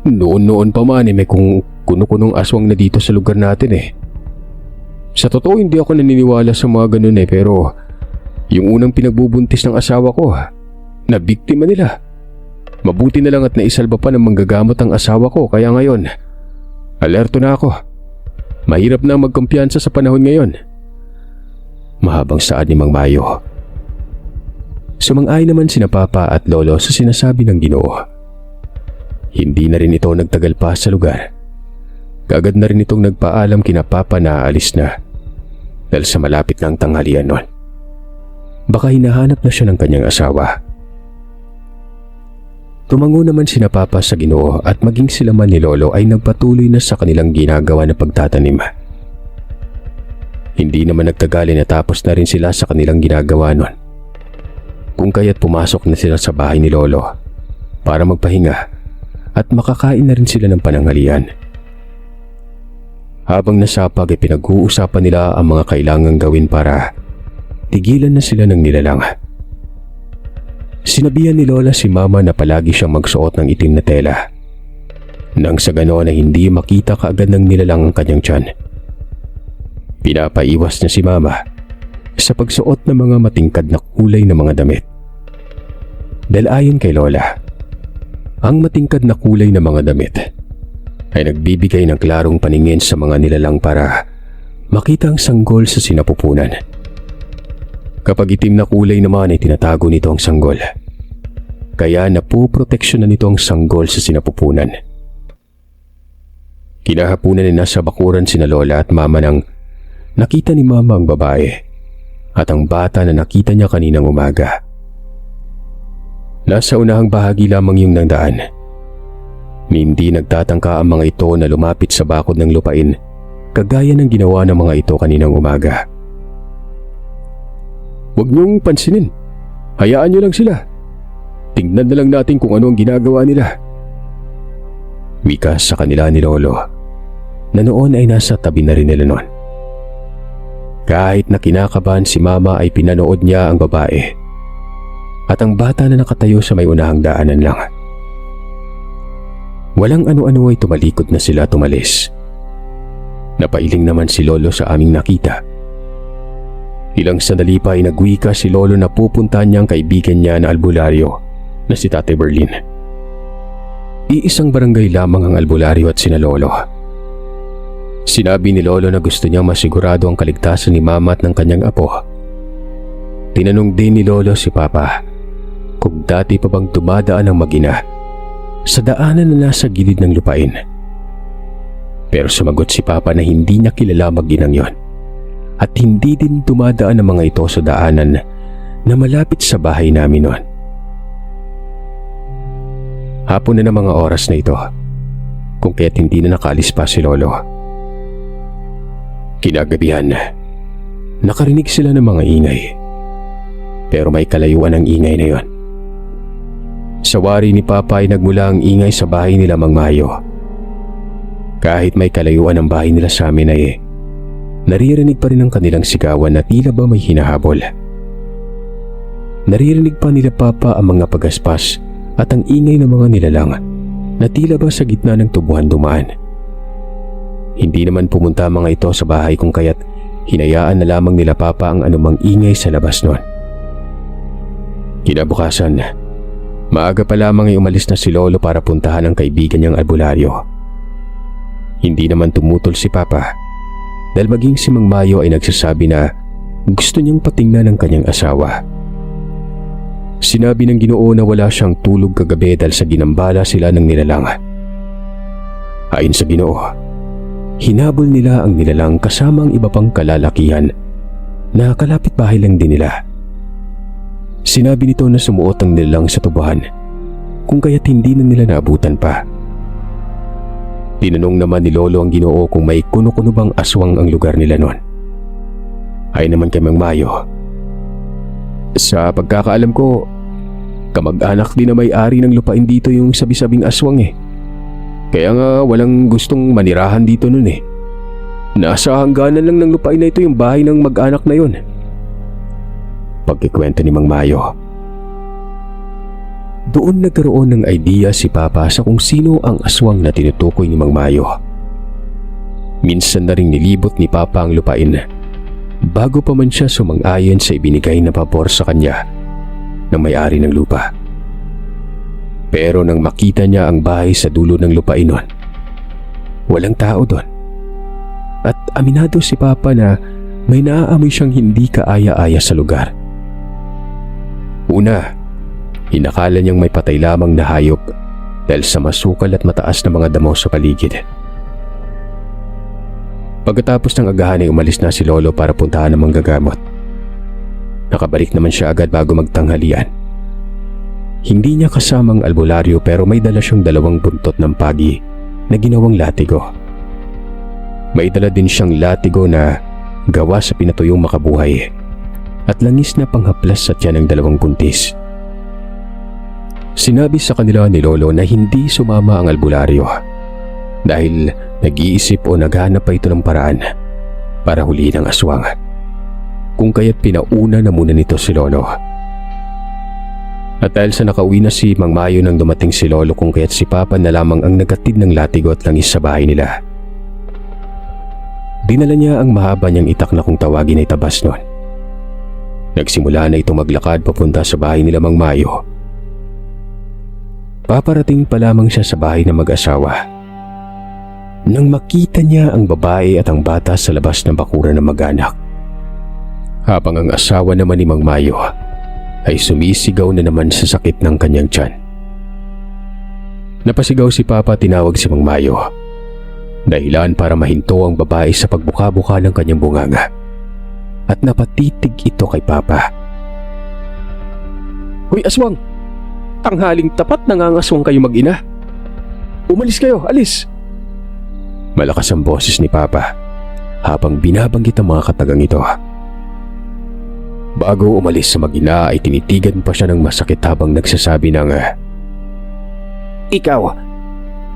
noon pa man may kung kuno-kunong aswang na dito sa lugar natin eh. Sa totoo hindi ako naniniwala sa mga ganun pero yung unang pinagbubuntis ng asawa ko, na biktima nila. Mabuti na lang at naisalba pa ng manggagamot ang asawa ko kaya ngayon, alerto na ako. Mahirap na magkumpiyansa sa panahon ngayon. Mahabang saad ni Mang Mayo. Sumang-ay naman sina Papa at Lolo sa sinasabi ng Ginoo. Hindi na rin ito nagtagal pa sa lugar. Kaagad na rin itong nagpaalam kina Papa na aalis na dahil sa malapit na ang tanghalian noon. Baka hinahanap na siya ng kanyang asawa. Tumango naman sina Papa sa Ginoo at maging sila man ni Lolo ay nagpatuloy na sa kanilang ginagawa na pagtatanim. Hindi naman nagtagal na tapos na rin sila sa kanilang ginagawa nun. Kung kaya't pumasok na sila sa bahay ni Lolo para magpahinga at makakain na rin sila ng pananghalian. Habang nasapag ay pinag-uusapan nila ang mga kailangang gawin para tigilan na sila ng nilalang. Sinabihan ni Lola si Mama na palagi siyang magsuot ng itim na tela nang sa ganoon ay hindi makita kaagad ng nilalang ang kanyang tiyan. Pinapaiwas niya si Mama sa pagsuot ng mga matingkad na kulay na mga damit. Dahil ayon kay Lola, ang matingkad na kulay na mga damit ay nagbibigay ng klarong paningin sa mga nilalang para makita ang sanggol sa sinapupunan. Kapag itim na kulay naman ay tinatago nito ang sanggol. Kaya napuproteksyonan nito ang sanggol sa sinapupunan. Kinahapunan na nasa bakuran sina Lola at Mama nang nakita ni Mama ang babae at ang bata na nakita niya kaninang umaga. Nasa unahang bahagi lamang yung nandaan. Hindi nagtatangka ang mga ito na lumapit sa bakod ng lupain kagaya ng ginawa ng mga ito kaninang umaga. "Huwag niyong pansinin. Hayaan niyo lang sila. Tingnan na lang natin kung ano ang ginagawa nila." Wika sa kanila ni Lolo na noon ay nasa tabi na rin nila noon. Kahit na kinakabahan si Mama ay pinanood niya ang babae at ang bata na nakatayo sa may unahang daanan lang. Walang ano-ano ay tumalikod na sila tumalis. Napailing naman si Lolo sa aming nakita. Ilang sandali pa ay nagwika si Lolo na pupuntahan niya ang kaibigan niya na albularyo na si Tate Berlin. Iisang barangay lamang ang albularyo at sina Lolo. Sinabi ni Lolo na gusto niyang masigurado ang kaligtasan ni Mama at ng kanyang apo. Tinanong din ni Lolo si Papa kung dati pa bang dumadaan ang mag-ina sa daanan na nasa gilid ng lupain. Pero sumagot si Papa na hindi niya kilala mag-inang yon. At hindi din dumadaan ang mga ito sa daanan na malapit sa bahay namin noon. Hapon na ng mga oras na ito, kung kaya't hindi na nakaalis pa si Lolo. Kinagabihan, nakarinig sila ng mga ingay. Pero may kalayuan ang ingay na yon. Sa wari ni Papa ay nagmula ang ingay sa bahay nila Mang Mayo. Kahit may kalayuan ang bahay nila sa amin ay naririnig pa rin ang kanilang sigawan na tila ba may hinahabol. Naririnig pa nila Papa ang mga pagaspas at ang ingay ng mga nilalang na tila ba sa gitna ng tubuhan dumaan. Hindi naman pumunta mga ito sa bahay kung kaya't hinayaan na lamang nila Papa ang anumang ingay sa labas noon. Kinabukasan, maaga pa lamang ay umalis na si Lolo para puntahan ang kaibigan niyang albularyo. Hindi naman tumutol si Papa dahil maging si Mang Mayo ay nagsasabi na gusto niyang patingnan ang kanyang asawa. Sinabi ng Ginoo na wala siyang tulog kagabi dahil sa ginambala sila ng nilalang. Ayon sa Ginoo, hinabol nila ang nilalang kasama ang iba pang kalalakihan na kalapit bahay lang din nila. Sinabi nito na sumuot ang nilalang sa tubuhan kung kaya't hindi na nila naabutan pa. Tinanong naman ni Lolo ang Ginoo kung may kuno-kuno bang aswang ang lugar nila noon. Ay naman kay Mang Mayo, sa pagkakaalam ko, kamag-anak din na may-ari ng lupain dito yung sabi-sabing aswang eh. Kaya nga walang gustong manirahan dito noon eh. Nasa hangganan lang ng lupain na ito yung bahay ng mag-anak na yun. Pagkikwento ni Mang Mayo. Doon nagkaroon ng idea si Papa sa kung sino ang aswang na tinutukoy ni Mang Mayo. Minsan na ring nilibot ni Papa ang lupain bago pa man siya sumang-ayon sa ibinigay na pabor sa kanya ng may-ari ng lupa. Pero nang makita niya ang bahay sa dulo ng lupain nun, walang tao doon. At aminado si Papa na may naaamoy siyang hindi kaaya-aya sa lugar. Una, inakala niyang may patay lamang na hayop dahil sa masukal at mataas na mga damo sa paligid. Pagkatapos ng agahan ay umalis na si Lolo para puntahan ang manggagamot. Nakabalik naman siya agad bago magtanghalian. Hindi niya kasamang albularyo pero may dala siyang 2 buntot ng pagi na ginawang latigo. May dala din siyang latigo na gawa sa pinatuyong makabuhay at langis na panghaplas sa tiyan ng 2 buntis. Sinabi sa kanila ni Lolo na hindi sumama ang albularyo dahil nag-iisip o naghanap pa ito ng paraan para huliin ang aswang, kung kaya't pinauna na muna nito si Lolo. At dahil sa nakauwi na si Mang Mayo nang dumating si Lolo, kung kaya't si Papa na lamang ang nagatid ng latigo at langis sa bahay nila. Dinala niya ang mahaba niyang itak na kung tawagin ay tabas nun. Nagsimula na itong maglakad papunta sa bahay nila Mang Mayo. Paparating pa lamang siya sa bahay ng mag-asawa nang makita niya ang babae at ang bata sa labas ng bakuran ng mag-anak. Habang ang asawa naman ni Mang Mayo ay sumisigaw na naman sa sakit ng kanyang tiyan. Napasigaw si Papa, tinawag si Mang Mayo. Dahilan para mahinto ang babae sa pagbuka-buka ng kanyang bunganga. At napatitig ito kay Papa. "Hoy aswang! Tanghaling tapat nangangaswang kayo mag-ina. Umalis kayo, alis!" Malakas ang boses ni Papa habang binabanggit ang mga katagang ito. Bago umalis sa mag-ina ay tinitigan pa siya ng masakit habang nagsasabi ng, "Ikaw,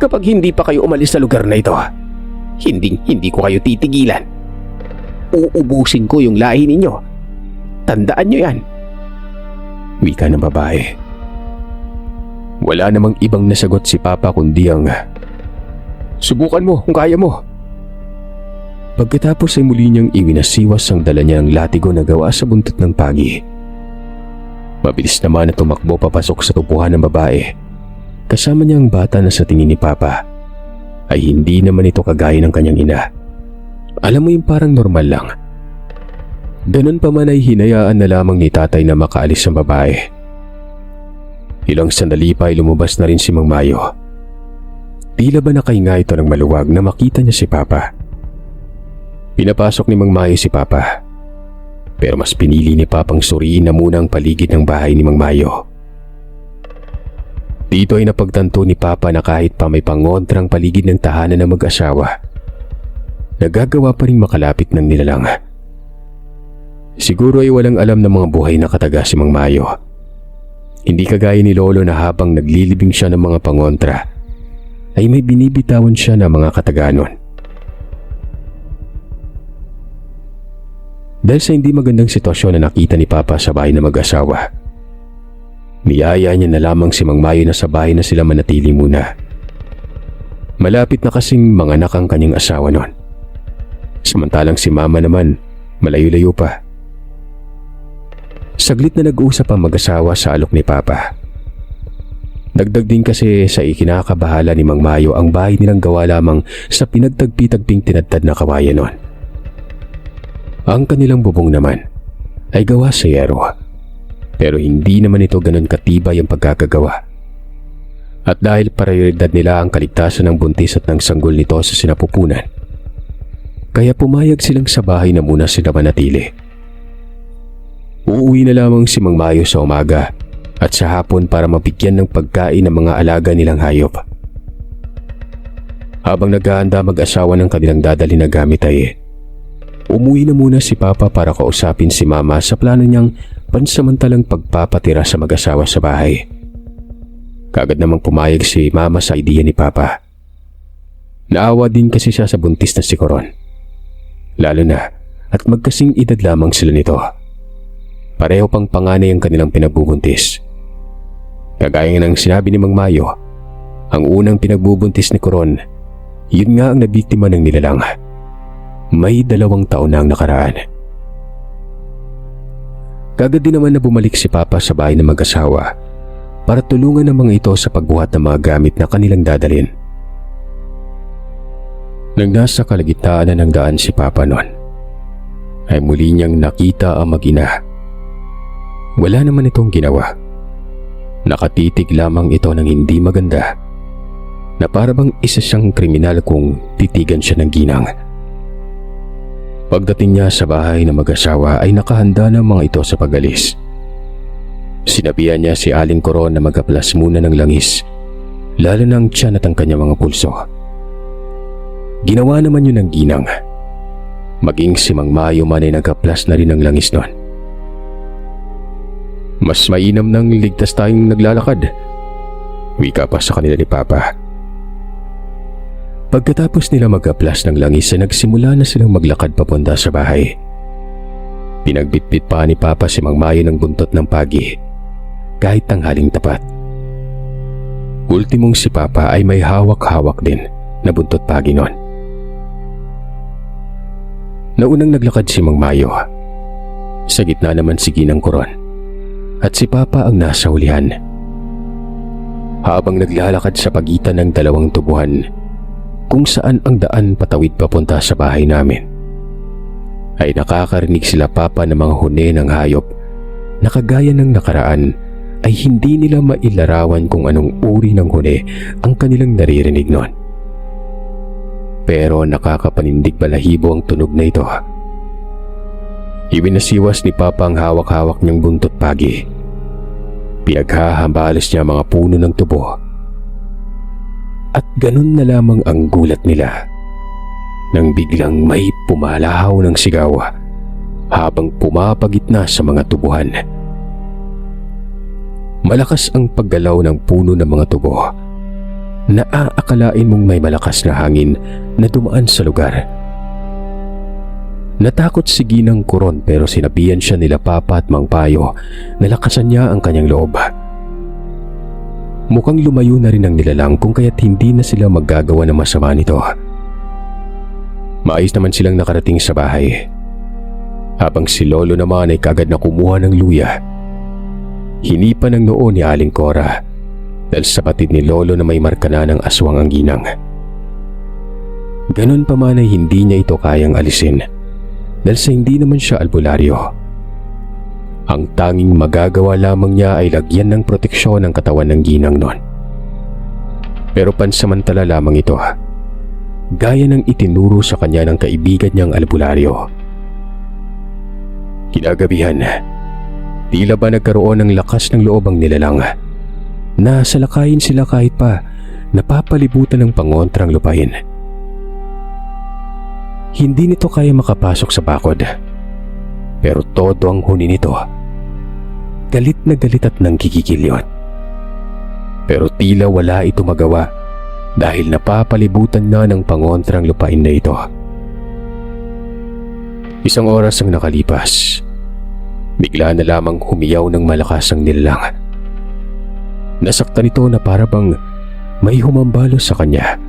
kapag hindi pa kayo umalis sa lugar na ito, hindi ko kayo titigilan. Uubusin ko yung lahi ninyo. Tandaan nyo yan." Wika ng babae. Wala namang ibang nasagot si Papa kundi ang, "Subukan mo kung kaya mo." Pagkatapos ay muli niyang iwinasiwas ang dala niyang latigo na gawa sa buntot ng pagi. Mabilis naman na tumakbo papasok sa tupuhan ng babae. Kasama niya ang bata na sa tingin ni Papa ay hindi naman ito kagaya ng kanyang ina. Alam mo yung parang normal lang. Ganun pa man ay hinayaan na lamang ni tatay na makaalis ang babae. Ilang sandali pa ay lumabas na rin si Mang Mayo. Tila ba nakahinga ito ng maluwag na makita niya si Papa. Pinapasok ni Mang Mayo si Papa. Pero mas pinili ni Papang suriin na muna ang paligid ng bahay ni Mang Mayo. Dito ay napagtanto ni Papa na kahit pa may pangontrang paligid ng tahanan ng mag-asawa, nagagawa pa rin makalapit ng nilalang. Siguro ay walang alam ng mga buhay na kataga si Mang Mayo. Hindi kagaya ni Lolo na habang naglilibing siya ng mga pangontra, ay may binibitawan siya ng mga kataganon. Dahil sa hindi magandang sitwasyon na nakita ni Papa sa bahay ng mag-asawa, niyaya niya na lamang si Mang Mayo na sa bahay na sila manatili muna. Malapit na kasing manganak ang kanyang asawa noon. Samantalang si Mama naman, malayo-layo pa. Saglit na nag-usap ang mag-asawa sa alok ni Papa. Dagdag din kasi sa ikinakabahala ni Mang Mayo ang bahay nilang gawa lamang sa pinagtagpi-tagping tinadtad na kawayan noon. Ang kanilang bubong naman ay gawa sa yero, pero hindi naman ito ganun katibay ang pagkakagawa. At dahil prioridad nila ang kaligtasan ng buntis at ng sanggol nito sa sinapupunan, kaya pumayag silang sa bahay na muna sila manatili. Uuwi na lamang si Mang Mayo sa umaga at sa hapon para mabigyan ng pagkain ng mga alaga nilang hayop. Habang naghahanda mag-asawa ng kanilang dadali na gamit ay umuwi na muna si Papa para kausapin si Mama sa plano niyang pansamantalang pagpapatira sa mag-asawa sa bahay. Kaagad namang pumayag si Mama sa idea ni Papa. Naawa din kasi siya sa buntis na si Coron. Lalo na at magkasing edad lamang sila nito. Pareho pang panganay ang kanilang pinagbubuntis. Kagaya ng sinabi ni Mang Mayo, ang unang pinagbubuntis ni Coron, yun nga ang nabiktima ng nilalang. May 2 taon na ang nakaraan. Kaagad din naman na bumalik si Papa sa bahay ng mag-asawa para tulungan ang mga ito sa pagbuhat ng mga gamit na kanilang dadalhin. Nang nasa kalagitnaan na ng daan si Papa noon, ay muli niyang nakita ang mag-ina. Wala naman itong ginawa. Nakatitig lamang ito ng hindi maganda na parabang isa siyang kriminal kung titigan siya ng ginang. Pagdating niya sa bahay ng mag-asawa ay nakahanda ng mga ito sa pag-alis. Sinabihan niya si Aling Coron na mag-aplas muna ng langis, lalo na ang tiyan at ang kanyang mga pulso. Ginawa naman yun ng ginang. Maging si Mang Mayo man ay nag-aplas na rin ng langis noon. Mas mainam nang ligtas tayong naglalakad, wika pa sa kanila ni Papa. Pagkatapos nila mag-aplas ng langis ay nagsimula na silang maglakad papunta sa bahay. Pinagbitbit pa ni Papa si Mang Mayo ng buntot ng pagi, kahit tanghaling tapat. Ultimong si Papa ay may hawak-hawak din na buntot pagi noon. Naunang naglakad si Mang Mayo. Sa gitna naman si Ginang Coron at si Papa ang nasa hulihan. Habang naglalakad sa pagitan ng dalawang tubuhan kung saan ang daan patawid papunta sa bahay namin, ay nakakarinig sila Papa ng mga huni ng hayop na kagaya ng nakaraan ay hindi nila mailarawan kung anong uri ng huni ang kanilang naririnig noon. Pero nakakapanindig balahibo ang tunog na ito. Ibinasiwas ni Papa ang hawak-hawak niyang buntot pagi. Pinaghahambalas niya mga puno ng tubo. At ganun na lamang ang gulat nila nang biglang may pumalahaw ng sigaw habang pumapagitna sa mga tubuhan. Malakas ang paggalaw ng puno ng mga tubo. Naaakalain mong may malakas na hangin na dumaan sa lugar. Natakot si Ginang Coron pero sinabihan siya nila Papa at Mang Payo na lakasan niya ang kanyang loob. Mukhang lumayo na rin ang nilalang kung kaya't hindi na sila maggagawa ng masama nito. Maayos naman silang nakarating sa bahay. Habang si Lolo naman ay kagad na kumuha ng luya. Hinipa ng noo ni Aling Cora dahil sa batid ni Lolo na may marka na ng aswang ang ginang. Ganon pa man ay hindi niya ito kayang alisin dahil sa hindi naman siya albularyo. Ang tanging magagawa lamang niya ay lagyan ng proteksyon ang katawan ng ginang noon. Pero pansamantala lamang ito, gaya ng itinuro sa kanya ng kaibigan niyang albularyo. Kinagabihan, tila ba nagkaroon ng lakas ng loob ang nilalang na salakayin sila kahit pa napapalibutan ng pangontrang lupain. Hindi nito kaya makapasok sa bakod, pero todo ang huni nito. Galit na galit at nangkikikilyot. Pero tila wala ito magawa dahil napapalibutan na ng pangontrang lupain na ito. Isang oras ang nakalipas. Bigla na lamang humiyaw ng malakas ang nilalang. Nasaktan ito na para bang may humambalo sa kanya.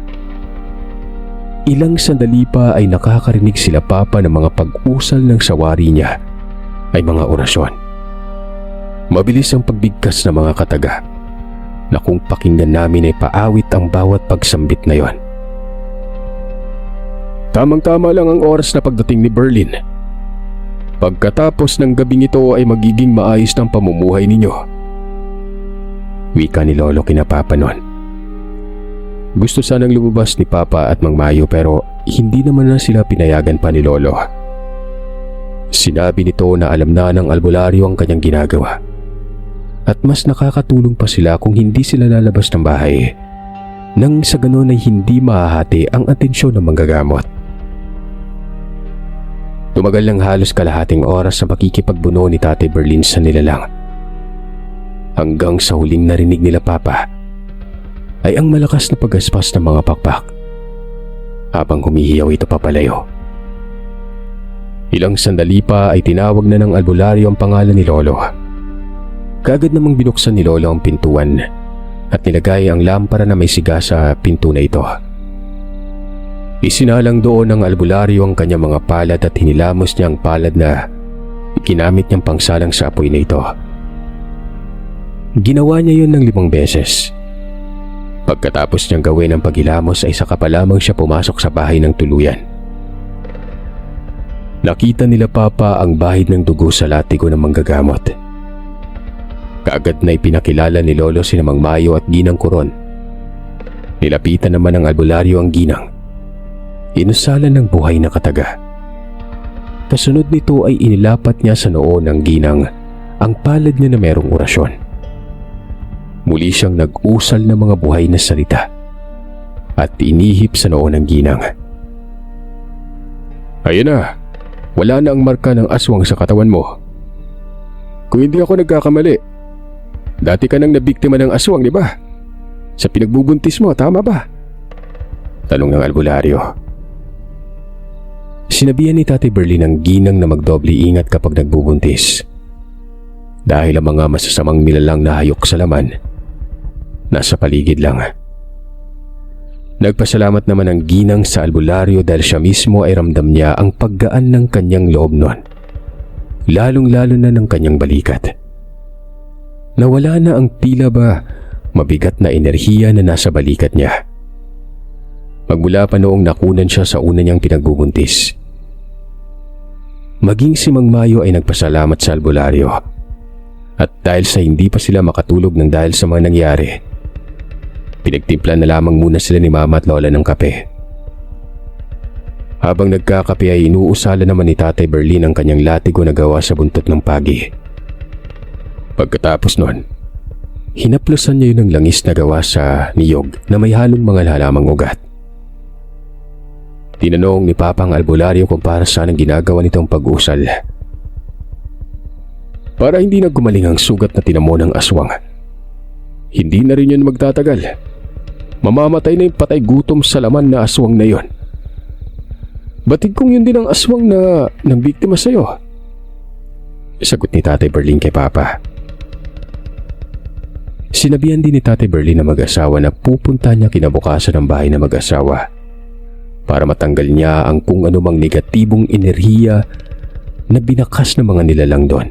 Ilang sandali pa ay nakakarinig sila Papa ng mga pag-usal ng sawari niya ay mga orasyon. Mabilis ang pagbigkas ng mga kataga na kung pakinggan namin ay paawit ang bawat pagsambit na yon. Tamang-tama lang ang oras na pagdating ni Berlin. Pagkatapos ng gabing ito ay magiging maayos ng pamumuhay ninyo. Wika ni Lolo kina Papa noon. Gusto sanang lumabas ni Papa at Mang Mayo pero hindi naman na sila pinayagan pa ni Lolo. Sinabi nito na alam na ng albularyo ang kanyang ginagawa. At mas nakakatulong pa sila kung hindi sila lalabas ng bahay. Nang sa ganon ay hindi mahahati ang atensyon ng manggagamot. Tumagal ng halos kalahating oras sa makikipagbuno ni Tate Berlin sa nilalang. Hanggang sa huling narinig nila Papa ay ang malakas na pagaspas ng mga pakpak habang humihiyaw ito papalayo. Ilang sandali pa ay tinawag na ng albularyo ang pangalan ni Lolo. Kaagad namang binuksan ni Lolo ang pintuan at nilagay ang lampara na may siga sa pinto na ito. Isinalang doon ng albularyo ang kanyang mga palad at hinilamos niya ang palad na ginamit niyang pangsalang sa apoy na ito. Ginawa niya yun ng 5 beses. Pagkatapos niyang gawin ang paghilamos ay saka pa lamang siya pumasok sa bahay ng tuluyan. Nakita nila Papa ang bahid ng dugo sa latigo ng manggagamot. Kaagad na ipinakilala ni Lolo sina Mang Mayo at Ginang Coron. Nilapitan naman ng albularyo ang ginang. Inusalan ng buhay na kataga. Kasunod nito ay inilapat niya sa noo ng ginang ang palad niya na merong orasyon. Muli siyang nag-usal ng mga buhay na salita at inihip sa noo ng ginang. Ayan na, wala na ang marka ng aswang sa katawan mo. Kung hindi ako nagkakamali, dati ka nang nabiktima ng aswang, di ba? Sa pinagbubuntis mo, tama ba? Tanong ng albularyo. Sinabihan ni Tatay Berlin ang ginang na magdoble ingat kapag nagbubuntis. Dahil ang mga masasamang nilalang na hayok sa laman, nasa paligid lang. Nagpasalamat naman ang ginang sa albularyo dahil siya mismo ay ramdam niya ang paggaan ng kanyang loob noon. Lalong-lalo na ng kanyang balikat. Nawala na ang tila ba mabigat na enerhiya na nasa balikat niya. Magmula pa noong nakunan siya sa una niyang pinagbubuntis. Maging si Mang Mayo ay nagpasalamat sa albularyo. At dahil sa hindi pa sila makatulog ng dahil sa mga nangyari, pinagtimpla na lamang muna sila ni Mama at Lola ng kape. Habang nagkakape ay inuusala naman ni Tatay Berlin ang kanyang latigo na gawa sa buntot ng pagi. Pagkatapos nun, hinaplusan niya yun ng langis na gawa sa niyog na may halong mga halamang ugat. Tinanong ni Papa ang albularyo kung para saan ang ginagawa nitong pag-usal. Para hindi na gumaling ang sugat na tinamo ng aswang. Hindi na rin yun magtatagal. Mamamatay na yung patay gutom sa laman na aswang na yon. Batid kong yun din ang aswang na nang biktima sa'yo. Sagot ni Tatay Berlin kay Papa. Sinabihan din ni Tatay Berlin na mag-asawa na pupunta niya kinabukasan ng bahay na mag-asawa para matanggal niya ang kung anumang negatibong enerhiya na binakas ng mga nilalang doon.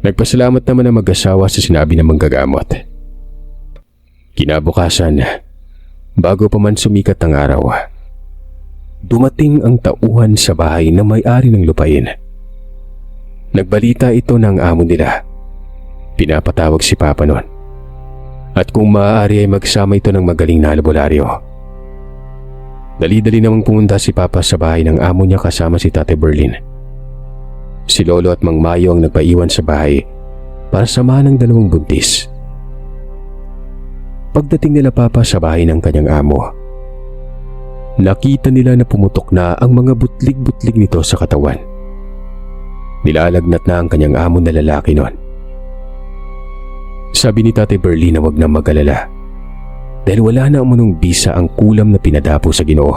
Nagpasalamat naman ang mag-asawa sa sinabi ng manggagamot. Kinabukasan, bago pa man sumikat ang araw, dumating ang tauhan sa bahay na may-ari ng lupain. Nagbalita ito ng amo nila. Pinapatawag si Papa noon. At kung maaari ay magsama ito ng magaling na albularyo. Dali-dali namang pumunta si Papa sa bahay ng amo niya kasama si Tatay Berlin. Si Lolo at Mang Mayo ang nagpaiwan sa bahay para samahan ng dalawang buntis. Pagdating nila Papa sa bahay ng kanyang amo, nakita nila na pumutok na ang mga butlig-butlig nito sa katawan. Nilalagnat na ang kanyang amo na lalaki noon. Sabi ni Tatay Berlin na wag na mag-alala dahil wala na umunong bisa ang kulam na pinadapo sa Ginoo.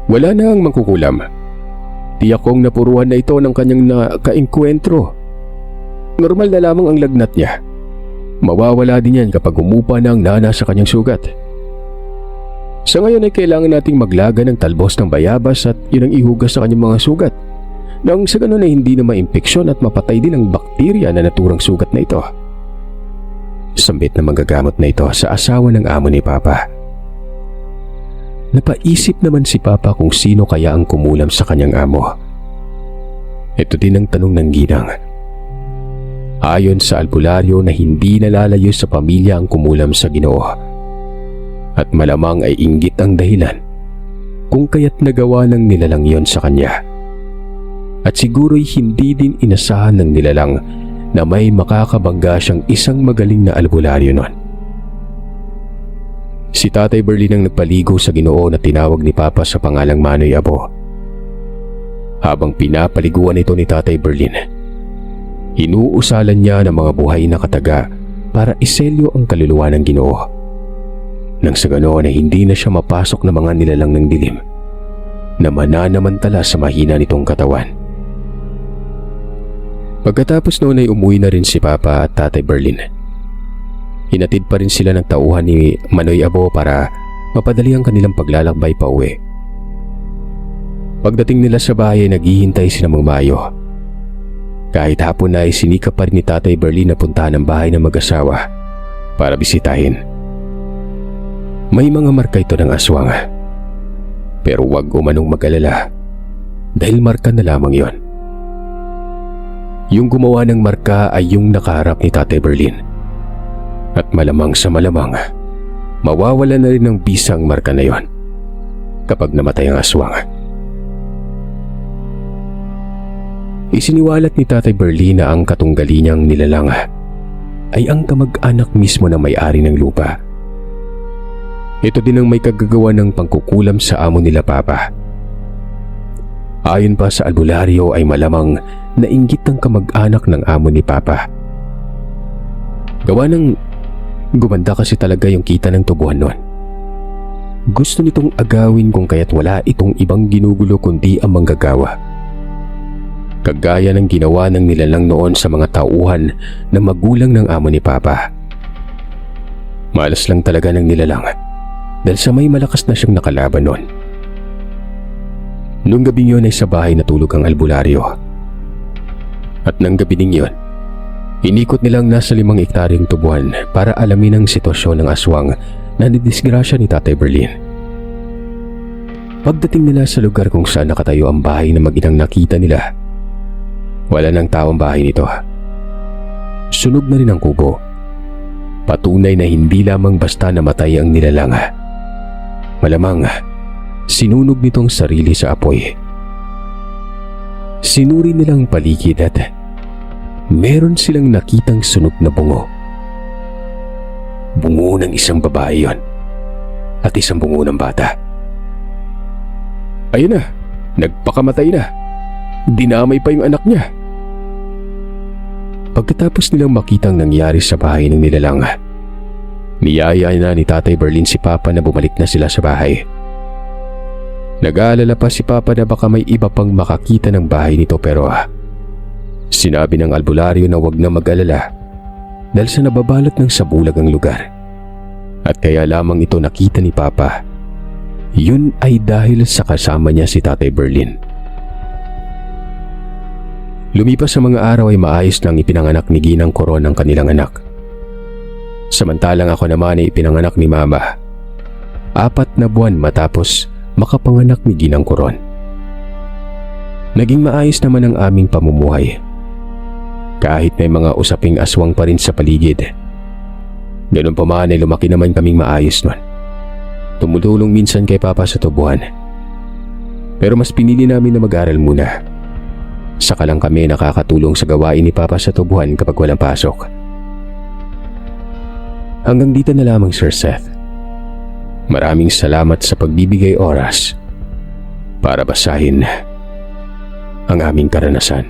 Wala na ang mangkukulam. Tiyak kong napuruhan na ito ng kanyang nakaengkwentro. Normal na lamang ang lagnat niya. Mawawala din yan kapag umupa na ang nana sa kanyang sugat. Sa ngayon ay kailangan nating maglaga ng talbos ng bayabas at yun ang ihugas sa kanyang mga sugat. Nang sa ganun ay hindi na maimpeksyon at mapatay din ang bakterya na naturang sugat na ito. Sambit na manggagamot na ito sa asawa ng amo ni Papa. Napaisip naman si Papa kung sino kaya ang kumulam sa kanyang amo. Ito din ang tanong ng ginang. Ayon sa albularyo na hindi nalalayo sa pamilya ang kumulam sa Ginoo. At malamang ay inggit ang dahilan kung kaya't nagawa ng nilalang yon sa kanya. At siguro'y hindi din inasahan ng nilalang na may makakabangga siyang isang magaling na albularyo nun. Si Tatay Berlin ang nagpaligo sa Ginoo na tinawag ni Papa sa pangalang Manoy Abo. Habang pinapaliguan ito ni Tatay Berlin, inuusalan niya ng mga buhay na kataga para iselyo ang kaluluwa ng Ginoo. Nang sa ganoon ay hindi na siya mapasok ng mga nilalang ng dilim na mananamantala sa mahina nitong katawan. Pagkatapos noon ay umuwi na rin si Papa at Tatay Berlin. Hinatid pa rin sila ng tauhan ni Manoy Abo para mapadali ang kanilang paglalakbay pa uwi. Pagdating nila sa bahay ay naghihintay sila Mang Mayo. Kahit hapon na ay sinikap pa rin ni Tatay Berlin na puntahan ang bahay ng mag-asawa para bisitahin. May mga marka ito ng aswang. Pero huwag umanong mag-alala dahil marka na lamang yon. Yung gumawa ng marka ay yung nakaharap ni Tatay Berlin. At malamang sa malamang, mawawala na rin ng bisang marka na yon kapag namatay ang aswang. Isiniwalat ni Tatay Berlin na ang katunggali niyang nilalang ay ang kamag-anak mismo na may-ari ng lupa. Ito din ang may kagagawa ng pangkukulam sa amo nila Papa. Ayon pa sa albularyo ay malamang nainggit ng kamag-anak ng amo ni Papa. Gawa ng gumanda kasi talaga yung kita ng tubuhan nun. Gusto nitong agawin kung kaya't wala itong ibang ginugulo kundi ang manggagawa. Kagaya ng ginawa ng nilalang noon sa mga tauhan na magulang ng amo ni Papa. Malas lang talaga ng nilalang dahil sa may malakas na siyang nakalaban noon. Noong gabing yun ay sa bahay natulog ang albularyo. At nang gabi ding yun, inikot nilang nasa 5 ektaryeng tubuhan para alamin ang sitwasyon ng aswang na nidisgrasya ni Tatay Berlin. Pagdating nila sa lugar kung saan nakatayo ang bahay na mag-inang nakita nila, wala nang tao ang bahay nito. Sunog na rin ang kubo. Patunay na hindi lamang basta namatay ang nilalang. Malamang sinunog nitong sarili sa apoy. Sinuri nilang paligid at meron silang nakitang sunog na bungo. Bungo ng isang babae yon at isang bungo ng bata. Ayun na, nagpakamatay na. Dinamay pa yung anak niya. Pagkatapos nilang makitang nangyari sa bahay ng nilalang, niyaya na ni Tatay Berlin si Papa na bumalik na sila sa bahay. Nag-aalala pa si Papa na baka may iba pang makakita ng bahay nito pero sinabi ng albularyo na wag na mag-alala dahil sa nababalot ng sabulag ang lugar. At kaya lamang ito nakita ni Papa. Yun ay dahil sa kasama niya si Tatay Berlin. Lumipas sa mga araw ay maayos nang ipinanganak ni Ginang Coron ang kanilang anak. Samantalang ako naman ay ipinanganak ni Mama. 4 na buwan matapos makapanganak ni Ginang Coron. Naging maayos naman ang aming pamumuhay. Kahit may mga usaping aswang pa rin sa paligid. Ganun pa man ay lumaki naman kaming maayos nun. Tumutulong minsan kay Papa sa tubuhan. Pero mas pinili namin na mag-aral muna. Saka lang kami nakakatulong sa gawain ni Papa sa tubuhan kapag walang pasok. Hanggang dito na lamang, Sir Seth. Maraming salamat sa pagbibigay oras para basahin ang aming karanasan.